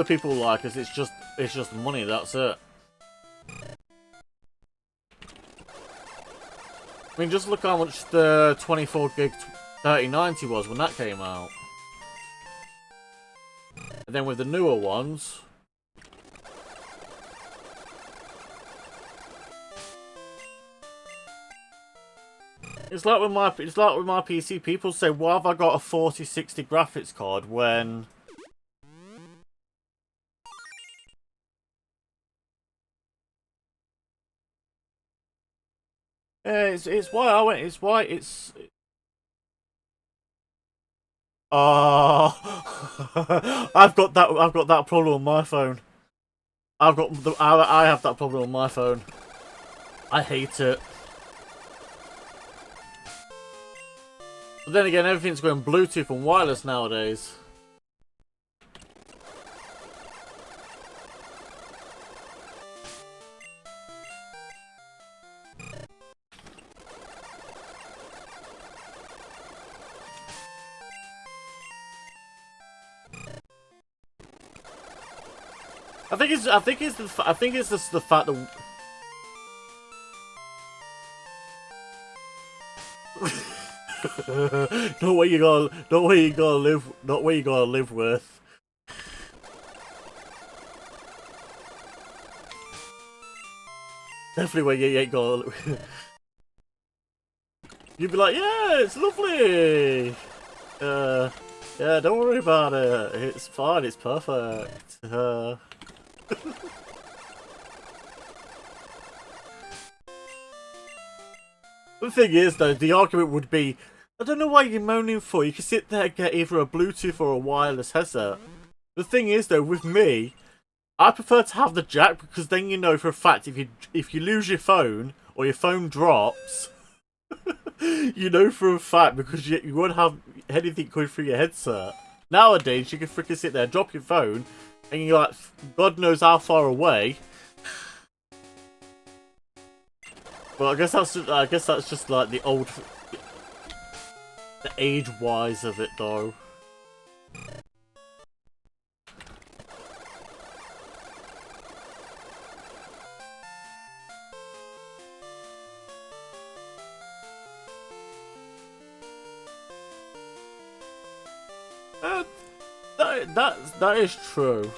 people like us. It's just money. That's it. I mean, just look how much the 24 gig 3090 was when that came out. And then with the newer ones, it's like with my PC. People say, "Why have I got a 4060 graphics card when?" Yeah, it's why I went. It's why it's. Oh, I've got that problem on my phone. I have that problem on my phone. I hate it. But then again, everything's going Bluetooth and wireless nowadays. I think it's just the fact that not what you gotta live with. Definitely where you ain't gonna. You'd be like, yeah, it's lovely. Yeah, don't worry about it. It's fine. It's perfect. The thing is, though, the argument would be, I don't know why you're moaning for. You can sit there and get either a Bluetooth or a wireless headset. The thing is, though, with me, I prefer to have the jack because then you know for a fact if you lose your phone or your phone drops, you know for a fact because you won't have anything going through your headset. Nowadays, you can freaking sit there, drop your phone, and you're like, God knows how far away. Well, I guess that's just like the age-wise of it, though. That is true.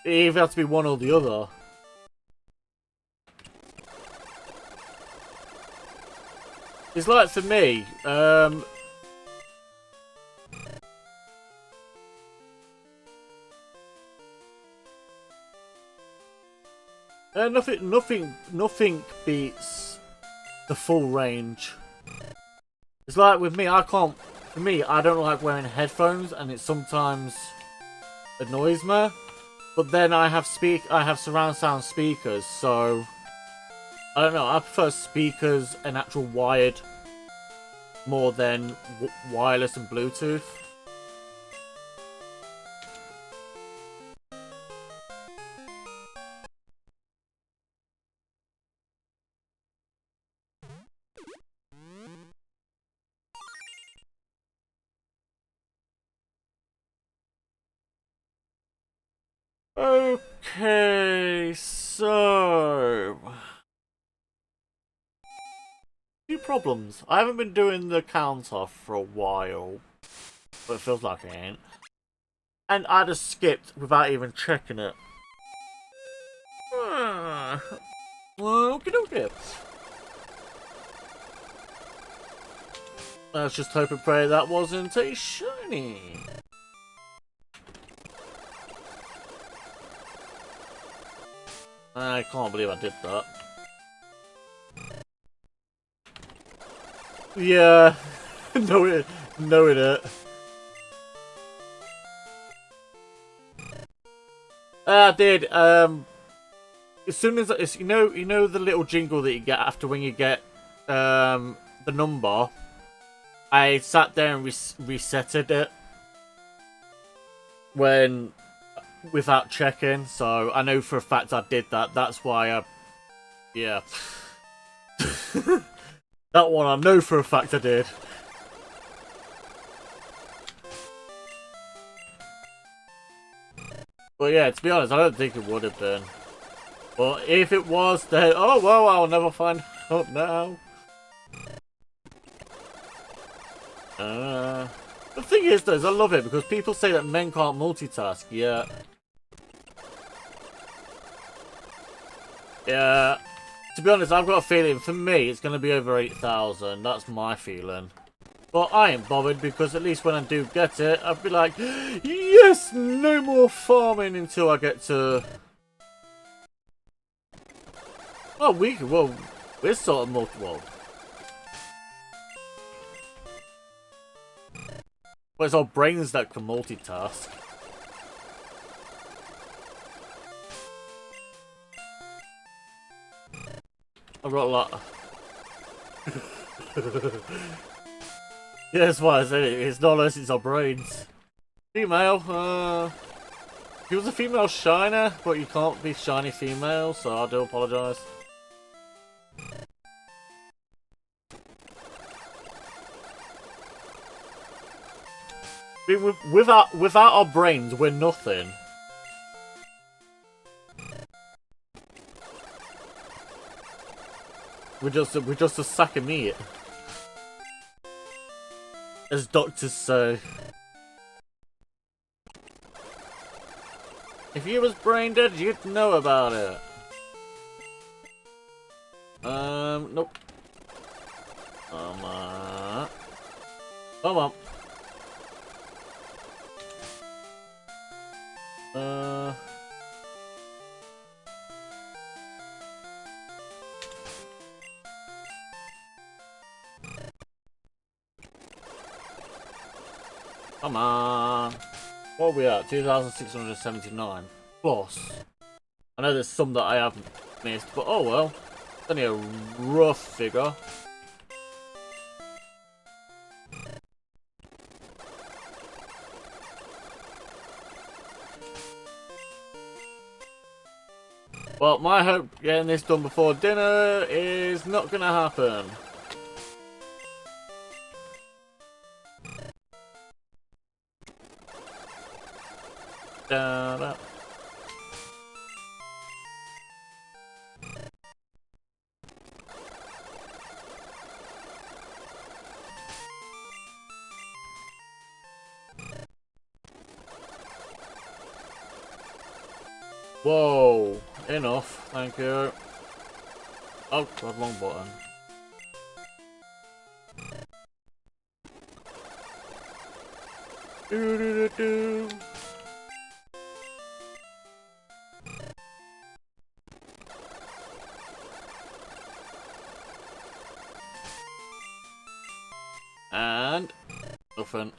It either has to be one or the other. It's like for me, nothing beats the full range. It's like with me, for me, I don't like wearing headphones, and it sometimes annoys me. But then I have surround sound speakers, so I don't know. I prefer speakers and actual wired more than wireless and Bluetooth. Okay, so few problems. I haven't been doing the counter for a while, but it feels like I ain't. And I just skipped without even checking it. Okie dokie. Let's just hope and pray that wasn't a shiny. I can't believe I did that. Yeah, knowing it. I did. As soon as it's, you know the little jingle that you get after when you get the number. I sat there and resetted it without checking, so I know for a fact I did that. That's why yeah. That one I know for a fact I did. But yeah, to be honest, I don't think it would have been. But if it was, then oh well, I'll never find out now. The thing is, though, is I love it because people say that men can't multitask. Yeah. Yeah. To be honest, I've got a feeling for me it's going to be over 8,000. That's my feeling. But I ain't bothered because at least when I do get it, I'll be like, yes, no more farming until I get to. Oh, we're sort of multiple. Well, it's our brains that can multitask. I've got a lot. Yeah, that's why I said it. It's not unless it's our brains. Female, he was a female shiner, but you can't be shiny female, so I do apologise. Without our brains, we're nothing. We're just a sack of meat, as doctors say. If you was brain dead, you'd know about it. Nope. Come on. Come on. Come on. What are we at? 2,679. Plus. I know there's some that I haven't missed, but oh well. It's only a rough figure. Well, my hope getting this done before dinner is not gonna happen. Da, da. Whoa, enough, thank you. Oh, God, wrong button. Do, do, do, do. And nothing.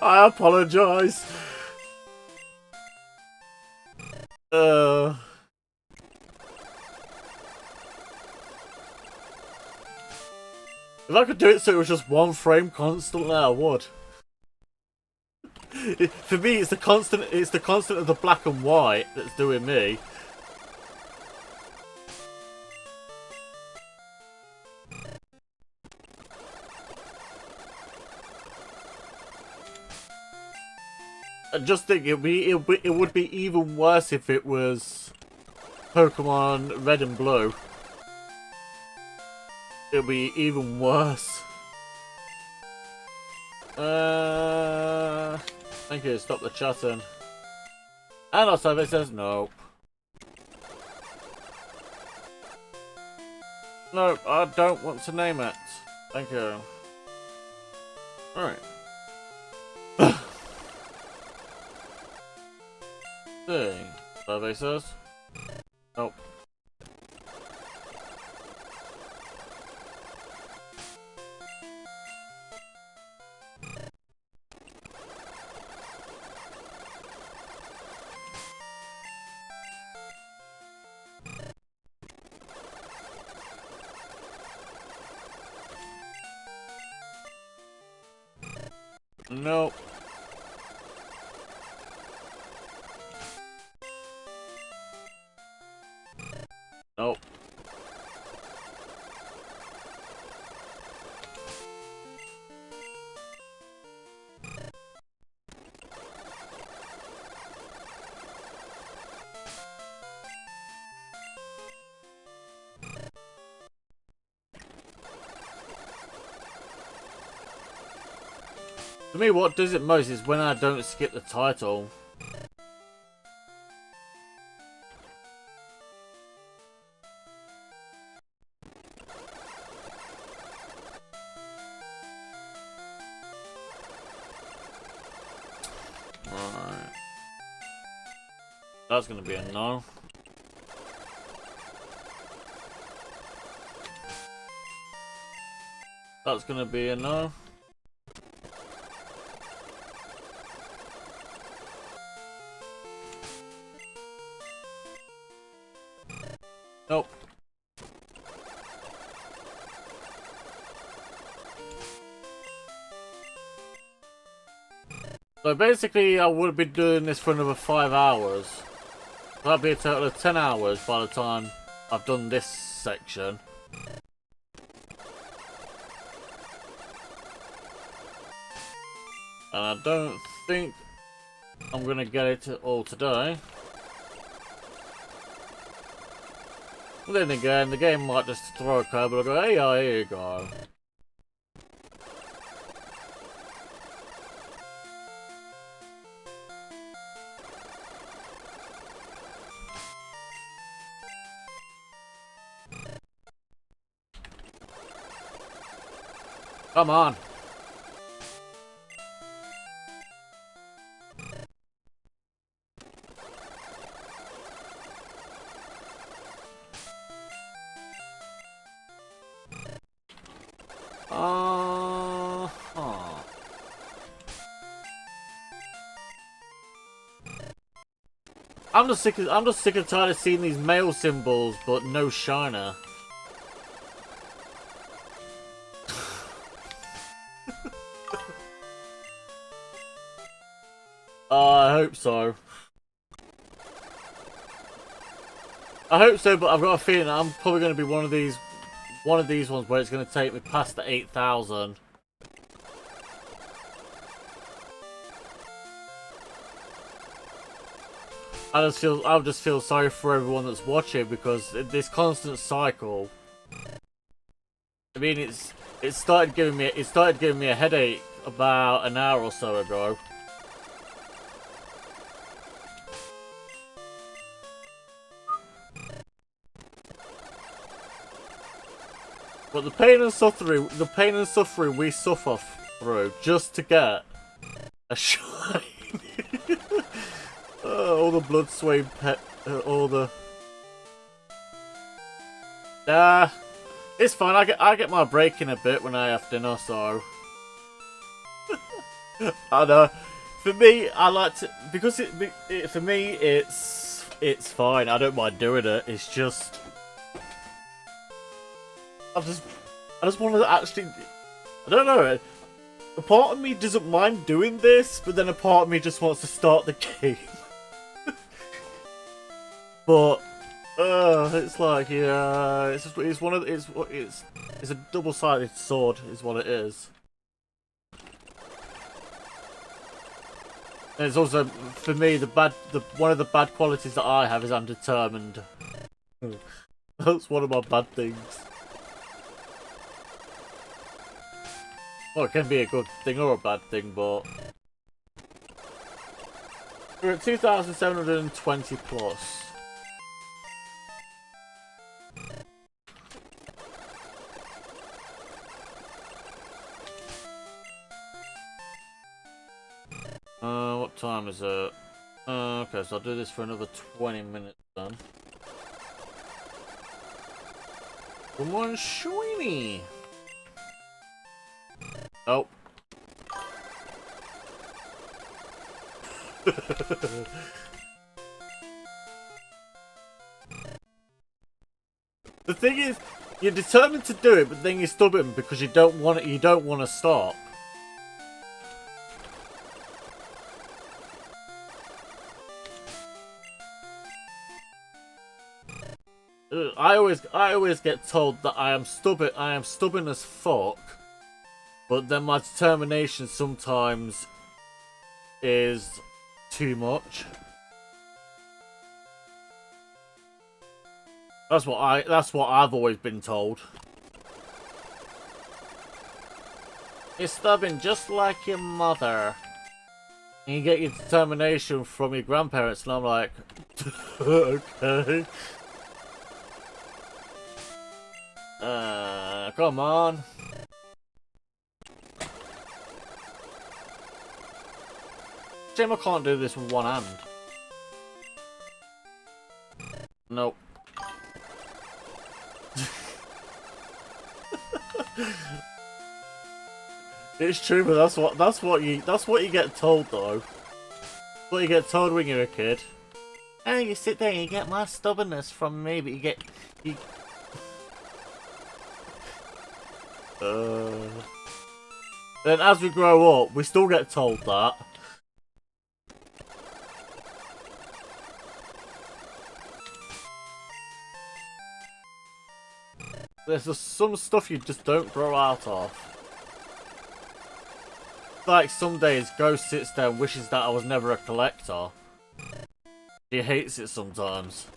I apologize. If I could do it so it was just one frame constantly, I would. For me, it's the constant of the black and white that's doing me. I just think it would be even worse if it was Pokemon Red and Blue. It would be even worse. Thank you, stop the chatting. And also it says nope. No, I don't want to name it. Thank you. Alright. Thing. Survey says. Nope. Nope. Nope. For me, what does it most is when I don't skip the title. Alright. That's gonna be a no. That's gonna be a no. Nope. So basically I would be doing this for another 5 hours. That'd be a total of 10 hours by the time I've done this section. And I don't think I'm gonna get it all today. But then again, the game might just throw a curve, but I'll go, hey, here you go. Come on. I'm just sick and tired of seeing these male symbols, but no shiner. I hope so. I hope so, but I've got a feeling I'm probably going to be one of these ones where it's going to take me past the 8,000. I just feel sorry for everyone that's watching because this constant cycle. I mean, it started giving me a headache about an hour or so ago. But the pain and suffering we suffer through just to get a shine. All the blood, sweat, all the... it's fine. I get my break in a bit when I have dinner, so... I know. For me, I like to... Because for me, it's fine. I don't mind doing it. It's just... I just want to actually... I don't know. A part of me doesn't mind doing this, but then a part of me just wants to start the game. But it's like, yeah, it's a double-sided sword, is what it is. And it's also, for me, one of the bad qualities that I have is I'm determined. That's one of my bad things. Well, it can be a good thing or a bad thing, but we're at 2,720 plus. What time is it? Okay, so I'll do this for another 20 minutes then. Come on, shiny! Oh. The thing is, you're determined to do it, but then you're stubborn because you don't want it. You don't want to stop. I always get told that I am stubborn. I am stubborn as fuck. But then my determination sometimes is too much. That's what I've always been told. You're stubborn just like your mother. And you get your determination from your grandparents, and I'm like, okay. Come on. Shame I can't do this with one hand. Nope. It's true, but that's what you get told though. That's what you get told when you're a kid. And you sit there and you get my stubbornness from me, but you get... Then as we grow up, we still get told that. There's just some stuff you just don't grow out of. Like some days, Ghost sits there and wishes that I was never a collector. He hates it sometimes.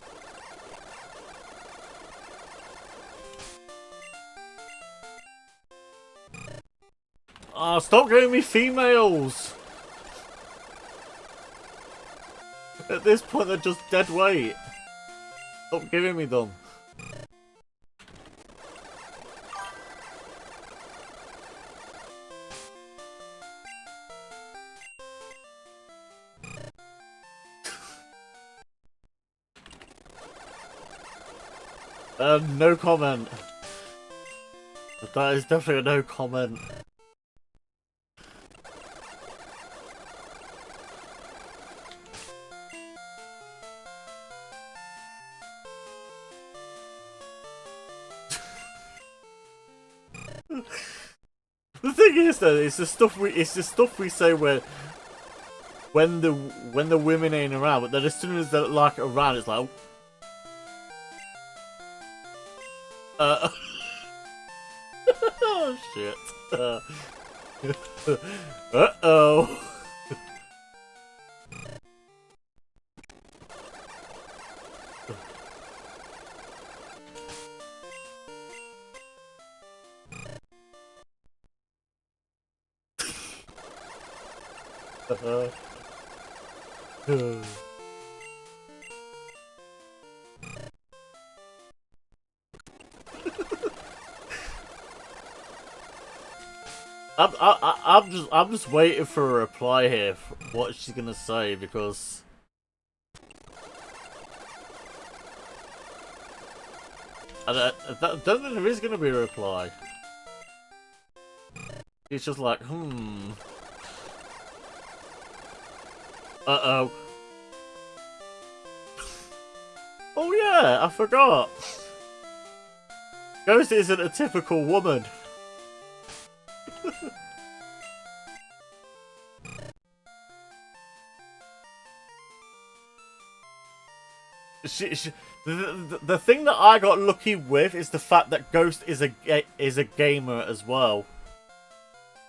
Ah, stop giving me females! At this point, they're just dead weight. Stop giving me them. No comment. That is definitely a no comment. The thing is though, it's the stuff we say when the women ain't around, but then as soon as they're like around, it's like, oh shit. Uh-oh. I'm just waiting for a reply here for what she's gonna say, because I don't think there is gonna be a reply. It's just like, Uh-oh. Oh yeah, I forgot. Ghost isn't a typical woman. The thing that I got lucky with is the fact that Ghost is a gamer as well.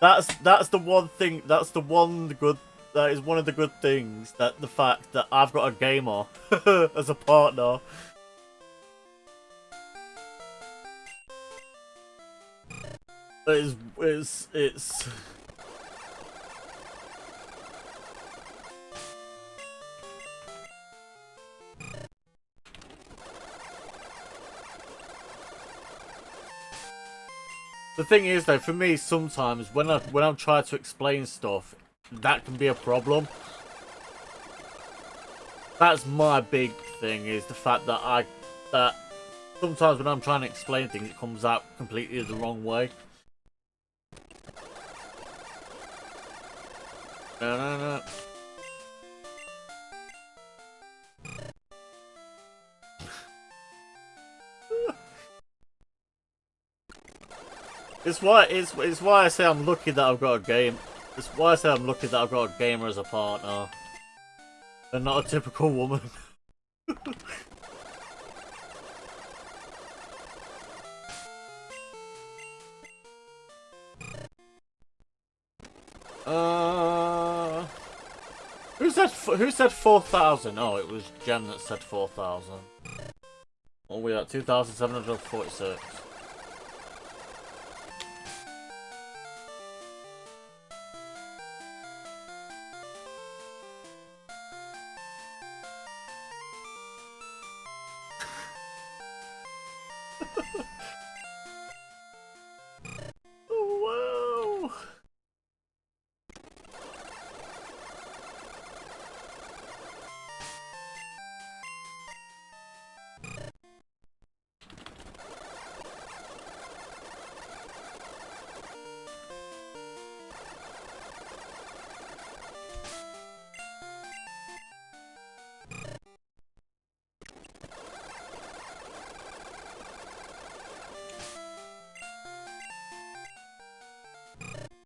That's the one thing. That's the one good. That is one of the good things. That the fact that I've got a gamer as a partner. It's. The thing is, though, for me, sometimes when I'm trying to explain stuff, that can be a problem. That's my big thing, is the fact that that sometimes when I'm trying to explain things, it comes out completely the wrong way. No. It's why I say I'm lucky that I've got a game. It's why I say I'm lucky that I've got a gamer as a partner, and not a typical woman. Who said 4,000? Oh, it was Jen that said 4,000. What are we at? 2,746. Oh, wow.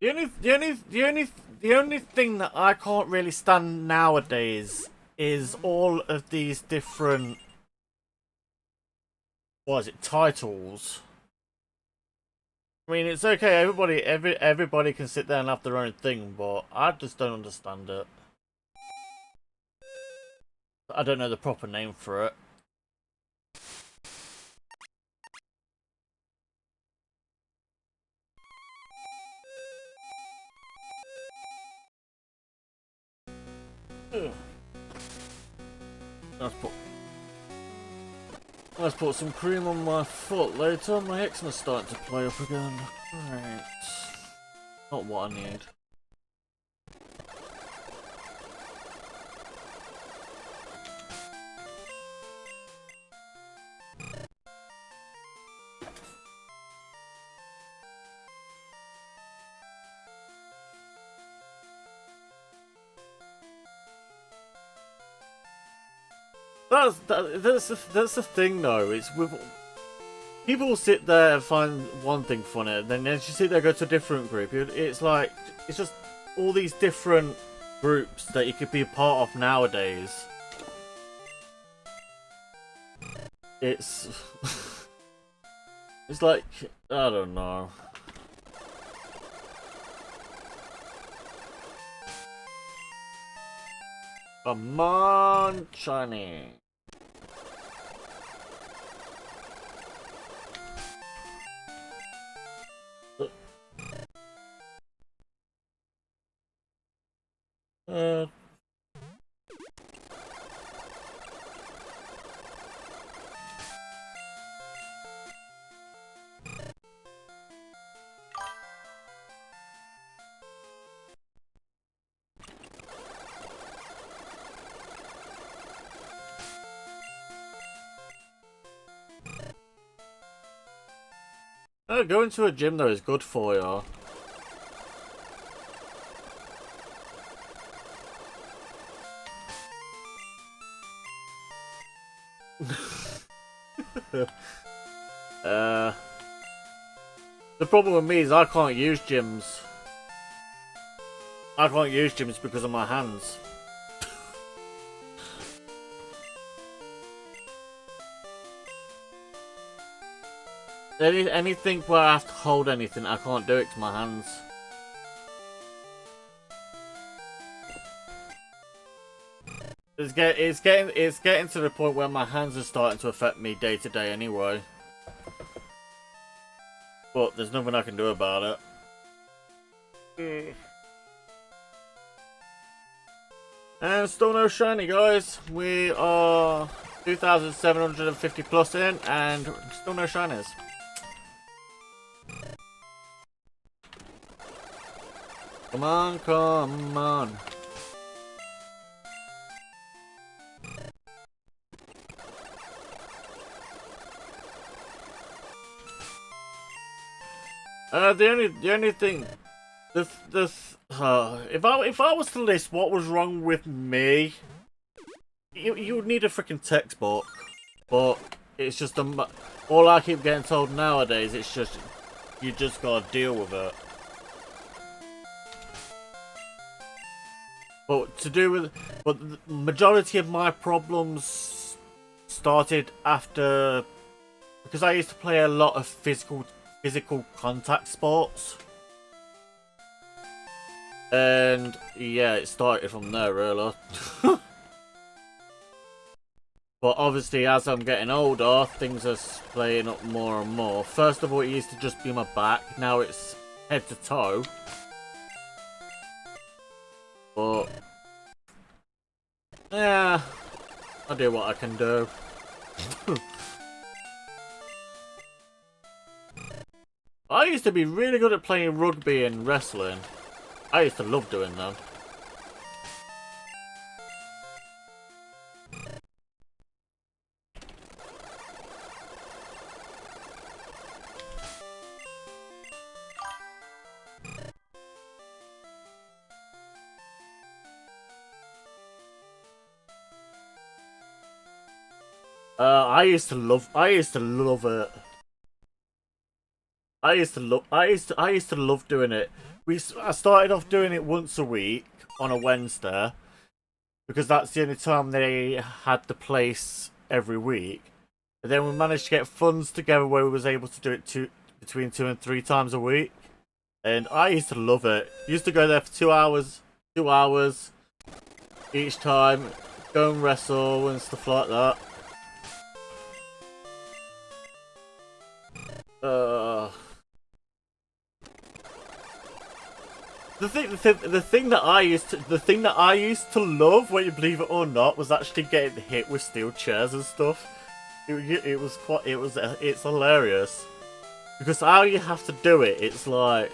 The only thing that I can't really stand nowadays is all of these different, what is it, titles. I mean, it's okay. Everybody can sit there and have their own thing, but I just don't understand it. I don't know the proper name for it. Let's put some cream on my foot later. My eczema's starting to play up again. Right. Not what I need. That's the thing though. It's with people sit there and find one thing funny, and then as you sit there go to a different group, it's like it's just all these different groups that you could be a part of nowadays. It's it's like I don't know. Come on, shiny. Going to a gym though is good for you. The problem with me is I can't use gyms. I can't use gyms because of my hands. Anything where I have to hold anything, I can't do it to my hands. It's getting to the point where my hands are starting to affect me day to day anyway. But there's nothing I can do about it. And still no shiny, guys. We are 2,750 plus in, and still no shinies. Come on, come on. The only thing, if I was to list what was wrong with me, you would need a freaking textbook. But it's just all I keep getting told nowadays. It's just you just gotta deal with it. But the majority of my problems started after, because I used to play a lot of physical contact sports, and yeah, it started from there really. But obviously, as I'm getting older, things are playing up more and more. First of all, it used to just be my back. Now it's head to toe. But yeah, I do what I can do. I used to be really good at playing rugby and wrestling. I used to love doing them. I used to love it. I used to love doing it. I started off doing it once a week on a Wednesday because that's the only time they had the place every week. And then we managed to get funds together where we was able to do it between 2 and 3 times a week. And I used to love it. Used to go there for 2 hours each time, go and wrestle and stuff like that. The thing that I used to love, when you believe it or not, was actually getting hit with steel chairs and stuff. It's hilarious because how you have to do it. It's like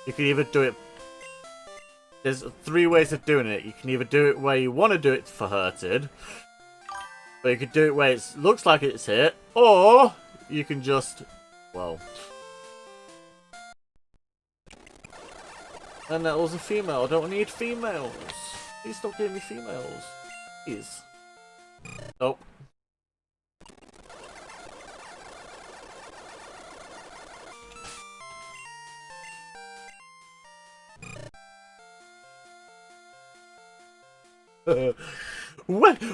you can either do it. There's 3 ways of doing it. You can either do it where you want to do it for hurted, but you could do it where it looks like it's hit, or you can just, well. And that was a female. I don't need females. Please stop giving me females. Please. Nope.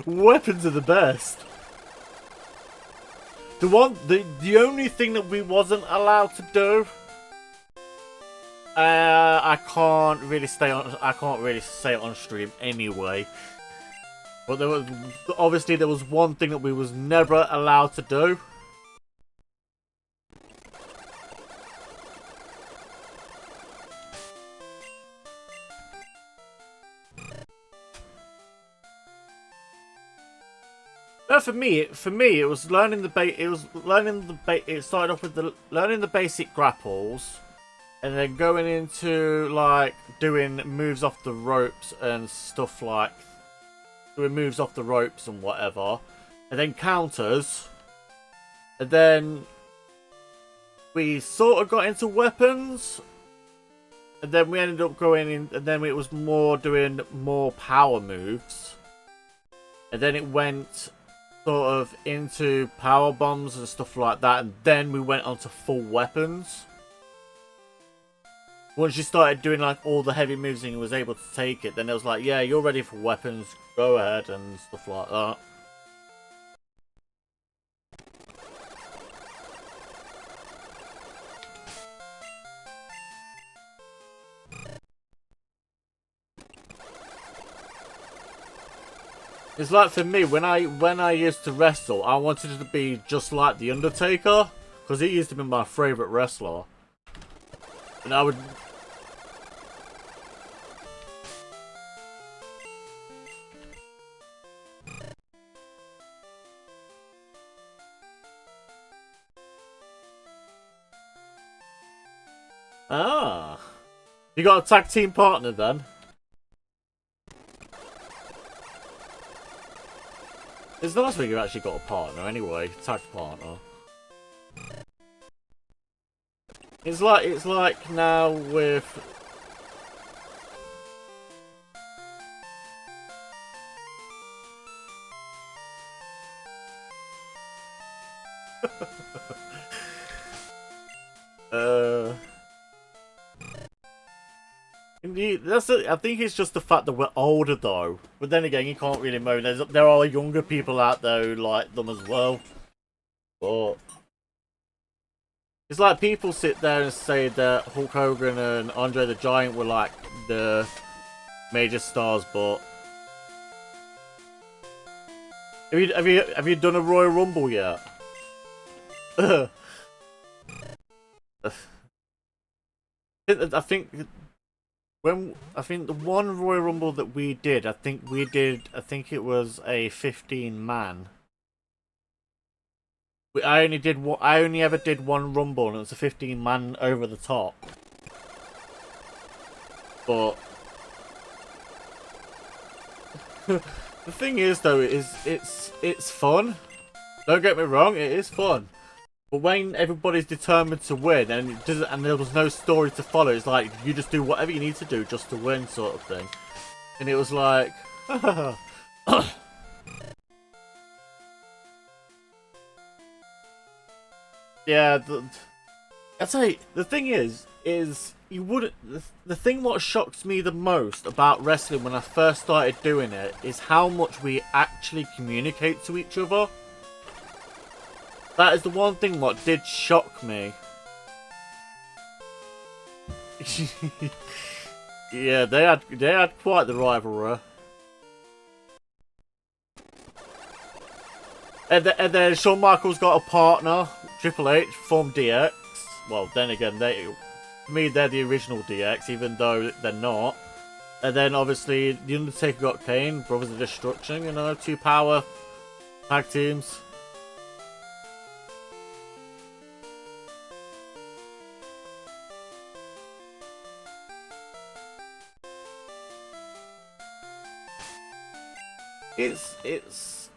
Weapons are the best. The only thing that we wasn't allowed to do. I can't really say it on stream anyway. But there was one thing that we was never allowed to do. No, for me, it was learning the It started off with learning the basic grapples. And then going into, like, doing moves off the ropes and stuff like... Doing moves off the ropes and whatever. And then counters. And then... We sort of got into weapons. And then we ended up going in... And then it was more doing more power moves. And then it went sort of into power bombs and stuff like that. And then we went on to full weapons. Once you started doing like all the heavy moves and you was able to take it, then it was like, yeah, you're ready for weapons, go ahead and stuff like that. It's like for me, when I used to wrestle, I wanted it to be just like The Undertaker, because he used to be my favourite wrestler. And I would... Ah. You got a tag team partner then? It's nice when you actually got a partner anyway, tag partner. It's like now with... I think it's just the fact that we're older though. But then again, you can't really moan. There are younger people out there who like them as well. But it's like people sit there and say that Hulk Hogan and Andre the Giant were like the major stars, but have you done a Royal Rumble yet? I think the one Royal Rumble that we did, I think it was a 15-man. I only ever did one Rumble, and it was a 15-man over the top. But the thing is, though, it's fun. Don't get me wrong, it is fun. But when everybody's determined to win, and there was no story to follow, it's like you just do whatever you need to do just to win, sort of thing. And it was like, yeah. I'd say the thing is you wouldn't. The thing what shocks me the most about wrestling when I first started doing it is how much we actually communicate to each other. That is the one thing what did shock me. Yeah, they had quite the rivalry. And then Shawn Michaels got a partner, Triple H, formed DX. Well, then again, to me, they're the original DX, even though they're not. And then, obviously, The Undertaker got Kane, Brothers of Destruction, you know, 2 power tag teams. It's...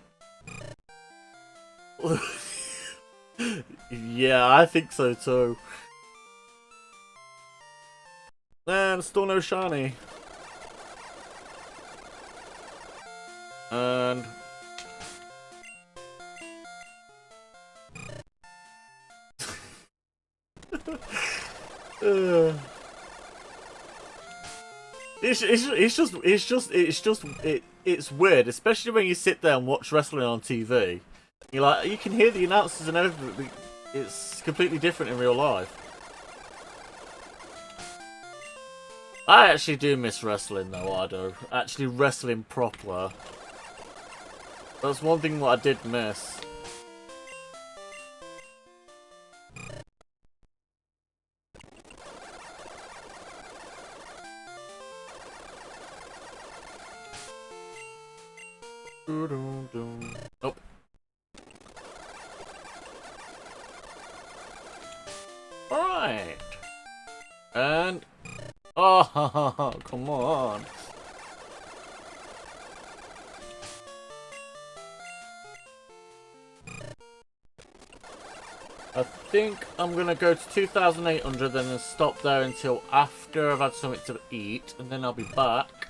Yeah, I think so too. Man, still no shiny. And... It's weird, especially when you sit there and watch wrestling on TV. You're like, you can hear the announcers and everything. It's completely different in real life. I actually do miss wrestling though, I do. Actually wrestling proper. That's one thing that I did miss. Nope. Alright. And... Oh, come on. I think I'm gonna go to 2,800 and then stop there until after I've had something to eat, and then I'll be back.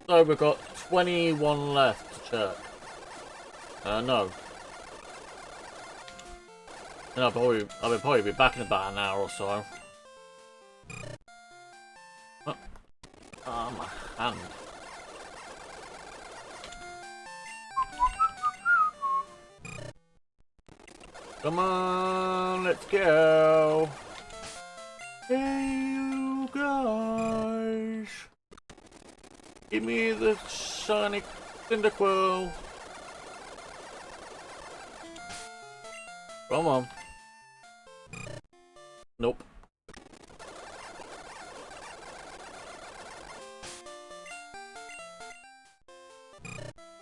So we've got 21 left to check. No. And I'll probably be back in about an hour or so. Oh, my hand. Come on, let's go. Hey, you guys. Give me the shiny Cyndaquil. Come on. Nope.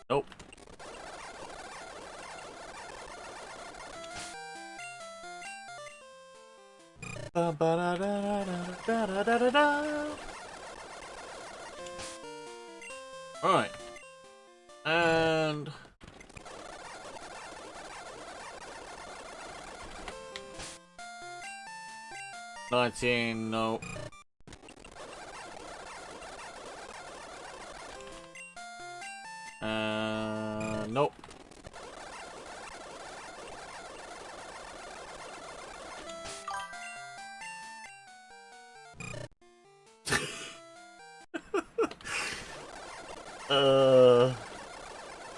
Nope. Alright. And... $19, nope. Nope.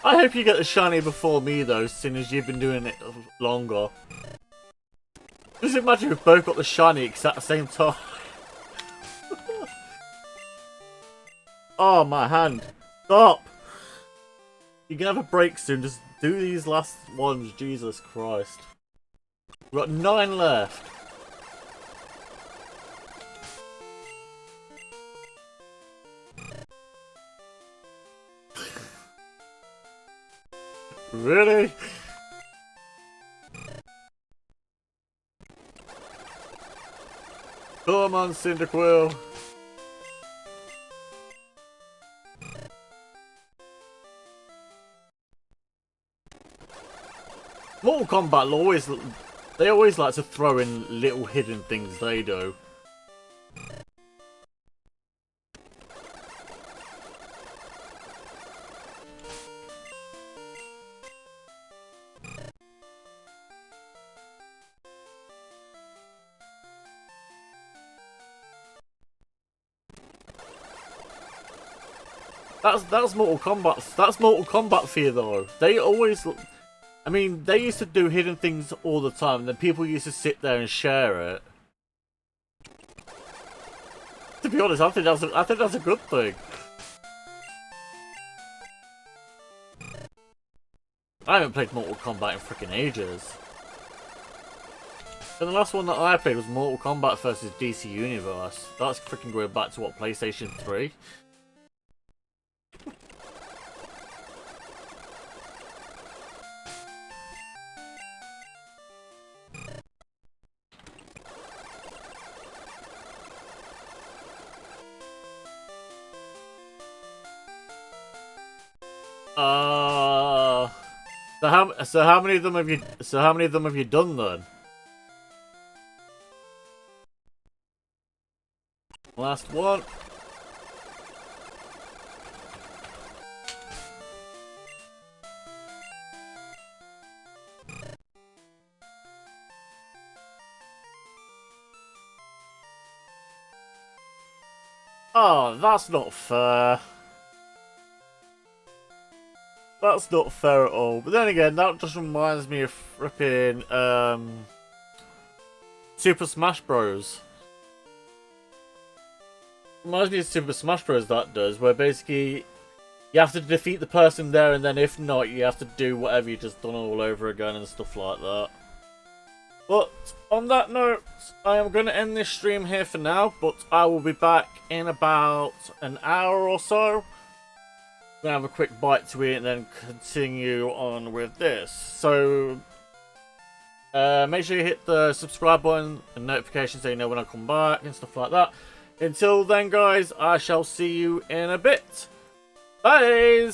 I hope you get the shiny before me though, seeing as you've been doing it longer. Just imagine we've both got the shiny at the same time. Oh, my hand. Stop! You can have a break soon, just do these last ones, Jesus Christ. We've got 9 left. Really? Come on, Cyndaquil. Mortal Kombat they always like to throw in little hidden things they do. That's Mortal Kombat. That's Mortal Kombat for you, though. They always, I mean, they used to do hidden things all the time, and then people used to sit there and share it. To be honest, I think that's a good thing. I haven't played Mortal Kombat in freaking ages. And the last one that I played was Mortal Kombat vs DC Universe. That's freaking going back to what, PlayStation 3? So how many of them have you done then? Last one. Oh, that's not fair. That's not fair at all. But then again, that just reminds me of flipping Super Smash Bros. Reminds me of Super Smash Bros. That does, where basically you have to defeat the person there, and then if not, you have to do whatever you just done all over again and stuff like that. But on that note, I am going to end this stream here for now, but I will be back in about an hour or so. I'm going to have a quick bite to eat and then continue on with this. So make sure you hit the subscribe button and notifications so you know when I come back and stuff like that. Until then, guys, I shall see you in a bit. Bye!